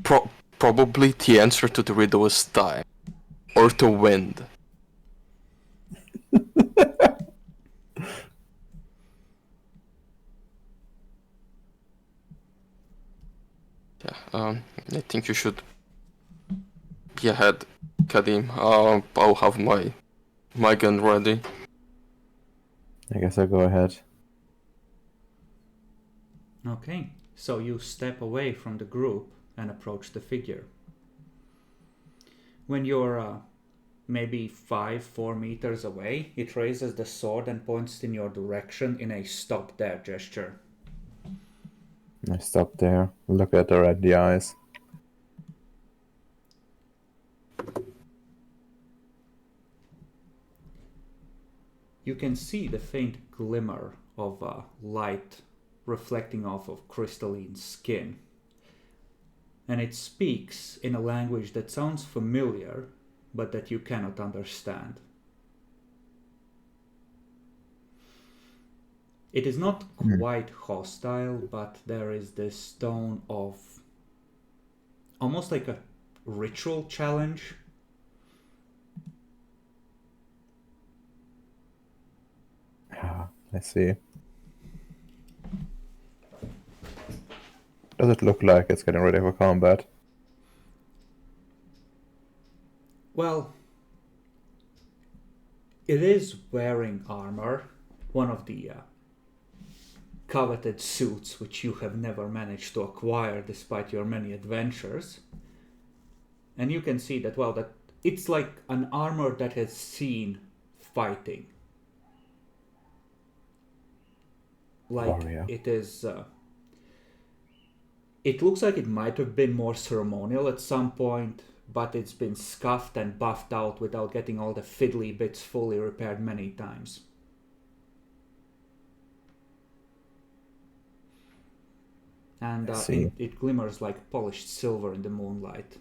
probably the answer to the riddle is time. Or to wind. Yeah, I think you should be ahead, Kadim. I'll have my gun ready. I guess I'll go ahead. Okay, so you step away from the group and approach the figure. When you're maybe 4 meters away, it raises the sword and points in your direction in a stop there gesture. I stop there, look at her at the eyes. You can see the faint glimmer of light reflecting off of crystalline skin. And it speaks in a language that sounds familiar, but that you cannot understand. It is not quite hostile, but there is this tone of almost like a ritual challenge. I see. Does it look like it's getting ready for combat? Well, it is wearing armor, one of the coveted suits which you have never managed to acquire despite your many adventures. And you can see that, well, that it's like an armor that has seen fighting. Like Warrior. it is... it looks like it might have been more ceremonial at some point, but it's been scuffed and buffed out without getting all the fiddly bits fully repaired many times. And it glimmers like polished silver in the moonlight.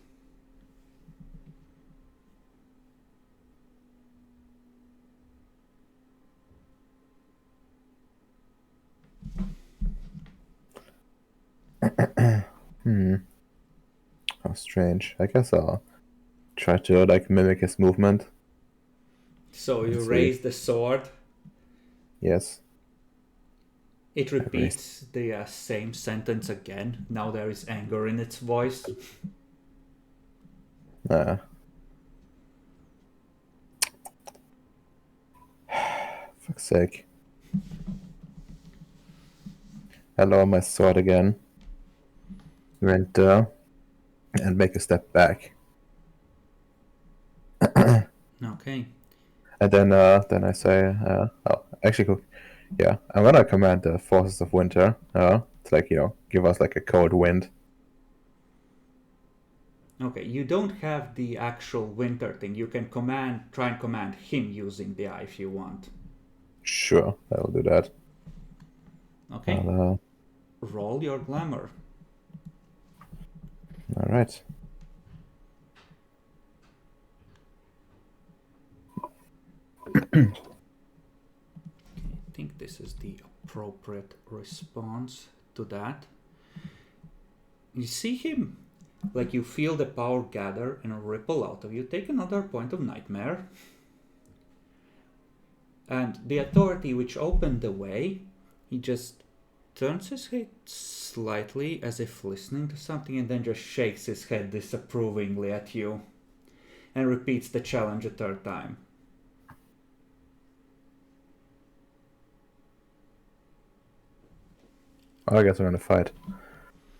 How strange. I guess I'll try to like mimic his movement. So you Let's see. raise the sword. Yes. It repeats the same sentence again. Now there is anger in its voice. Fuck's sake. I lower my sword again. And make a step back. Okay. And then I say, actually, yeah, I'm gonna command the forces of winter to to, like, give us like a cold wind. Okay, you don't have the actual winter thing. You can try and command him using the eye if you want. Sure, I'll do that. Okay, All roll your glamour. right. I think this is the appropriate response to that. You see him, like you feel the power gather and ripple out of you. Take another point of nightmare. And the authority which opened the way, he just turns his head slightly as if listening to something and then just shakes his head disapprovingly at you and repeats the challenge a third time. I guess we're gonna fight.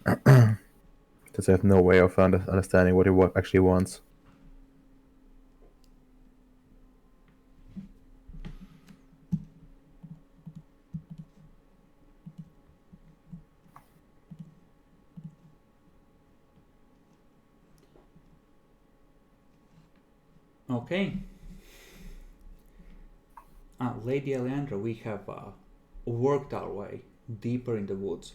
Because I have no way of understanding what he actually wants. Okay. Lady Alejandra, we have worked our way deeper in the woods.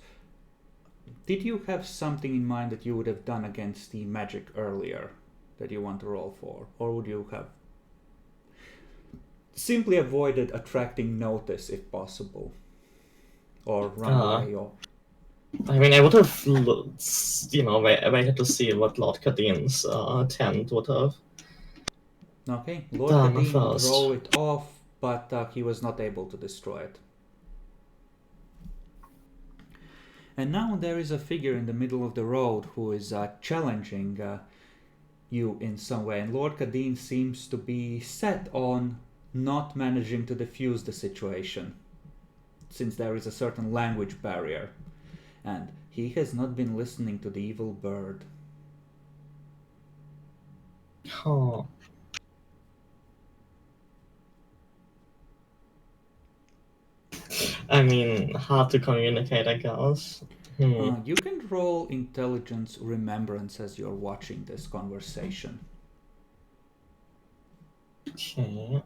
Did you have something in mind that you would have done against the magic earlier that you want to roll for? Or would you have simply avoided attracting notice if possible? Or run away? Or I mean, I would have, waited to see what Lord Kadeen's tent would have. okay, Lord Done Kadeen would first. roll it off, but he was not able to destroy it. And now there is a figure in the middle of the road who is challenging you in some way. And Lord Kadeen seems to be set on not managing to defuse the situation, since there is a certain language barrier. And he has not been listening to the evil bird. Oh. I mean, hard to communicate, I guess. You can roll intelligence remembrance as you're watching this conversation. Okay.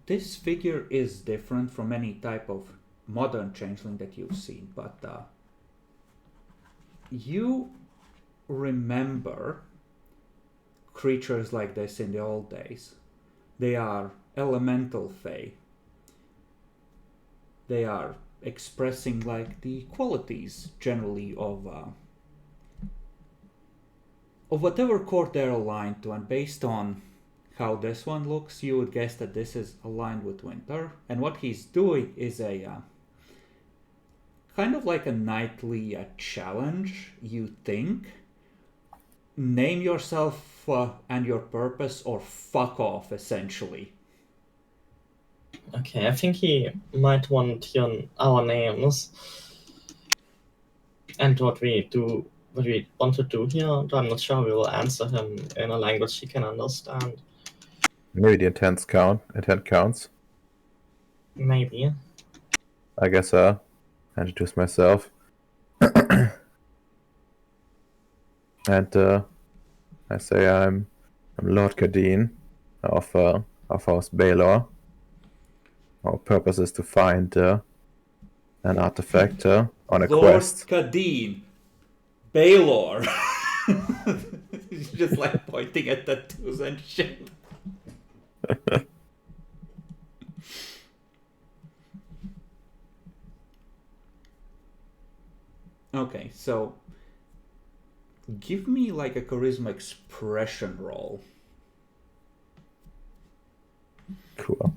This figure is different from any type of modern changeling that you've seen, but you remember creatures like this in the old days. They are elemental fae. They are expressing like the qualities generally of whatever court they're aligned to, and based on how this one looks, you would guess that this is aligned with winter. And what he's doing is a kind of like a nightly challenge, you think. Name yourself and your purpose, or fuck off, essentially. Okay, I think he might want our names and what we want to do here. I'm not sure we will answer him in a language he can understand. Maybe the intent counts. Maybe. I guess I introduce myself. And I say I'm Lord Kadeen of House Baylor. Our purpose is to find an artifact on a quest. Lord Kadeen, Baylor. He's just like pointing at tattoos and shit. Okay, so give me like a charisma expression roll. Cool.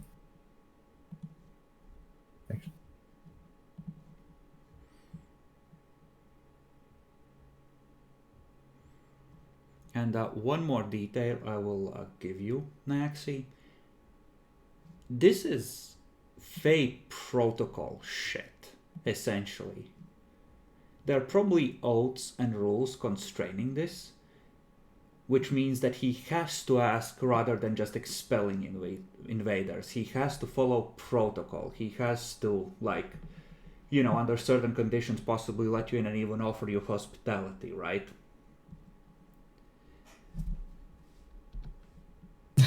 And one more detail I will give you, Naxi. This is fake protocol shit, essentially. There are probably oaths and rules constraining this, which means that he has to ask rather than just expelling invaders. He has to follow protocol. He has to, like, you know, under certain conditions, possibly let you in and even offer you hospitality, right?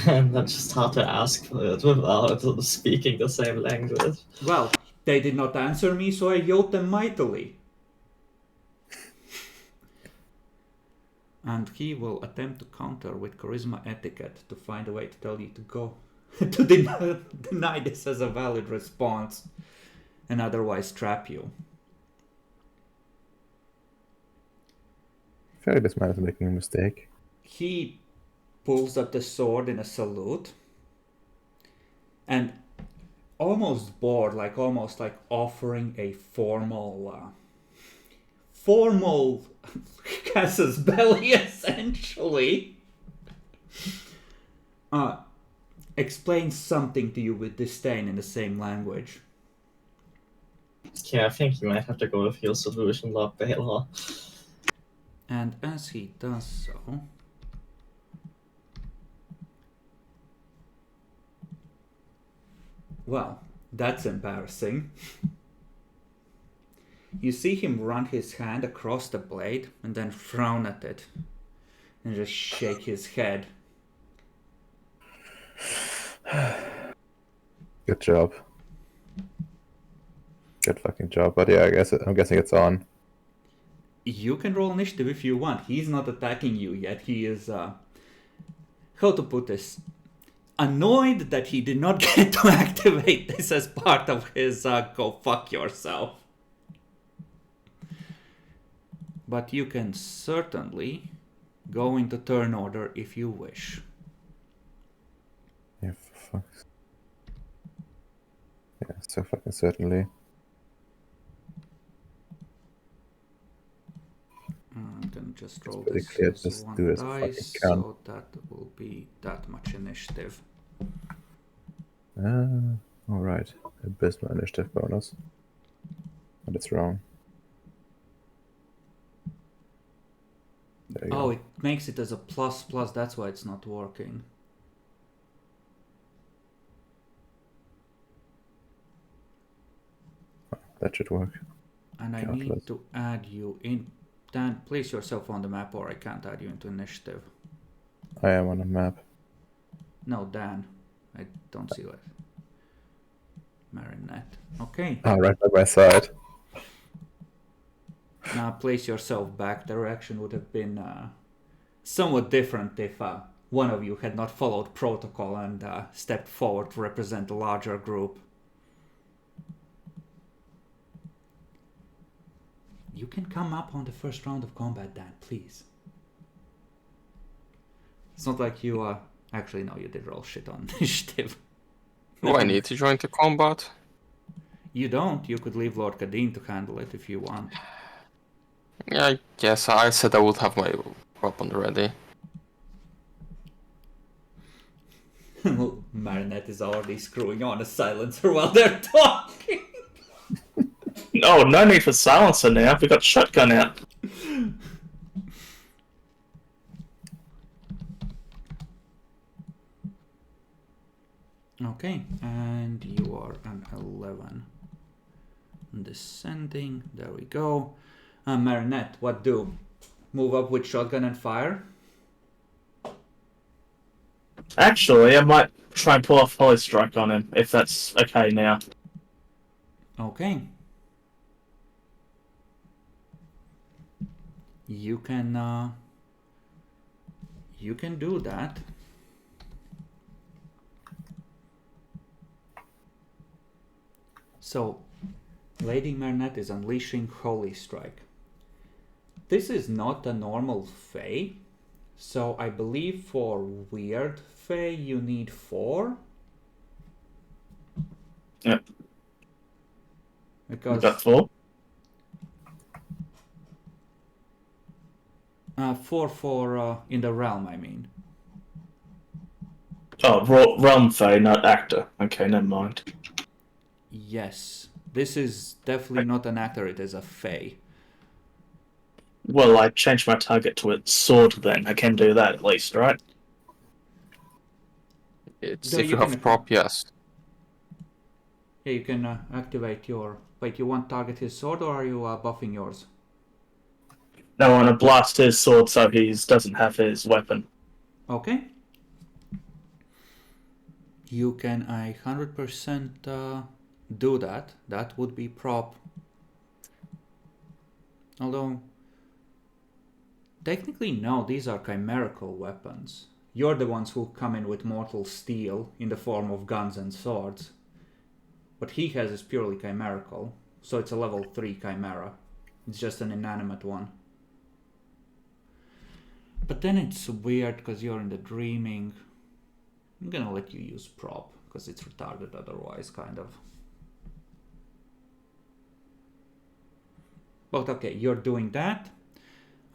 And that's just hard to ask for it without speaking the same language. Well, they did not answer me, so I yelled them mightily. And he will attempt to counter with charisma etiquette to find a way to tell you to go. To deny this as a valid response and otherwise trap you. I feel like this man is making a mistake. He pulls up the sword in a salute and almost bored, almost like offering a formal casus belli, essentially. Explains something to you with disdain in the same language. Yeah, I think you might have to go with your solution, Lord Baylor. And as he does so, well, that's embarrassing. You see him run his hand across the blade and then frown at it and just shake his head. Good job. Good fucking job. But yeah, I'm guessing it's on. You can roll initiative if you want. He's not attacking you yet. He is, how to put this? Annoyed that he did not get to activate this as part of his go fuck yourself. But you can certainly go into turn order if you wish. Yeah, for fuck's. Yeah, so fucking certainly. I'm gonna just roll pretty this clear, as just one do as a dice, fucking can. so that will be that much initiative. Alright. Abysmal initiative bonus. But it's wrong. There you Oh, go. it makes it as a plus, that's why it's not working. That should work. And I Calculus. need to add you in. Dan, place yourself on the map or I can't add you into initiative. I am on a map. No, Dan. I don't see that. Marinette. Okay. Oh, right by my side. Now place yourself back. The reaction would have been somewhat different if one of you had not followed protocol and stepped forward to represent a larger group. You can come up on the first round of combat, Dan, please. It's not like you actually, no, you did roll shit on initiative. Do I need to join the combat? You don't. You could leave Lord Kadeen to handle it if you want. Yeah, I guess I said I would have my weapon ready. Marinette is already screwing on a silencer while they're talking. Oh, no need for silencer now. We got shotgun out. Okay, and you are an 11. Descending, there we go. Marinette, what do? Move up with shotgun and fire? Actually, I might try and pull off Holy Strike on him, if that's okay now. Okay. You can do that. So, Lady Marinette is unleashing Holy Strike. This is not a normal Fae, so I believe for weird Fae you need 4. Yep. Because Got 4? 4 for in the realm, I mean. Oh, Realm Fae, not Actor. Okay, never mind. Yes, this is definitely not an actor, it is a Fae. Well, I changed my target to its sword then. I can do that at least, right? It's No, if you you can have prop, yes. Yeah, you can activate your... Wait, you want target his sword or are you buffing yours? No, I want to blast his sword so he doesn't have his weapon. Okay. You can 100% do that. That would be prop. Although, technically no, these are chimerical weapons. You're the ones who come in with mortal steel in the form of guns and swords. What he has is purely chimerical, so it's a level 3 chimera. It's just an inanimate one. But then it's weird because you're in the dreaming. I'm gonna let you use prop because it's retarded otherwise, kind of. But okay, you're doing that.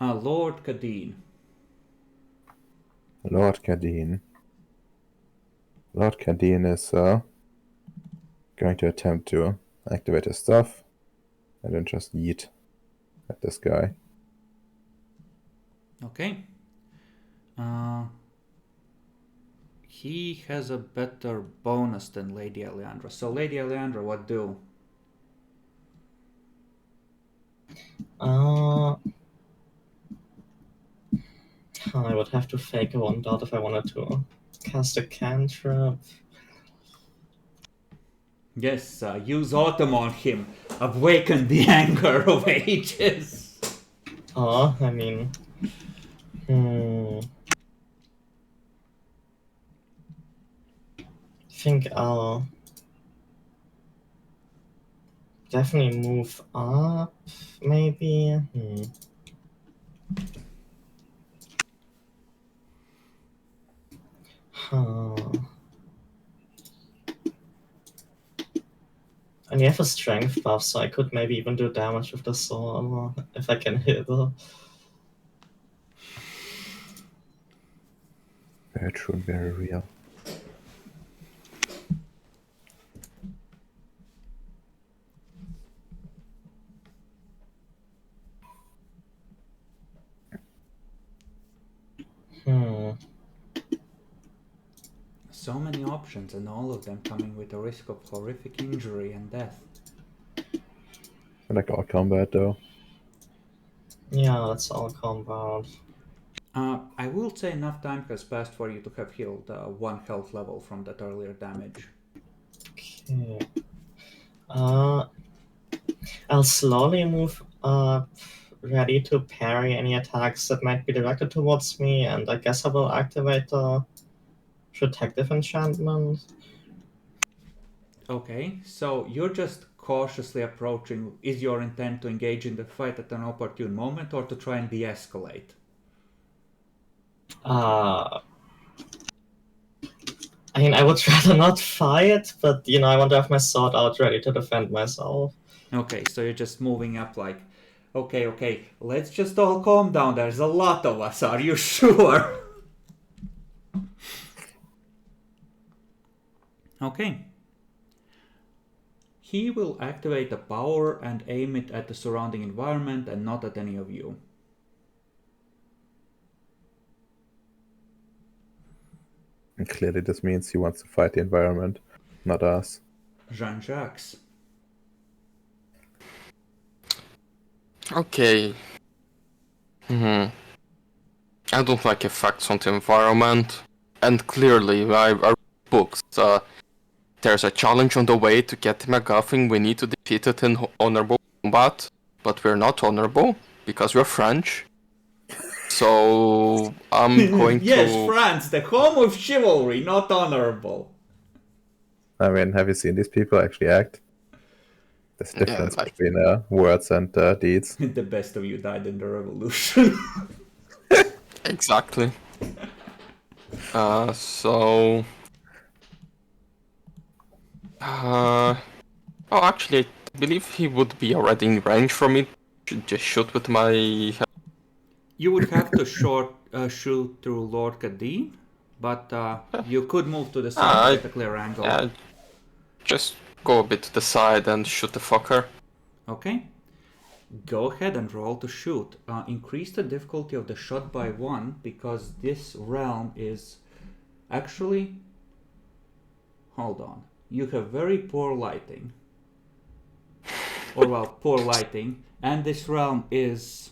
Lord Kadeen. Lord Kadeen. Lord Kadeen is going to attempt to activate his stuff and then just yeet at this guy. Okay. He has a better bonus than Lady Aleandra. So Lady Aleandra, what do? I would have to fake a 1 dot if I wanted to cast a cantrip. Yes, use autumn on him. Awaken the anger of ages. Oh, I mean... I think I'll definitely move up, maybe. And you have a strength buff, so I could maybe even do damage with the sword if I can hit her. Very true and very real. So many options, and all of them coming with a risk of horrific injury and death. I like all combat though. Yeah, that's all combat. I will say enough time has passed for you to have healed 1 health level from that earlier damage. Okay. I'll slowly move up, ready to parry any attacks that might be directed towards me, and I guess I will activate the protective enchantment. Okay, so you're just cautiously approaching. Is your intent to engage in the fight at an opportune moment or to try and de-escalate? I mean, I would rather not fight, but I want to have my sword out ready to defend myself. Okay, so you're just moving up like, okay, let's just all calm down. There's a lot of us. Are you sure? Okay. He will activate a power and aim it at the surrounding environment and not at any of you. And clearly this means he wants to fight the environment, not us. Jean-Jacques. Okay. I don't like effects on the environment, and clearly I read books. There's a challenge on the way to get the MacGuffin. We need to defeat it in honorable combat, but we're not honorable because we're French. So I'm going Yes, to. France, the home of chivalry, not honorable. I mean, have you seen these people actually act? There's a difference like- between words and deeds. The best of you died in the revolution. Exactly. So. Oh, actually, I believe he would be already in range for me. Should just shoot with my. You would have to shoot through Lord Kadeen, but you could move to the side to get a clear angle. Yeah, just go a bit to the side and shoot the fucker. Okay. Go ahead and roll to shoot. Increase the difficulty of the shot by 1 because this realm is actually... Hold on. You have very poor lighting. Or well, poor lighting. And this realm is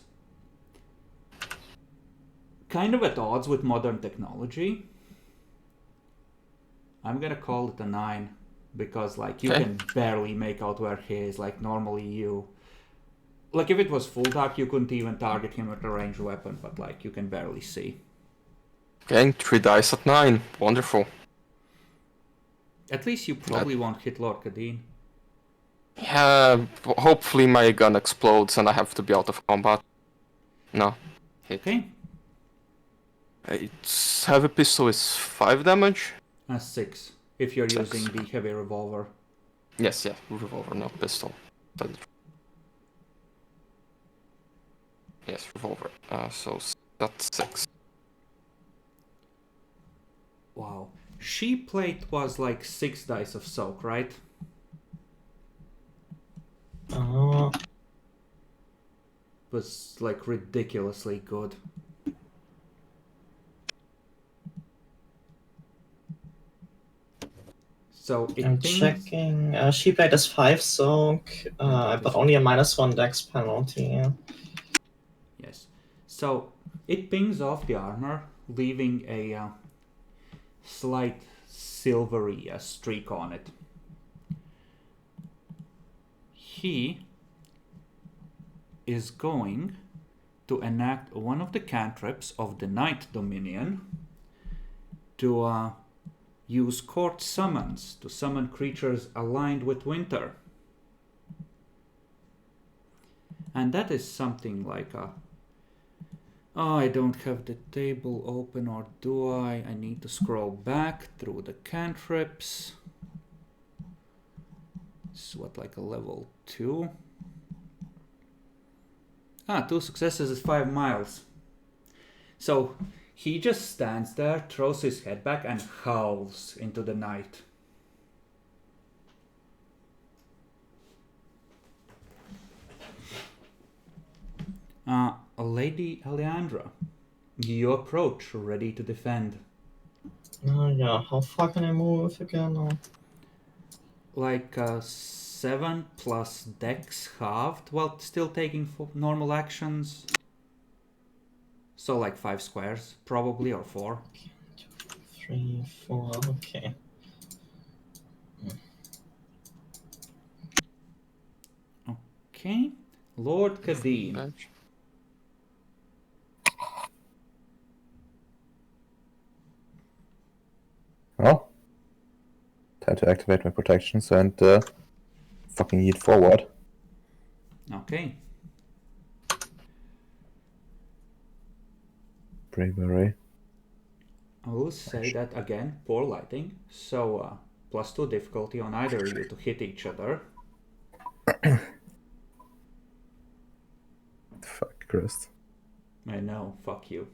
kind of at odds with modern technology. I'm gonna call it a 9 because like you Okay. can barely make out where he is. Like normally you... Like if it was full dark, you couldn't even target him with a ranged weapon, but like you can barely see. Okay, 3 dice at 9. Wonderful. At least you probably won't hit Lord Kadeen. Yeah, hopefully my gun explodes and I have to be out of combat. No. Hit. Okay. It's heavy pistol is 5 damage. 6. If you're 6. using the heavy revolver. Yes, yeah, revolver, no pistol. Yes, revolver. So that's 6. Wow. She plate was like 6 dice of soak, right? Was like ridiculously good. So it I'm pings... checking. She played as 5 soak, but only a -1 dex penalty. Yes. So it pings off the armor, leaving a slight silvery streak on it. He is going to enact one of the cantrips of the Night Dominion to use court summons to summon creatures aligned with winter. And that is something like a... Oh, I don't have the table open, or do I? I need to scroll back through the cantrips. It's what, like a level 2? 2 successes is 5 miles. So he just stands there, throws his head back, and howls into the night. Lady Aleandra, you approach, ready to defend. Yeah, how far can I move again? Like 7 plus dex halved, while still taking normal actions. So like 5 squares, probably, or 4. 3, 4, okay. Okay. Lord Kadeen. Damage. Well, time to activate my protections and fucking yeet forward. Okay. Bravery. I will say that again, poor lighting. So +2 difficulty on either of you to hit each other. Fuck Christ. I know, fuck you.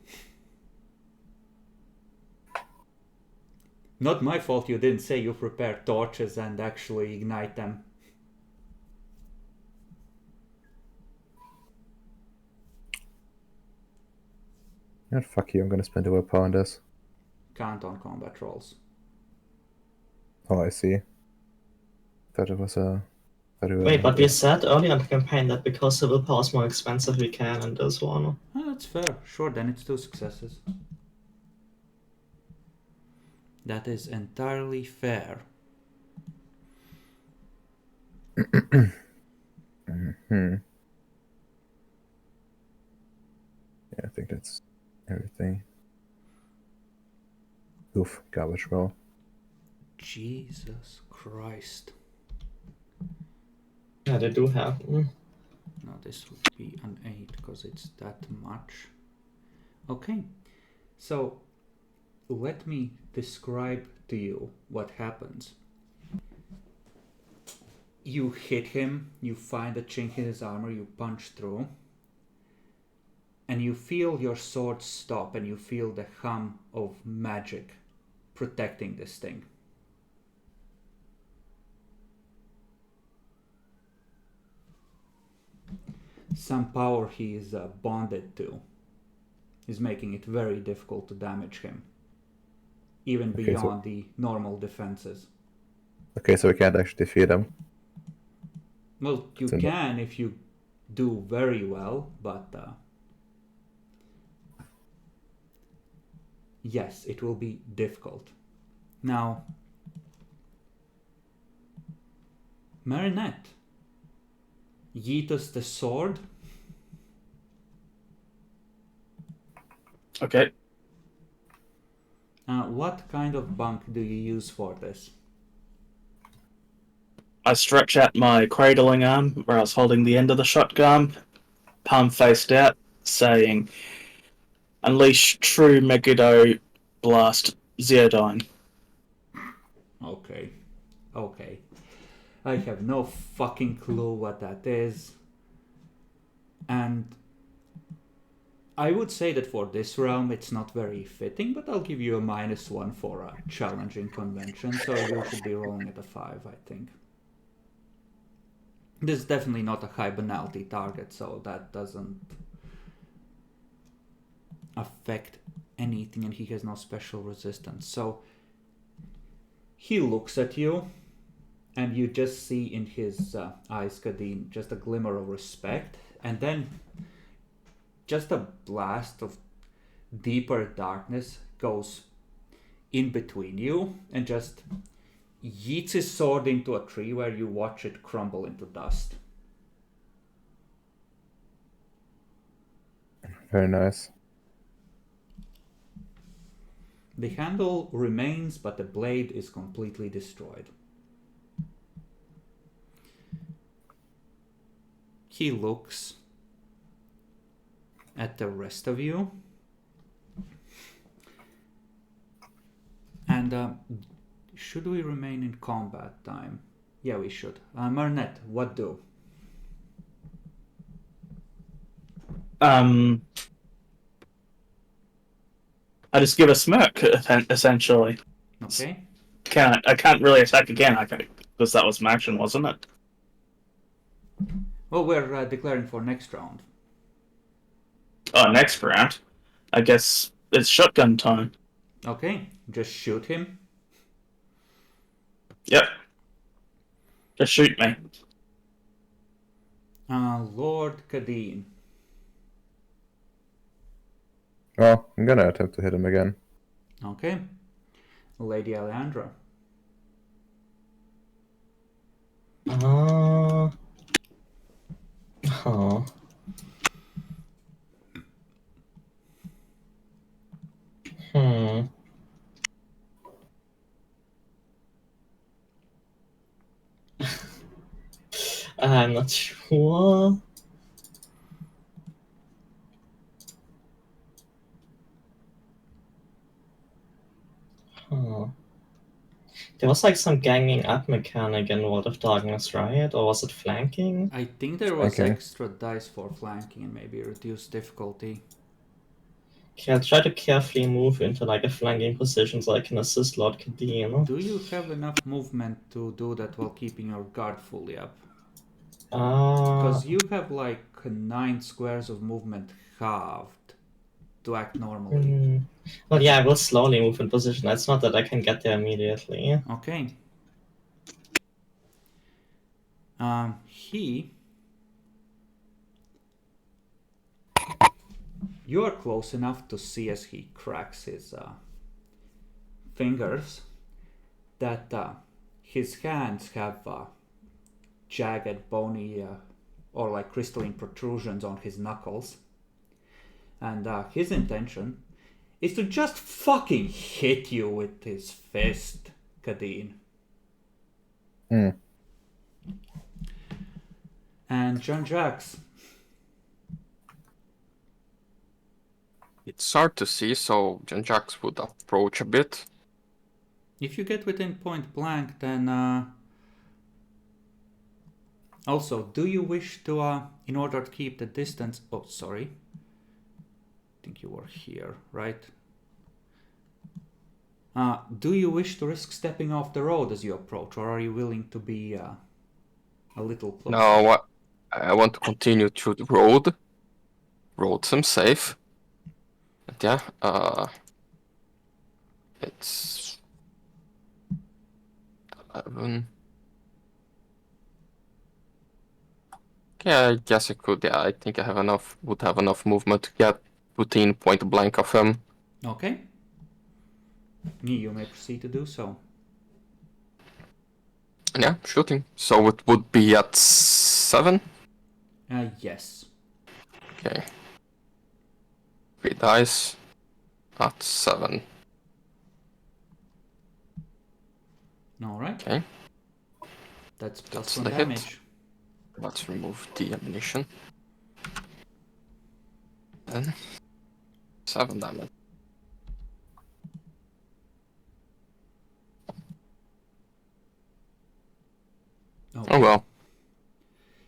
Not my fault you didn't say you prepare torches and actually ignite them. Yeah, fuck you, I'm gonna spend a willpower on this. Can't on combat rolls. Oh, I see. Thought it was a... Wait, but we said earlier in the campaign that because the willpower is more expensive, we can in this one. Oh, that's fair. Sure, then it's 2 successes. That is entirely fair. Hmm. Yeah, I think that's everything. Oof, garbage roll. Jesus Christ. Yeah, they do have. No, this would be an 8 because it's that much. Okay, so let me describe to you what happens. You hit him, you find a chink in his armor, you punch through, and you feel your sword stop, and you feel the hum of magic protecting this thing. some power he is bonded to is making it very difficult to damage him, even Okay, beyond the normal defenses. Okay, so we can't actually defeat him. Well, you So no- can if you do very well, but yes, it will be difficult. Now, Marinette, yeet us the sword. Okay. What kind of bunk do you use for this? I stretch out my cradling arm where I was holding the end of the shotgun, palm faced out, saying, "Unleash true Megiddo blast Zeodyne." Okay. Okay. I have no fucking clue what that is. And I would say that for this realm it's not very fitting, but I'll give you a -1 for a challenging convention, so you should be rolling at a 5, I think. This is definitely not a high banality target, so that doesn't affect anything, and he has no special resistance. So he looks at you, and you just see in his eyes, Kadeen, just a glimmer of respect, and then just a blast of deeper darkness goes in between you and just yeets his sword into a tree where you watch it crumble into dust. Very nice. The handle remains, but the blade is completely destroyed. He looks at the rest of you. And should we remain in combat time? Yeah, we should. Marinette, what do? I just give a smirk, essentially. Okay. I can't really attack again, because that was my action, wasn't it? Well, we're declaring for next round. Oh, next round. I guess it's shotgun time. Okay, just shoot him. Yep. Just shoot me. Lord Kadeen. Well, I'm gonna attempt to hit him again. Okay. Lady Alejandra. Oh. Hmm. I'm not sure. Huh. There was like some ganging up mechanic in World of Darkness, right? Or was it flanking? I think there was Flanking. extra dice for flanking and maybe reduced difficulty. Okay, I'll try to carefully move into like a flanking position so I can assist Lord Kadeen. Do you have enough movement to do that while keeping your guard fully up? Because you have like 9 squares of movement halved to act normally. Well, yeah, I will slowly move in position. It's not that I can get there immediately. Okay. You are close enough to see as he cracks his fingers that his hands have jagged, bony, or like crystalline protrusions on his knuckles. And his intention is to just fucking hit you with his fist, Kadeen. Hmm. And Jean-Jacques. It's hard to see, so Jean-Jacques would approach a bit. If you get within point blank, then also, do you wish to, in order to keep the distance... Oh, sorry. I think you were here, right? Do you wish to risk stepping off the road as you approach, or are you willing to be a little closer? No, I want to continue through the road. Road seems safe. But yeah, it's 11. Yeah, I guess I could. Yeah, I think I have enough. Would have enough movement to get within point blank of him. Okay. You may proceed to do so. Yeah, shooting. So it would be at 7. Yes. Okay. 3 dice at 7. Alright. Okay. That's plus That's 1 the hit. damage. Let's remove the ammunition. Then 7 damage. Okay. Oh well.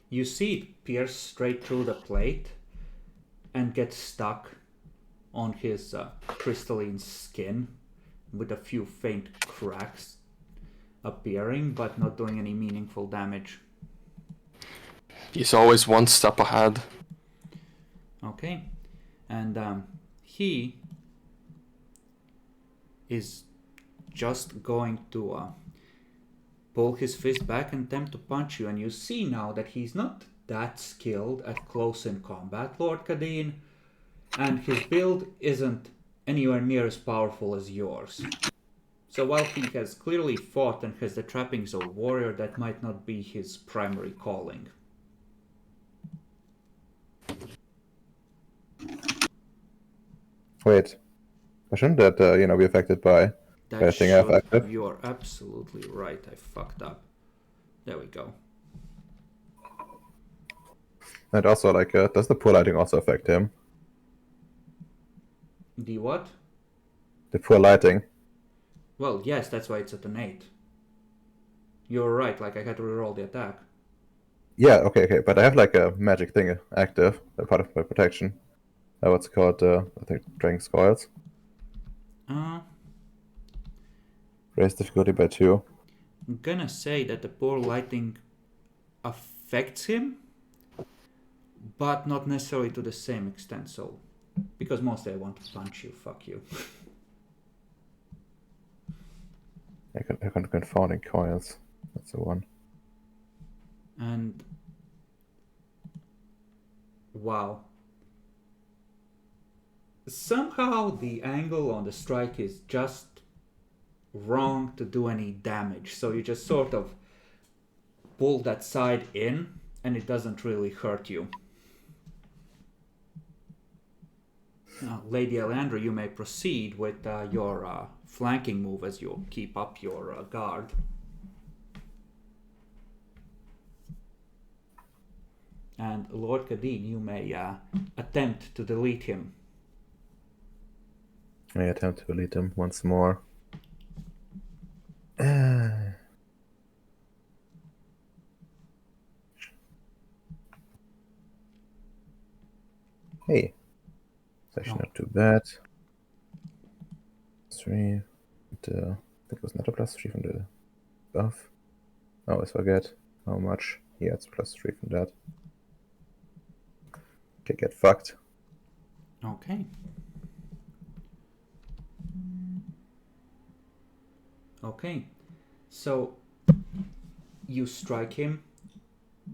You see it pierce straight through the plate and get stuck on his crystalline skin with a few faint cracks appearing, but not doing any meaningful damage. He's always one step ahead. Okay. And he is just going to pull his fist back and attempt to punch you, and you see now that he's not that skilled at close in combat, Lord Kadeen, and his build isn't anywhere near as powerful as yours. So while he has clearly fought and has the trappings of a warrior, that might not be his primary calling. Wait. Why shouldn't that, be affected by That anything I have should. active? You are absolutely right. I fucked up. There we go. And also, does the poor lighting also affect him? The what? The poor lighting. Well, yes, that's why it's at an 8. You're right, like I had to reroll the attack. Yeah, okay, but I have a magic thing active, a part of my protection. What's it called? I think Dragon's Coils. Raise difficulty by 2. I'm gonna say that the poor lighting affects him, but not necessarily to the same extent, so... Because mostly I want to punch you, fuck you. I can confounding coils. That's the one. And... Wow. Somehow the angle on the strike is just wrong to do any damage, so you just sort of pull that side in and it doesn't really hurt you. Now, Lady Elandra, you may proceed with your flanking move as you keep up your guard. And Lord Kadeen, you may attempt to delete him. I attempt to delete him once more. Hey. It's actually not too bad. 3. And, I think it was not a +3 from the buff. I always forget how much. Yeah, it's +3 from that. Okay, get fucked. Okay. Okay. So, you strike him,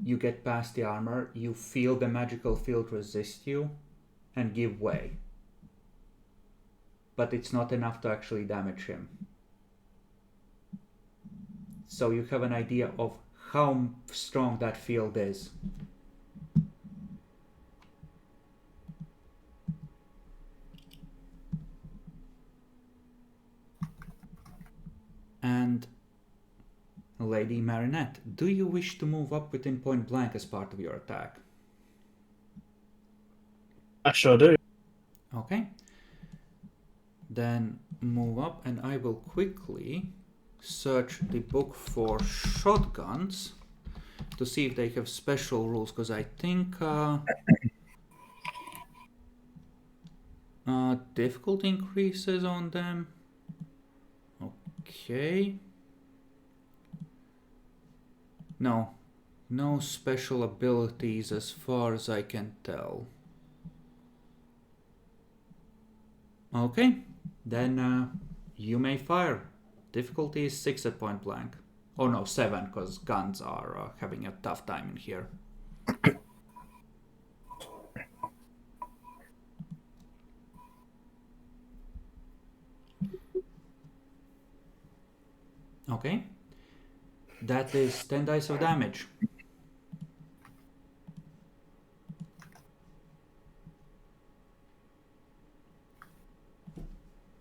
you get past the armor, you feel the magical field resist you, and give way. But it's not enough to actually damage him. So you have an idea of how strong that field is. And Lady Marinette, do you wish to move up within point blank as part of your attack? I sure do. Okay. Then move up, and I will quickly search the book for shotguns to see if they have special rules, because I think difficulty increases on them. Okay. No, No special abilities as far as I can tell. Okay, then you may fire. Difficulty is 6 at point blank. Oh no, 7, because guns are having a tough time in here. Okay. That is 10 dice of damage.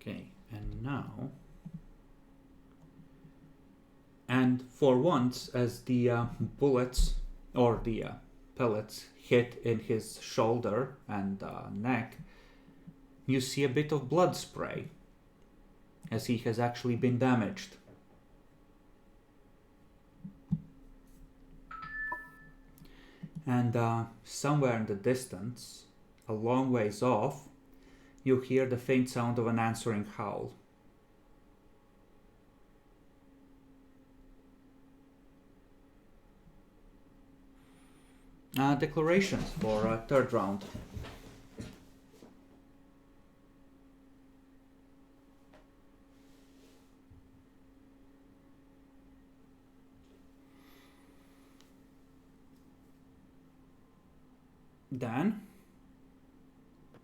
Okay, and now... And for once, as the bullets or the pellets hit in his shoulder and neck, you see a bit of blood spray, as he has actually been damaged. And somewhere in the distance, a long ways off, you hear the faint sound of an answering howl. Declarations for third round. Dan,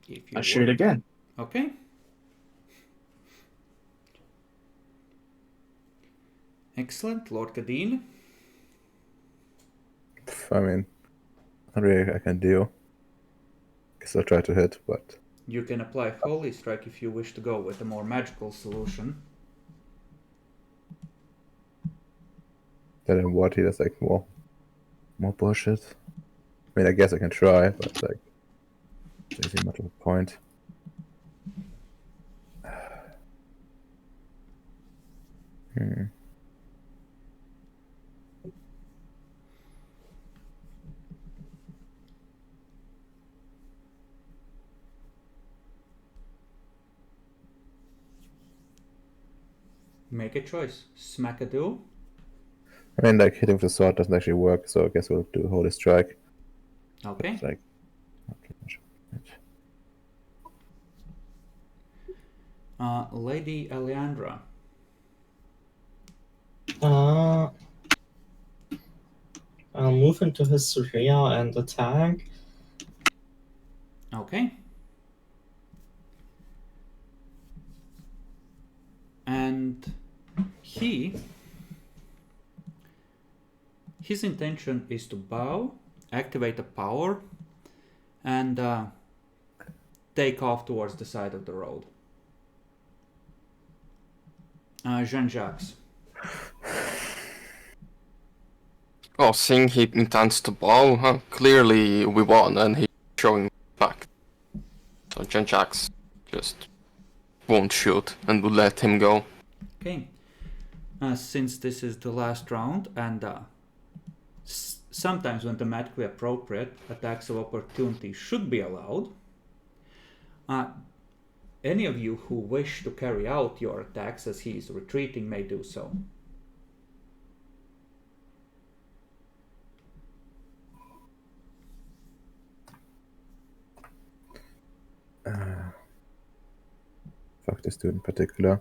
if you I shoot again. Okay. Excellent, Lord Kadeen. I mean, not really I can do. Guess I'll try to hit, but You can apply Holy Strike if you wish to go with a more magical solution. then in what he does like more bullshit. I mean, I guess I can try, but like, doesn't seem much of a point. Make a choice. Smack a do. I mean, like hitting with the sword doesn't actually work, so I guess we'll do Holy Strike. Okay. It's like not too much. Lady Eleandra. I'll move into his rear and attack. Okay. And his intention is to bow, activate a power, and take off towards the side of the road. Jean-Jacques. Oh, seeing he intends to bow, huh? Clearly we won and he's showing back. So Jean-Jacques just won't shoot and will let him go. Okay. Since this is the last round, and sometimes when thematically appropriate, attacks of opportunity should be allowed. Any of you who wish to carry out your attacks as he is retreating may do so. Fuck this dude in particular.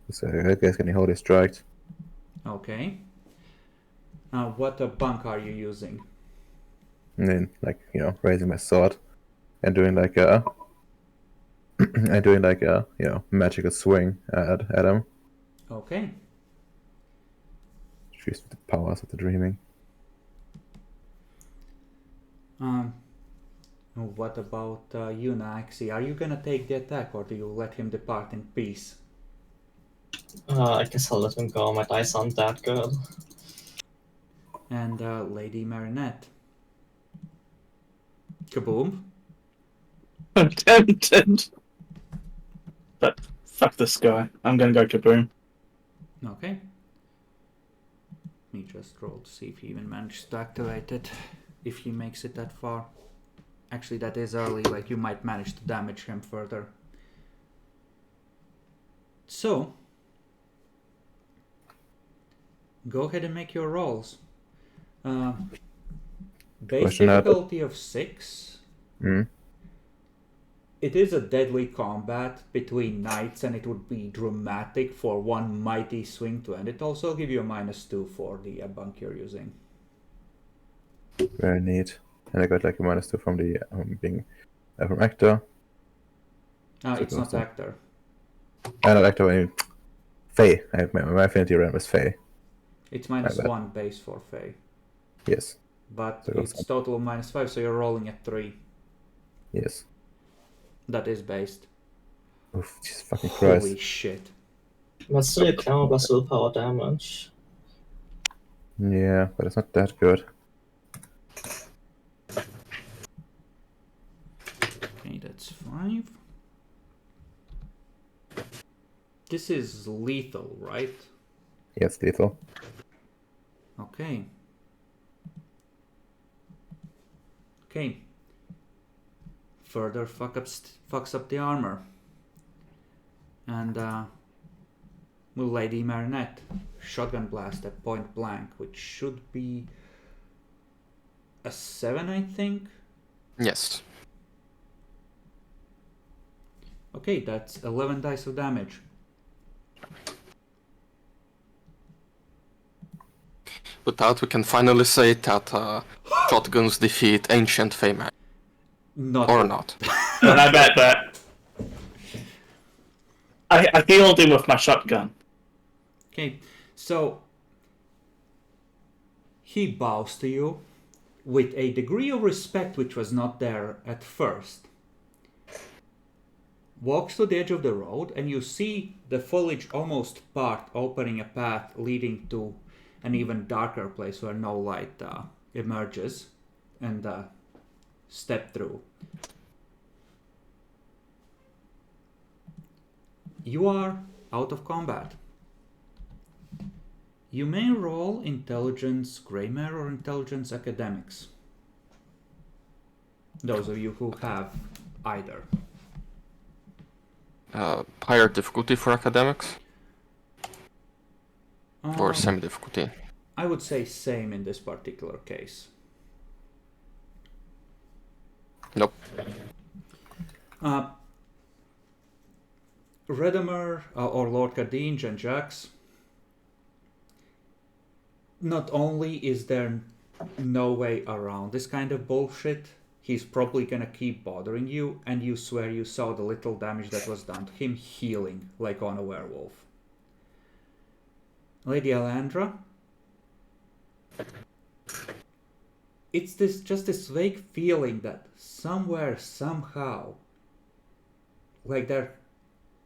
So I guess can he Holy Strike? Okay. What bunk are you using? And then, like, raising my sword and doing like a magical swing at him. Okay. Use the powers of the dreaming. What about you, Naxi? Are you gonna take the attack or do you let him depart in peace? I guess I'll let him go. My dice aren't that good. And Lady Marinette. Kaboom. I'm tempted. But fuck this guy. I'm gonna go kaboom. Okay. Let me just roll to see if he even manages to activate it. If he makes it that far. Actually, that is early, like you might manage to damage him further. So, go ahead and make your rolls. Base Question out. difficulty of 6. Mm. It is a deadly combat between knights, and it would be dramatic for one mighty swing to end it. Also, I'll give you a -2 for the bunk you're using. Very neat. And I got like a -2 from the being from actor. It's not actor. Not actor. I mean, Fae. My affinity round was Fae. It's bad. -1 base for Fae. Yes. But So it's total of -5, so you're rolling at 3. Yes. That is based. Oof, Jesus fucking Christ. Holy shit. But still, you can plus willpower damage. Yeah, but it's not that good. Okay, that's 5. This is lethal, right? Yeah, it's lethal. Okay. Okay. Further fucks up the armor. And will Lady Marinette shotgun blast at point blank, which should be a 7, I think. Yes. Okay, that's 11 dice of damage. With that, we can finally say that shotguns defeat ancient Fey magic. Not Or not. And I bet that I healed him with my shotgun. Okay, so he bows to you with a degree of respect which was not there at first. Walks to the edge of the road, and you see the foliage almost part, opening a path leading to an even darker place where no light emerges, and step through. You are out of combat. You may roll intelligence grammar or intelligence academics. Those of you who have either. Higher difficulty for academics? Or Um, semi-difficulty? I would say same in this particular case. Nope. Redemer or Lord Cardine, Jean-Jacques, not only is there no way around this kind of bullshit, he's probably gonna keep bothering you, and you swear you saw the little damage that was done to him healing like on a werewolf. Lady Alandra, it's just this vague feeling that somewhere, somehow, like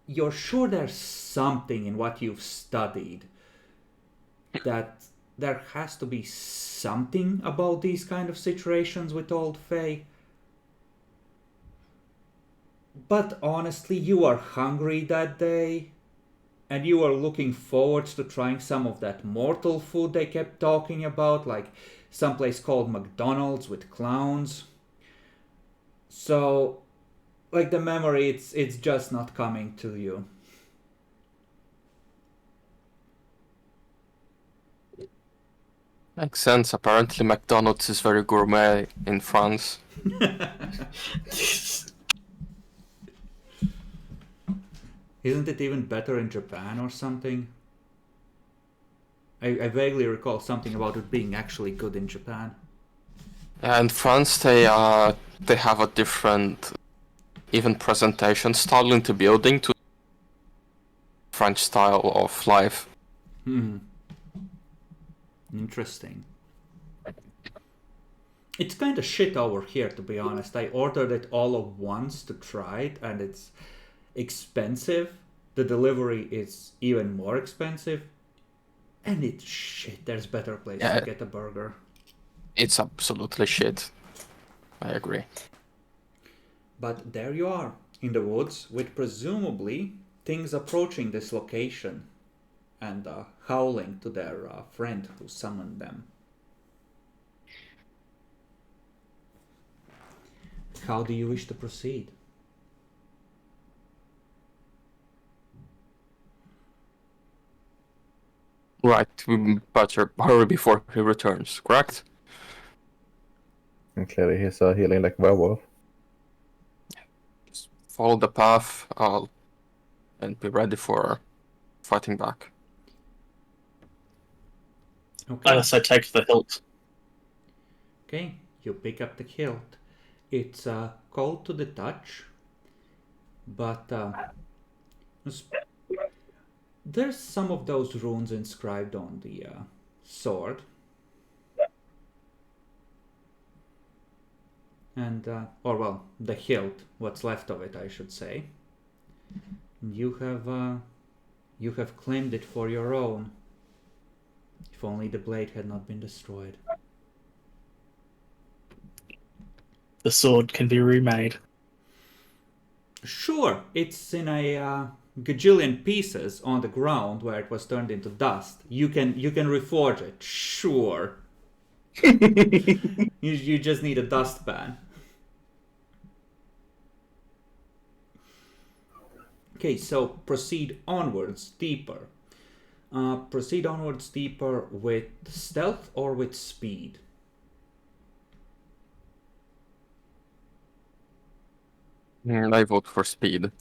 you're sure there's something in what you've studied that there has to be something about these kind of situations with old Fae. But honestly, you are hungry that day, and you are looking forward to trying some of that mortal food they kept talking about, like someplace called McDonald's with clowns. So, like, the memory, it's just not coming to you. Makes sense. Apparently McDonald's is very gourmet in France. Isn't it even better in Japan or something? I vaguely recall something about it being actually good in Japan. In France, they have a different, even presentation style into building to French style of life. Interesting. It's kind of shit over here, to be honest. I ordered it all at once to try it, and it's expensive. The delivery is even more expensive. And it's shit. There's better places to get a burger. It's absolutely shit. I agree. But there you are, in the woods, with presumably things approaching this location and howling to their friend who summoned them. How do you wish to proceed? Right, we better hurry before he returns, correct? And clearly he's healing like a werewolf. Just follow the path, and be ready for fighting back. Okay. I also take the hilt. Okay, you pick up the hilt. It's cold to the touch, but there's some of those runes inscribed on the sword. And, or well, the hilt, what's left of it, I should say. You have claimed it for your own. If only the blade had not been destroyed. The sword can be remade. Sure, it's in a gajillion pieces on the ground where it was turned into dust. You can reforge it. Sure. You just need a dustpan. Okay, so proceed onwards deeper. Proceed onwards deeper with stealth or with speed. I vote for speed.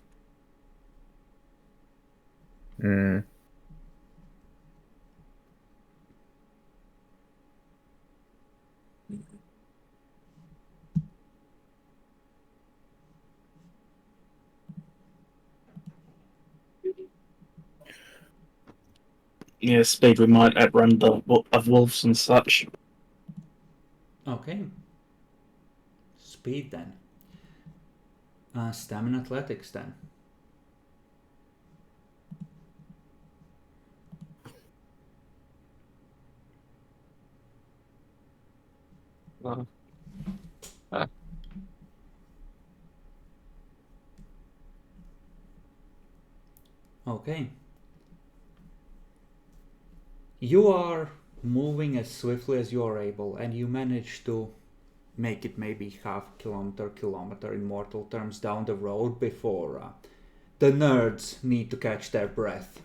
Mm. Yeah, speed we might outrun the of wolves and such. Okay. Speed then. Stamina athletics then. Uh, Okay. You are moving as swiftly as you are able, and you manage to make it maybe half kilometer in mortal terms down the road before the nerds need to catch their breath.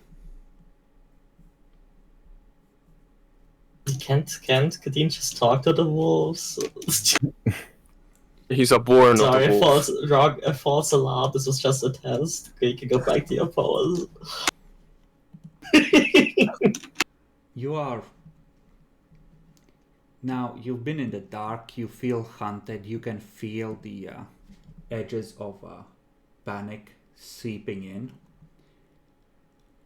Can't Kadeen just talk to the wolves? He's a boar, not Sorry, a wolf. false alarm. This was just a test. Okay, you can go back to your pose. You are... Now, you've been in the dark, you feel hunted, you can feel the edges of panic seeping in.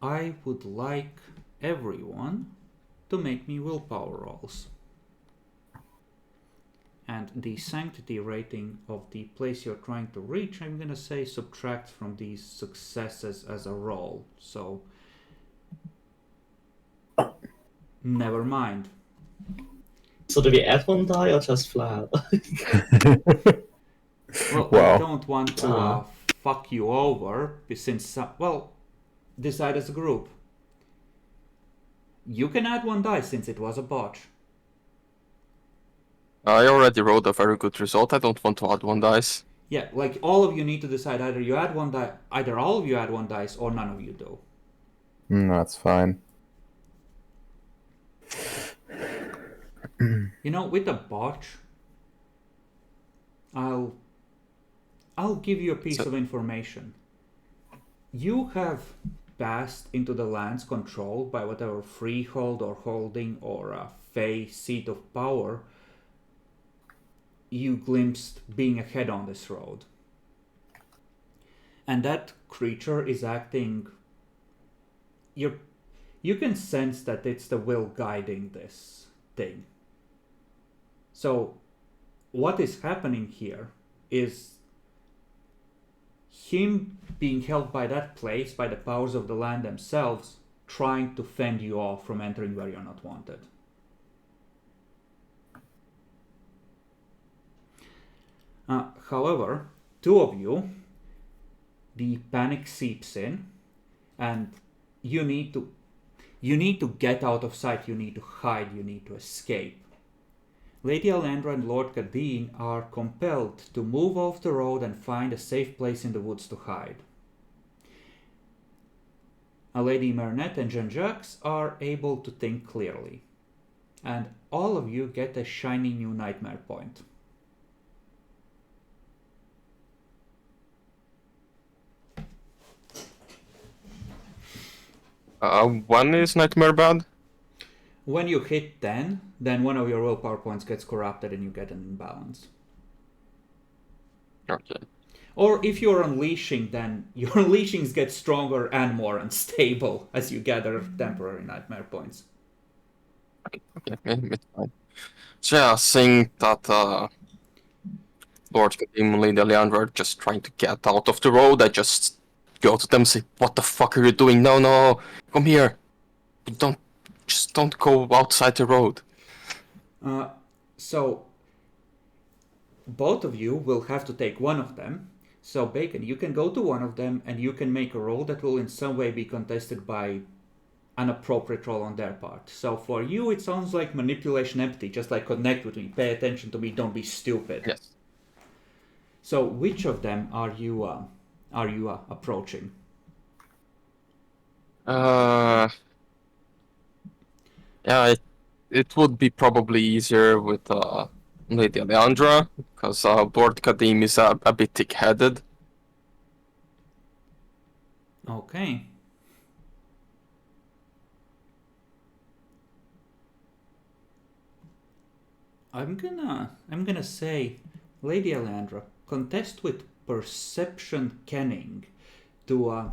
I would like everyone to make me willpower rolls. And the sanctity rating of the place you're trying to reach, I'm gonna say subtract from these successes as a roll. So, never mind. So do we add one die or just flat? Well, Wow. I don't want to fuck you over, since, well, decide as a group. You can add one die since it was a botch. I already rolled a very good result. I don't want to add one dice. Yeah, like all of you need to decide either you add one die, either all of you add one dice or none of you do. That's fine. You know, with a botch, I'll give you a piece of information. You have passed into the lands controlled by whatever freehold or holding or a fey seat of power you glimpsed being ahead on this road. And that creature is acting... You can sense that it's the will guiding this thing. So, what is happening here is him being held by that place, by the powers of the land themselves, trying to fend you off from entering where you're not wanted. However, two of you, the panic seeps in, and you need to get out of sight, you need to hide, you need to escape. Lady Alandra and Lord Kadeen are compelled to move off the road and find a safe place in the woods to hide. Lady Marinette and Jean-Jacques are able to think clearly. And all of you get a shiny new nightmare point. When is Nightmare bad? When you hit 10, then one of your willpower points gets corrupted and you get an imbalance. Okay. Or if you're unleashing, then your unleashings get stronger and more unstable as you gather temporary nightmare points. Okay, it's fine. So yeah, seeing that Lord Kadim and Lady Leandra are just trying to get out of the road, I just go to them and say, "What the fuck are you doing? No, come here. Don't go outside the road." So both of you will have to take one of them. So Bacon, you can go to one of them and you can make a roll that will in some way be contested by an appropriate roll on their part. So for you, it sounds like manipulation empathy, just like connect with me, pay attention to me, don't be stupid. Yes. So which of them are you approaching? Yeah, it would be probably easier with Lady Leandra, because Lord Kadim is a bit thick-headed. Okay. I'm gonna say, Lady Alandra, contest with perception kenning to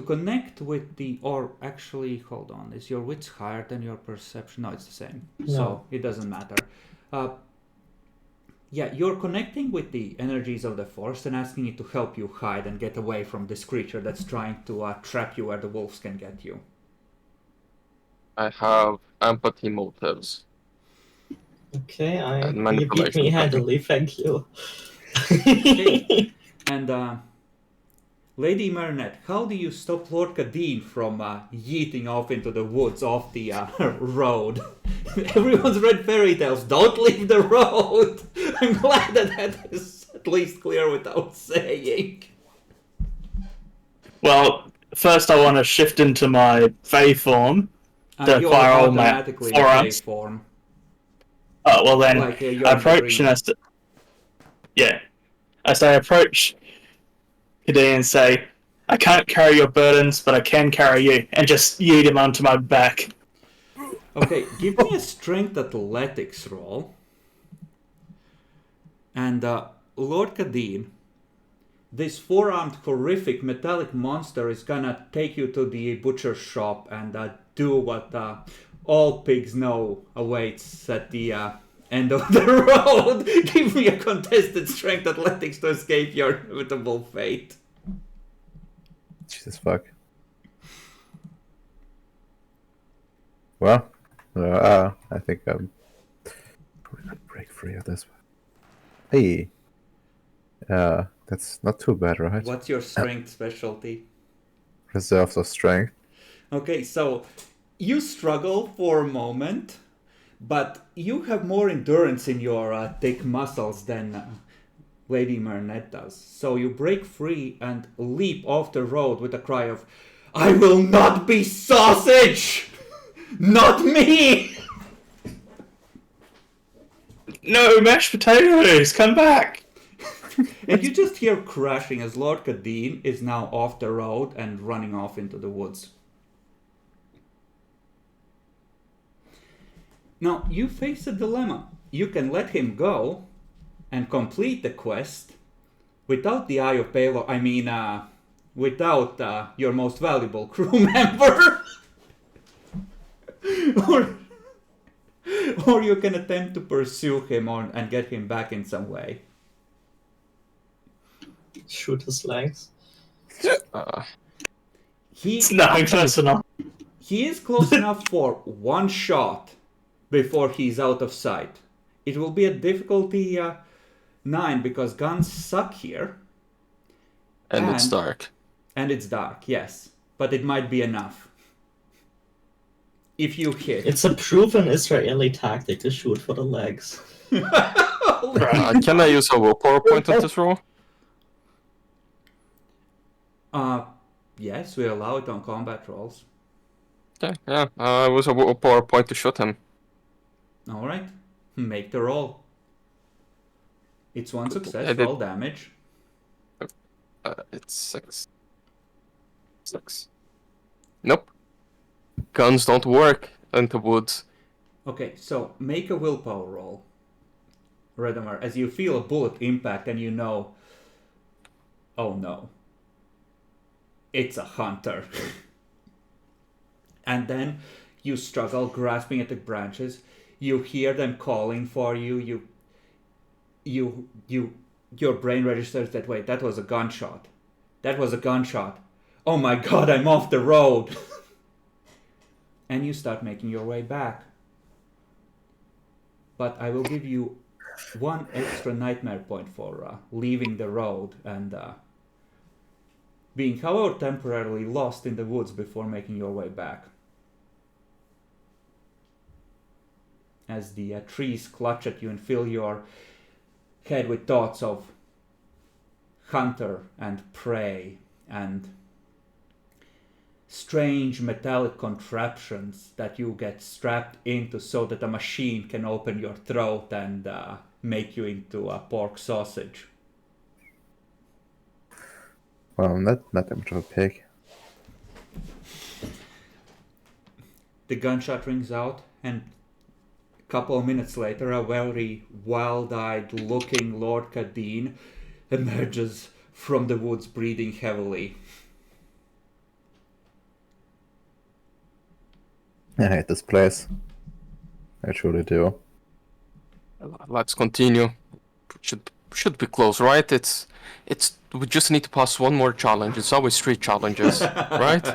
connect with the, or actually, hold on, is your wits higher than your perception? No, it's the same, No. so it doesn't matter. Yeah, you're connecting with the energies of the forest and asking it to help you hide and get away from this creature that's trying to trap you where the wolves can get you. I have empathy motives. Okay, And you beat manipulation me cunning. handily, thank you. Okay. And Lady Marinette, how do you stop Lord Kadeen from yeeting off into the woods off the road? Everyone's read fairy tales. Don't leave the road. I'm glad that is at least clear without saying. Well, first I want to shift into my Fey form to You're acquire all my automatically in Fey forearms. form. Oh, well then, Like you're I in the approach green. and I approach Kadeen and say, I can't carry your burdens, but I can carry you, and just yeet him onto my back. Okay, give me a strength athletics roll. And Lord Kadeen, this four-armed horrific metallic monster is gonna take you to the butcher's shop and do what all pigs know awaits at the end of the road. Give me a contested strength athletics to escape your inevitable fate. Jesus fuck. Well, I think I'm probably gonna break free of this one. Hey, that's not too bad, right? What's your strength specialty? Reserves of strength. Okay, so you struggle for a moment, but you have more endurance in your thick muscles than Lady Marinette does. So you break free and leap off the road with a cry of, I will not be sausage! Not me! No, mashed potatoes, come back! And you just hear crashing as Lord Kadeen is now off the road and running off into the woods. Now, you face a dilemma. You can let him go and complete the quest without the Eye of Baylor, without your most valuable crew member. or you can attempt to pursue him and get him back in some way. Shoot his legs. It's not close enough. He is close enough for one shot before he's out of sight. It will be a difficulty 9 because guns suck here. And it's dark. And it's dark, yes. But it might be enough. If you hit. It's a proven Israeli tactic to shoot for the legs. Can I use a willpower point on this roll? Yes, we allow it on combat rolls. Okay, yeah. It was a PowerPoint to shoot him. Alright, make the roll. It's one success, I did. roll damage. It's 6. 6. Nope. Guns don't work in the woods. Okay, so make a willpower roll. Redemar, as you feel a bullet impact and you know, oh no, it's a hunter. And then you struggle grasping at the branches. You hear them calling for you. Your brain registers that, wait, that was a gunshot. That was a gunshot. Oh my god, I'm off the road. And you start making your way back. But I will give you 1 extra nightmare point for leaving the road and being, however, temporarily lost in the woods before making your way back. As the trees clutch at you and fill your head with thoughts of hunter and prey and strange metallic contraptions that you get strapped into so that a machine can open your throat and make you into a pork sausage. Well, not that much of a pig. The gunshot rings out, and a couple of minutes later, a very wild-eyed looking Lord Kadeen emerges from the woods breathing heavily. I hate this place. I truly do. Let's continue. Should be close, right? It's we just need to pass one more challenge. It's always 3 challenges, right?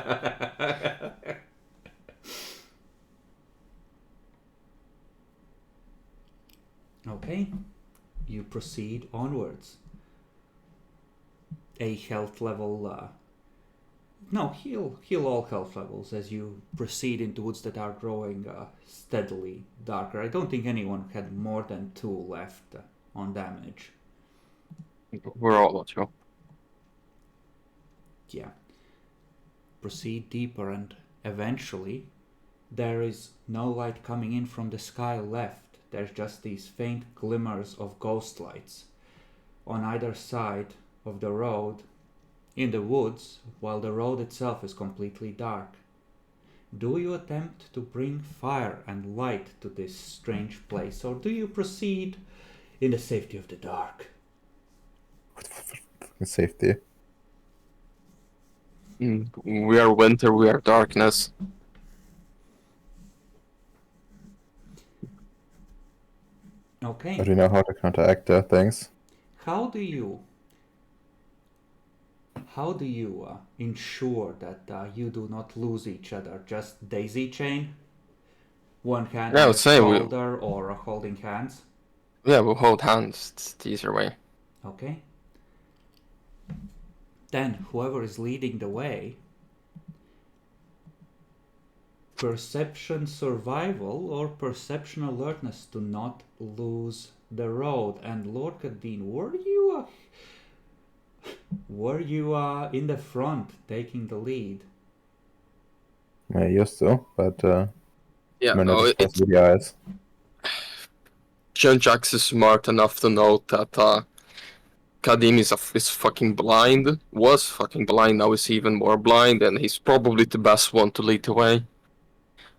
Okay, you proceed onwards. A health level, no, heal all health levels as you proceed into woods that are growing steadily darker. I don't think anyone had more than 2 left on damage. We're all at you. Yeah. Proceed deeper, and eventually there is no light coming in from the sky left. There's just these faint glimmers of ghost lights on either side of the road in the woods, while the road itself is completely dark. Do you attempt to bring fire and light to this strange place, or do you proceed in the safety of the dark? Safety. We are winter, we are darkness. Okay. But we know how to counteract things. How do you ensure that you do not lose each other? Just daisy chain? One hand Yeah, I on would the say shoulder or holding hands? we'll hold hands. It's the easier way. Okay. Then whoever is leading the way, perception survival or perception alertness to not lose the road. And Lord Kadeen, were you in the front taking the lead? I used to, but Yeah, my no, notice was with the eyes. Jax is smart enough to know that Kadim is fucking blind. Was fucking blind, now he's even more blind, and he's probably the best one to lead the way.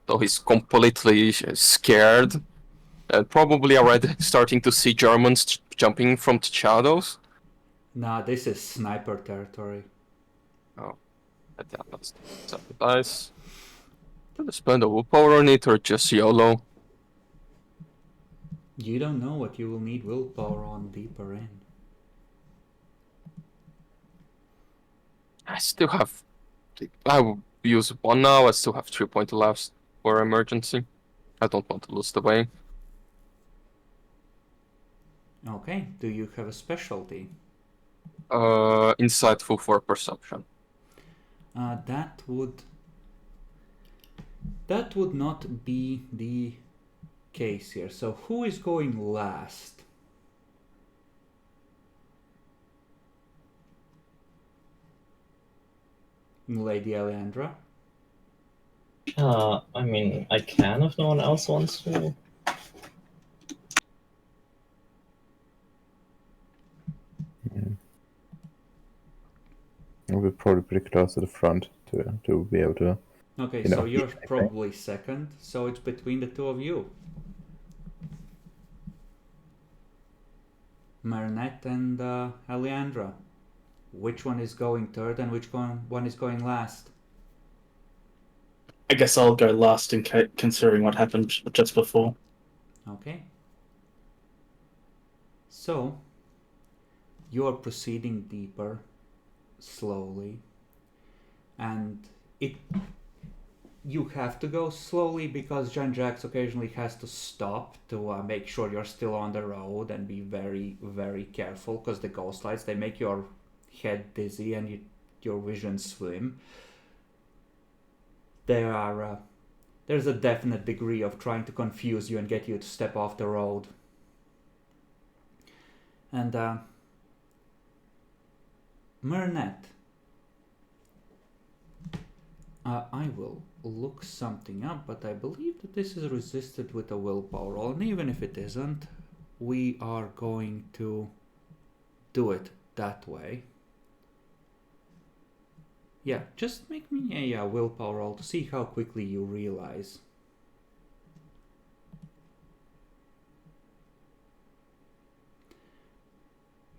Though he's completely scared, and probably already starting to see Germans jumping from the shadows. Nah, this is sniper territory. Oh, yeah, that's nice. Should I spend a willpower on it or just YOLO? You don't know what you will need willpower on deeper in. I still have. I will use 1 now. I still have 3 points left for emergency. I don't want to lose the way. Okay, do you have a specialty? Insightful for perception. That would not be the case here. So who is going last? Lady Aleandra? I mean, I can if no one else wants to. We're probably pretty close to the front to be able to. Okay, You so know, you're anything. probably second, so it's between the two of you. Marinette and Aleandra. Which one is going third and which one is going last? I guess I'll go last in considering what happened just before. Okay. So, you're proceeding deeper, slowly, and you have to go slowly because Jean-Jacques occasionally has to stop to make sure you're still on the road and be very, very careful because the ghost lights, they make your head dizzy and your vision swim. There's a definite degree of trying to confuse you and get you to step off the road. And Marinette, I will look something up, but I believe that this is resisted with a willpower roll, and even if it isn't, we are going to do it that way. Yeah, just make me a willpower roll to see how quickly you realize.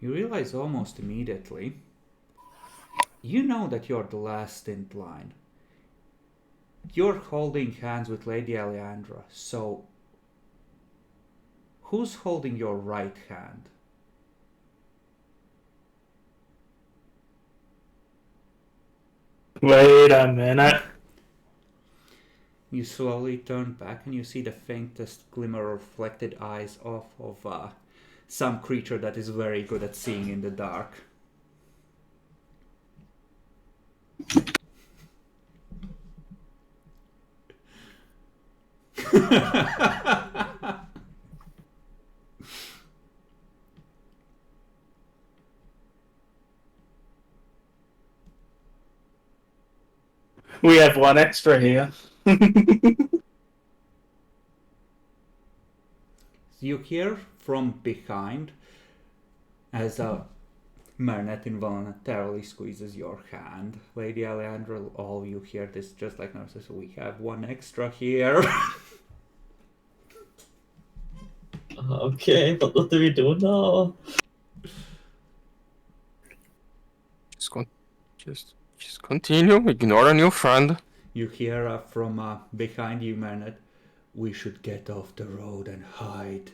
You realize almost immediately. You know that you're the last in line. You're holding hands with Lady Aleandra, so who's holding your right hand? Wait a minute. You slowly turn back and you see the faintest glimmer of reflected eyes of some creature that is very good at seeing in the dark. We have one extra here. You hear from behind as Marinette involuntarily squeezes your hand. Lady Aleandra, all you hear this just like nurses. We have one extra here. Okay, but what do we do now? Just continue. Ignore a new friend. You hear from behind you, Marinette. We should get off the road and hide.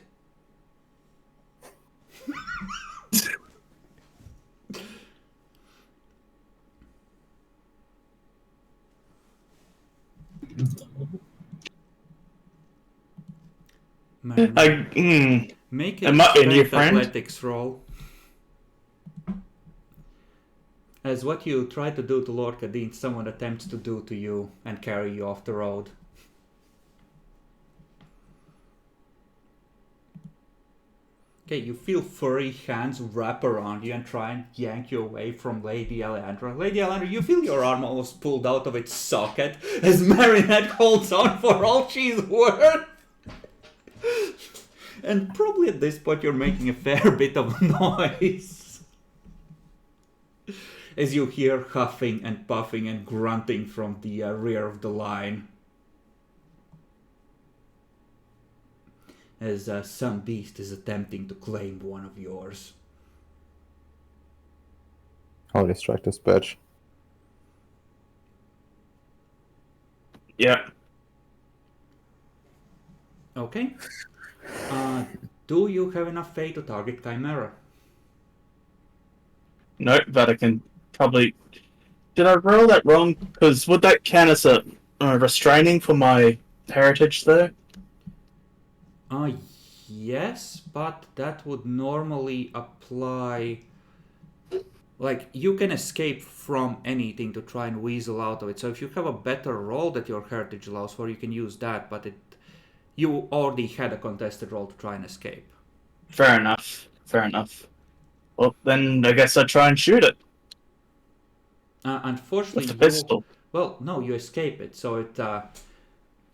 Marinette, make a Am I in your strength friend? athletics roll. As what you try to do to Lord Kadeen, someone attempts to do to you and carry you off the road. Okay, you feel furry hands wrap around you and try and yank you away from Lady Aleandra. Lady Aleandra, you feel your arm almost pulled out of its socket as Marinette holds on for all she's worth. And probably at this point you're making a fair bit of noise. As you hear huffing and puffing and grunting from the rear of the line. As some beast is attempting to claim one of yours. I'll distract this bitch. Yeah. Okay. Do you have enough faith to target Chimera? Nope, but I can probably... Did I roll that wrong? Because would that count as a restraining for my heritage there? Yes, but that would normally apply... Like, you can escape from anything to try and weasel out of it. So if you have a better roll that your heritage allows for, you can use that, but you already had a contested roll to try and escape. Fair enough. Fair enough. Well, then I guess I'd try and shoot it. Unfortunately, With the pistol. Well, no, you escape it. So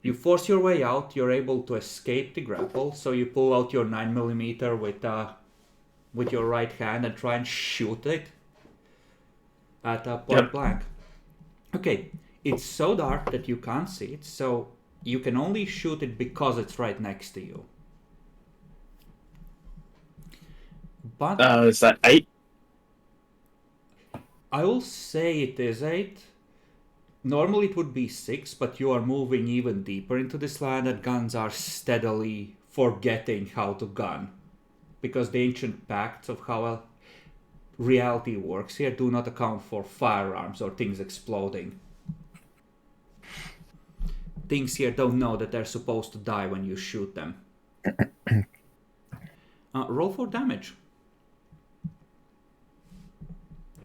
you force your way out. You're able to escape the grapple. So you pull out your 9mm with your right hand and try and shoot it at point blank. Okay, it's so dark that you can't see it. So you can only shoot it because it's right next to you. But Is that 8? I will say it is 8. Normally it would be 6, but you are moving even deeper into this land and guns are steadily forgetting how to gun. Because the ancient pacts of how reality works here do not account for firearms or things exploding. Things here don't know that they're supposed to die when you shoot them. Roll for damage.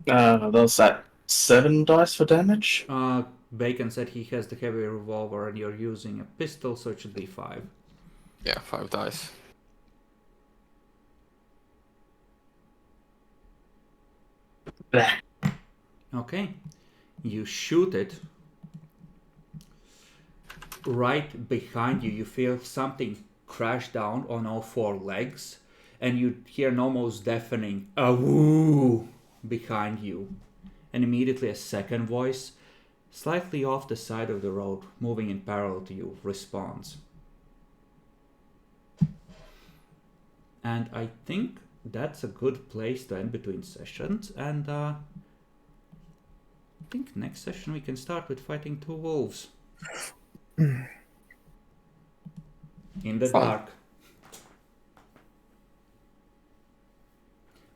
There's that 7 dice for damage. Bacon said he has the heavy revolver and you're using a pistol, so it should be 5. Yeah, 5 dice. Bleh. Okay. You shoot it. Right behind you, you feel something crash down on all 4 legs, and you hear an almost deafening "awoo" behind you. And immediately a second voice, slightly off the side of the road, moving in parallel to you, responds. And I think that's a good place to end between sessions, and I think next session we can start with fighting 2 wolves. In the dark.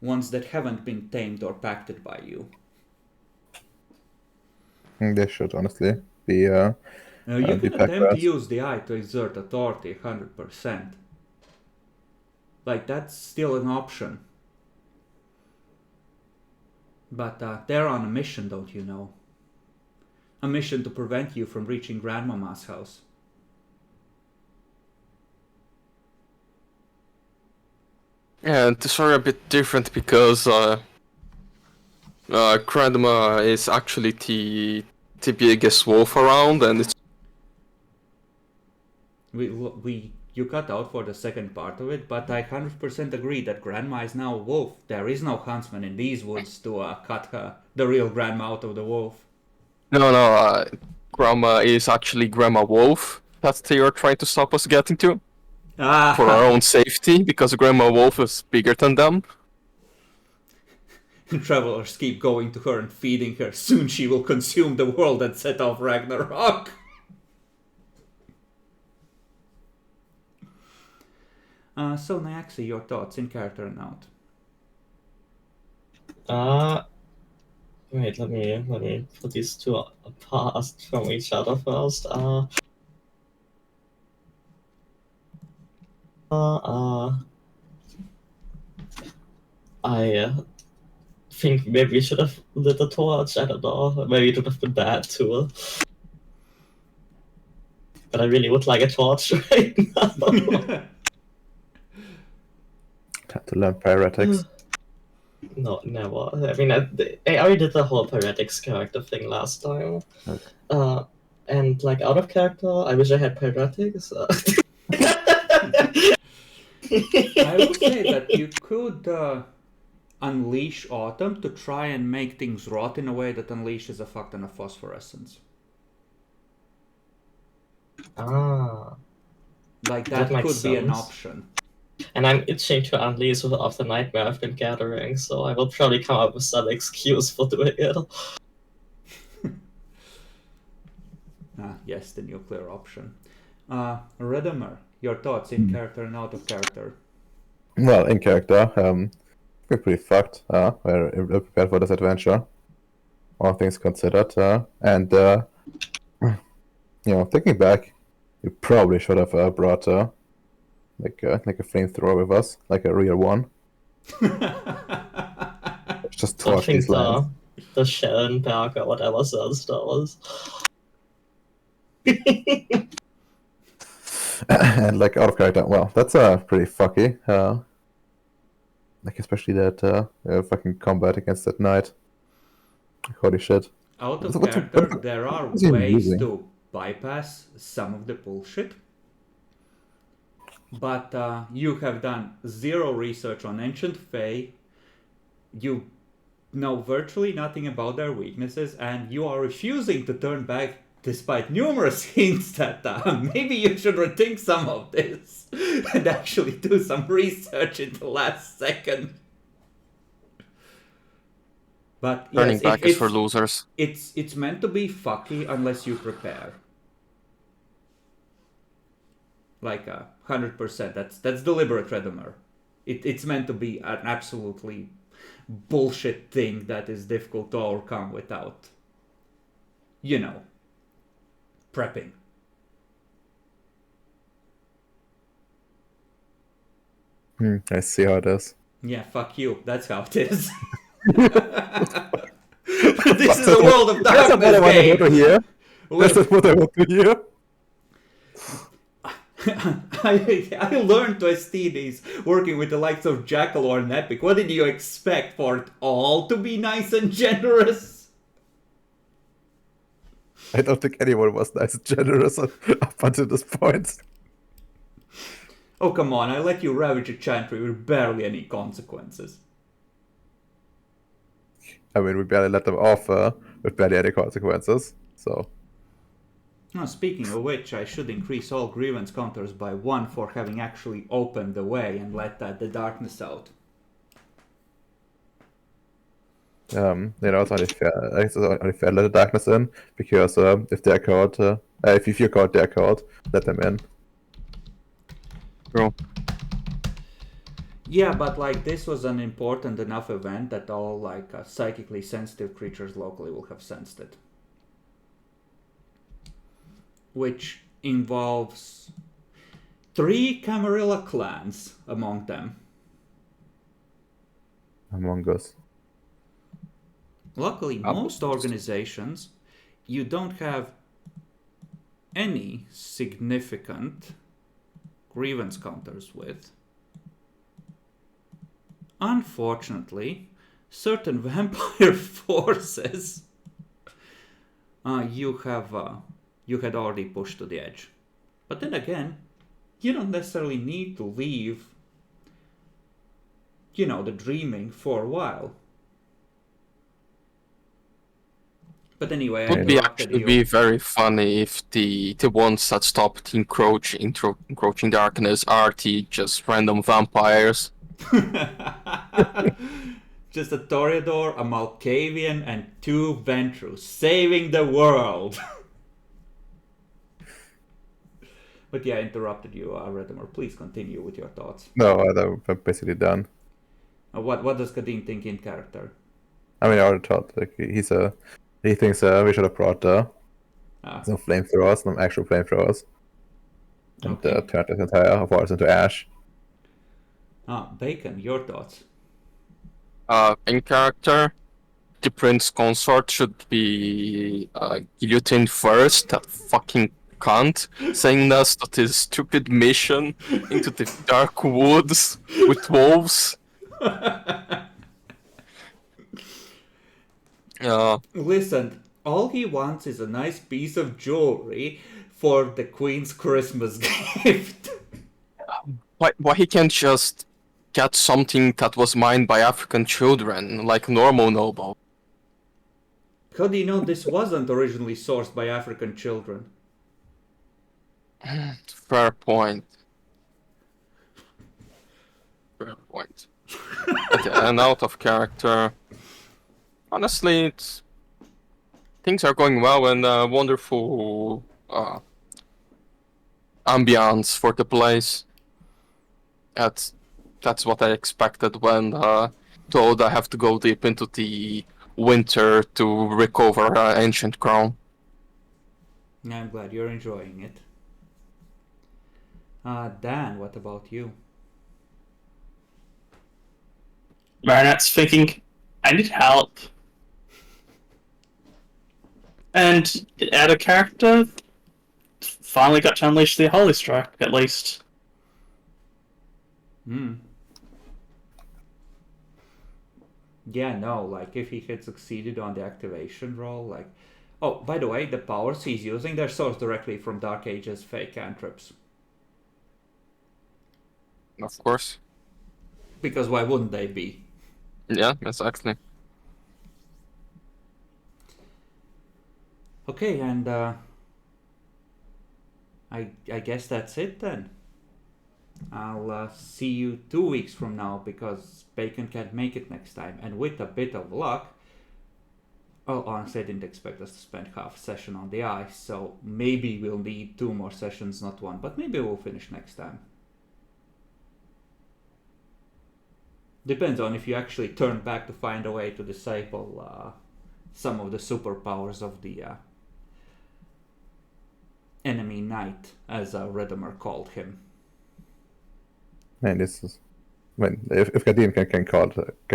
Ones that haven't been tamed or pacted by you. They should honestly be. You be can packed attempt to rats. use the eye to exert authority 100%. Like, that's still an option. But they're on a mission, don't you know? A mission to prevent you from reaching Grandmama's house. Yeah, and these are a bit different because Grandma is actually the biggest wolf around, and it's You cut out for the second part of it, but I 100% agree that Grandma is now a wolf. There is no huntsman in these woods to cut the real Grandma out of the wolf. no, Grandma is actually Grandma Wolf that they are trying to stop us getting to for our own safety, because Grandma Wolf is bigger than them. Travelers keep going to her and feeding her. Soon she will consume the world and set off Ragnarok. So Nyaxi, your thoughts in character and out. Wait, let me put these two apart from each other first. I think maybe we should have lit a torch. I don't know. Maybe it would have been bad too. But I really would like a torch right now. Time to learn pyretics. No, never. I mean, I already did the whole pyretics character thing last time. Okay. And like out of character, I wish I had pyretics. I will say that you could unleash Autumn to try and make things rot in a way that unleashes a fuck ton of phosphorescence. Like that makes could be an sense. option. And I'm itching to unleash of the nightmare I've been gathering, so I will probably come up with some excuse for doing it. Yes, the nuclear option. Redemer, your thoughts in character and out of character. Well, in character, we're pretty fucked. We're prepared for this adventure, all things considered. And thinking back, you probably should have brought like a flamethrower with us, like a real one. Just I torch think these lands. the Schellenberg or whatever sense that was. And like out of character, well, that's pretty fucky. Like especially that fucking combat against that knight. Holy shit. out of What's- character, what's- there are what's he ways using? to bypass some of the bullshit. But you have done zero research on Ancient Fae. You know virtually nothing about their weaknesses, and you are refusing to turn back despite numerous hints that maybe you should rethink some of this and actually do some research in the last second. But Turning yes, back is for losers. it's meant to be fucky unless you prepare. Like 100%. That's deliberate, Redemer. It's meant to be an absolutely bullshit thing that is difficult to overcome without, prepping. I see how it is. Yeah, fuck you. That's how it is. This is a world of That's not what I want darkness to game. hear. That's Look, not what I want to hear. I learned to esteem these working with the likes of Jackal or an Epic. What did you expect for it all to be nice and generous? I don't think anyone was nice and generous up until this point. Oh, come on, I let you ravage a chantry with barely any consequences. I mean, we barely let them off with barely any consequences. So, Now, speaking of which, I should increase all grievance counters by 1 for having actually opened the way and let the darkness out. it's only fair. It's only fair to let the darkness in because if they're caught, if you're caught, they're caught. Let them in. True. Yeah, but this was an important enough event that all psychically sensitive creatures locally will have sensed it. Which involves 3 Camarilla clans among them. Among Us. Luckily, most organizations, you don't have any significant grievance counters with. Unfortunately, certain vampire forces you had already pushed to the edge. But then again, you don't necessarily need to leave, the dreaming for a while. But anyway, I Would be interrupted actually you. be very funny if the ones that stopped encroaching darkness are the just random vampires. Just a Toreador, a Malkavian, and 2 Ventrus saving the world. But yeah, I interrupted you, Redemer. Please continue with your thoughts. No, I'm basically done. What does Kadeen think in character? I mean, I already thought he thinks we should have brought some flamethrowers, some actual flamethrowers, and Okay. turned this entire forest into ash. Bacon, your thoughts? In character, the prince consort should be guillotined first. That fucking cunt saying us to this stupid mission into the dark woods with wolves. Listen, all he wants is a nice piece of jewelry for the Queen's Christmas gift. Why he can't just get something that was mined by African children, like normal noble? How do you know this wasn't originally sourced by African children? Fair point. Fair point. Okay, and out of character. Honestly, things are going well and wonderful ambiance for the place. That's what I expected when told I have to go deep into the winter to recover ancient crown. I'm glad you're enjoying it. Dan, what about you? Marinette's thinking, I need help. And out of character, finally got to unleash the Holy Strike, at least. Yeah, no, like if he had succeeded on the activation roll, like... Oh, by the way, the powers he's using, they're sourced directly from Dark Ages fake cantrips. Of course. Because why wouldn't they be? Yeah, exactly. Okay, and I guess that's it then. I'll see you 2 weeks from now because Bacon can't make it next time. And with a bit of luck, well, honestly, I didn't expect us to spend half a session on the ice, so maybe we'll need 2 more sessions, not 1, but maybe we'll finish next time. Depends on if you actually turn back to find a way to disable some of the superpowers of the enemy knight, as Redemer called him. Man, this is... if Gadin can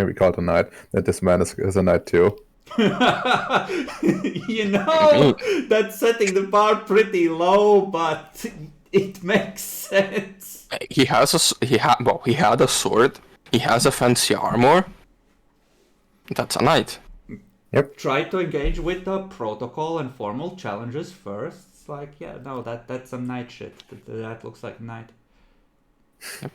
be called a knight, then this man is a knight too. You know, that's setting the bar pretty low, but it makes sense. He had a sword. He has a fancy armor. That's a knight. Try to engage with the protocol and formal challenges first. It's like, yeah, no, that's some knight shit. That looks like a knight. Yep.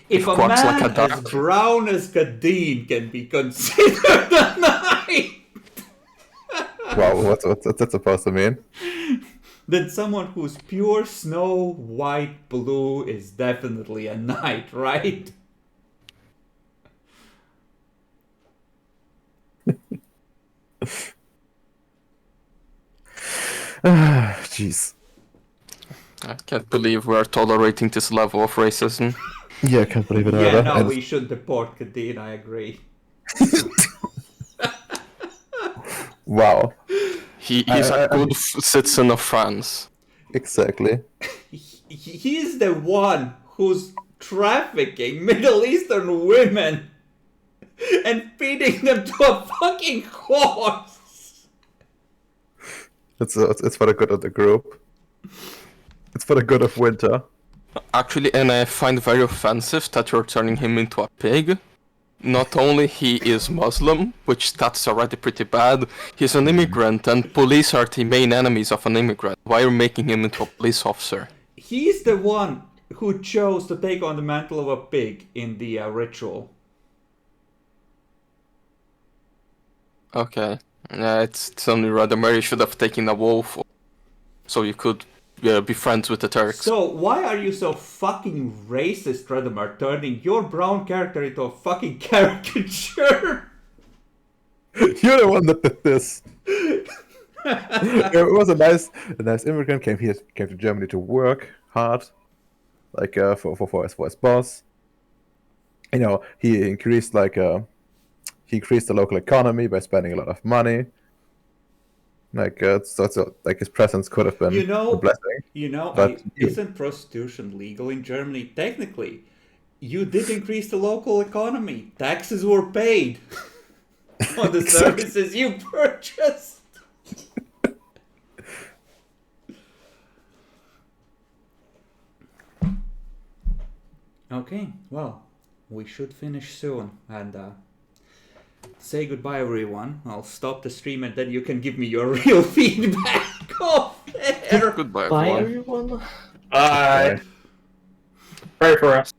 If a Quacks man like a duck. as brown as Gadin can be considered a knight, Wow, what's that supposed to mean? then someone who's pure snow white blue is definitely a knight, right? Jeez. I can't believe we are tolerating this level of racism. Yeah, I can't believe it Yeah, either. no, And- we should deport Gadin, I agree. Wow, He's a good citizen of France. exactly. He's the one who's trafficking Middle Eastern women and feeding them to a fucking horse. It's for the good of the group. It's for the good of winter. Actually, and I find very offensive that you're turning him into a pig. Not only he is Muslim, which that's already pretty bad, he's an immigrant and police are the main enemies of an immigrant. Why are you making him into a police officer? He's the one who chose to take on the mantle of a pig in the ritual. Okay. It's only rather Mary should have taken a wolf so you could be friends with the Turks. So why are you so fucking racist, Redemar, turning your brown character into a fucking caricature? You're the one that did this. It was a nice immigrant came to Germany to work hard, like for his boss. You know, he increased the local economy by spending a lot of money. Like like his presence could have been a blessing. But Isn't prostitution legal in Germany? Technically, you did increase the local economy. Taxes were paid on the services you purchased. Okay, well, we should finish soon and say goodbye, everyone. I'll stop the stream and then you can give me your real feedback off air. Goodbye, Bye, everyone. everyone. Bye. Pray for us.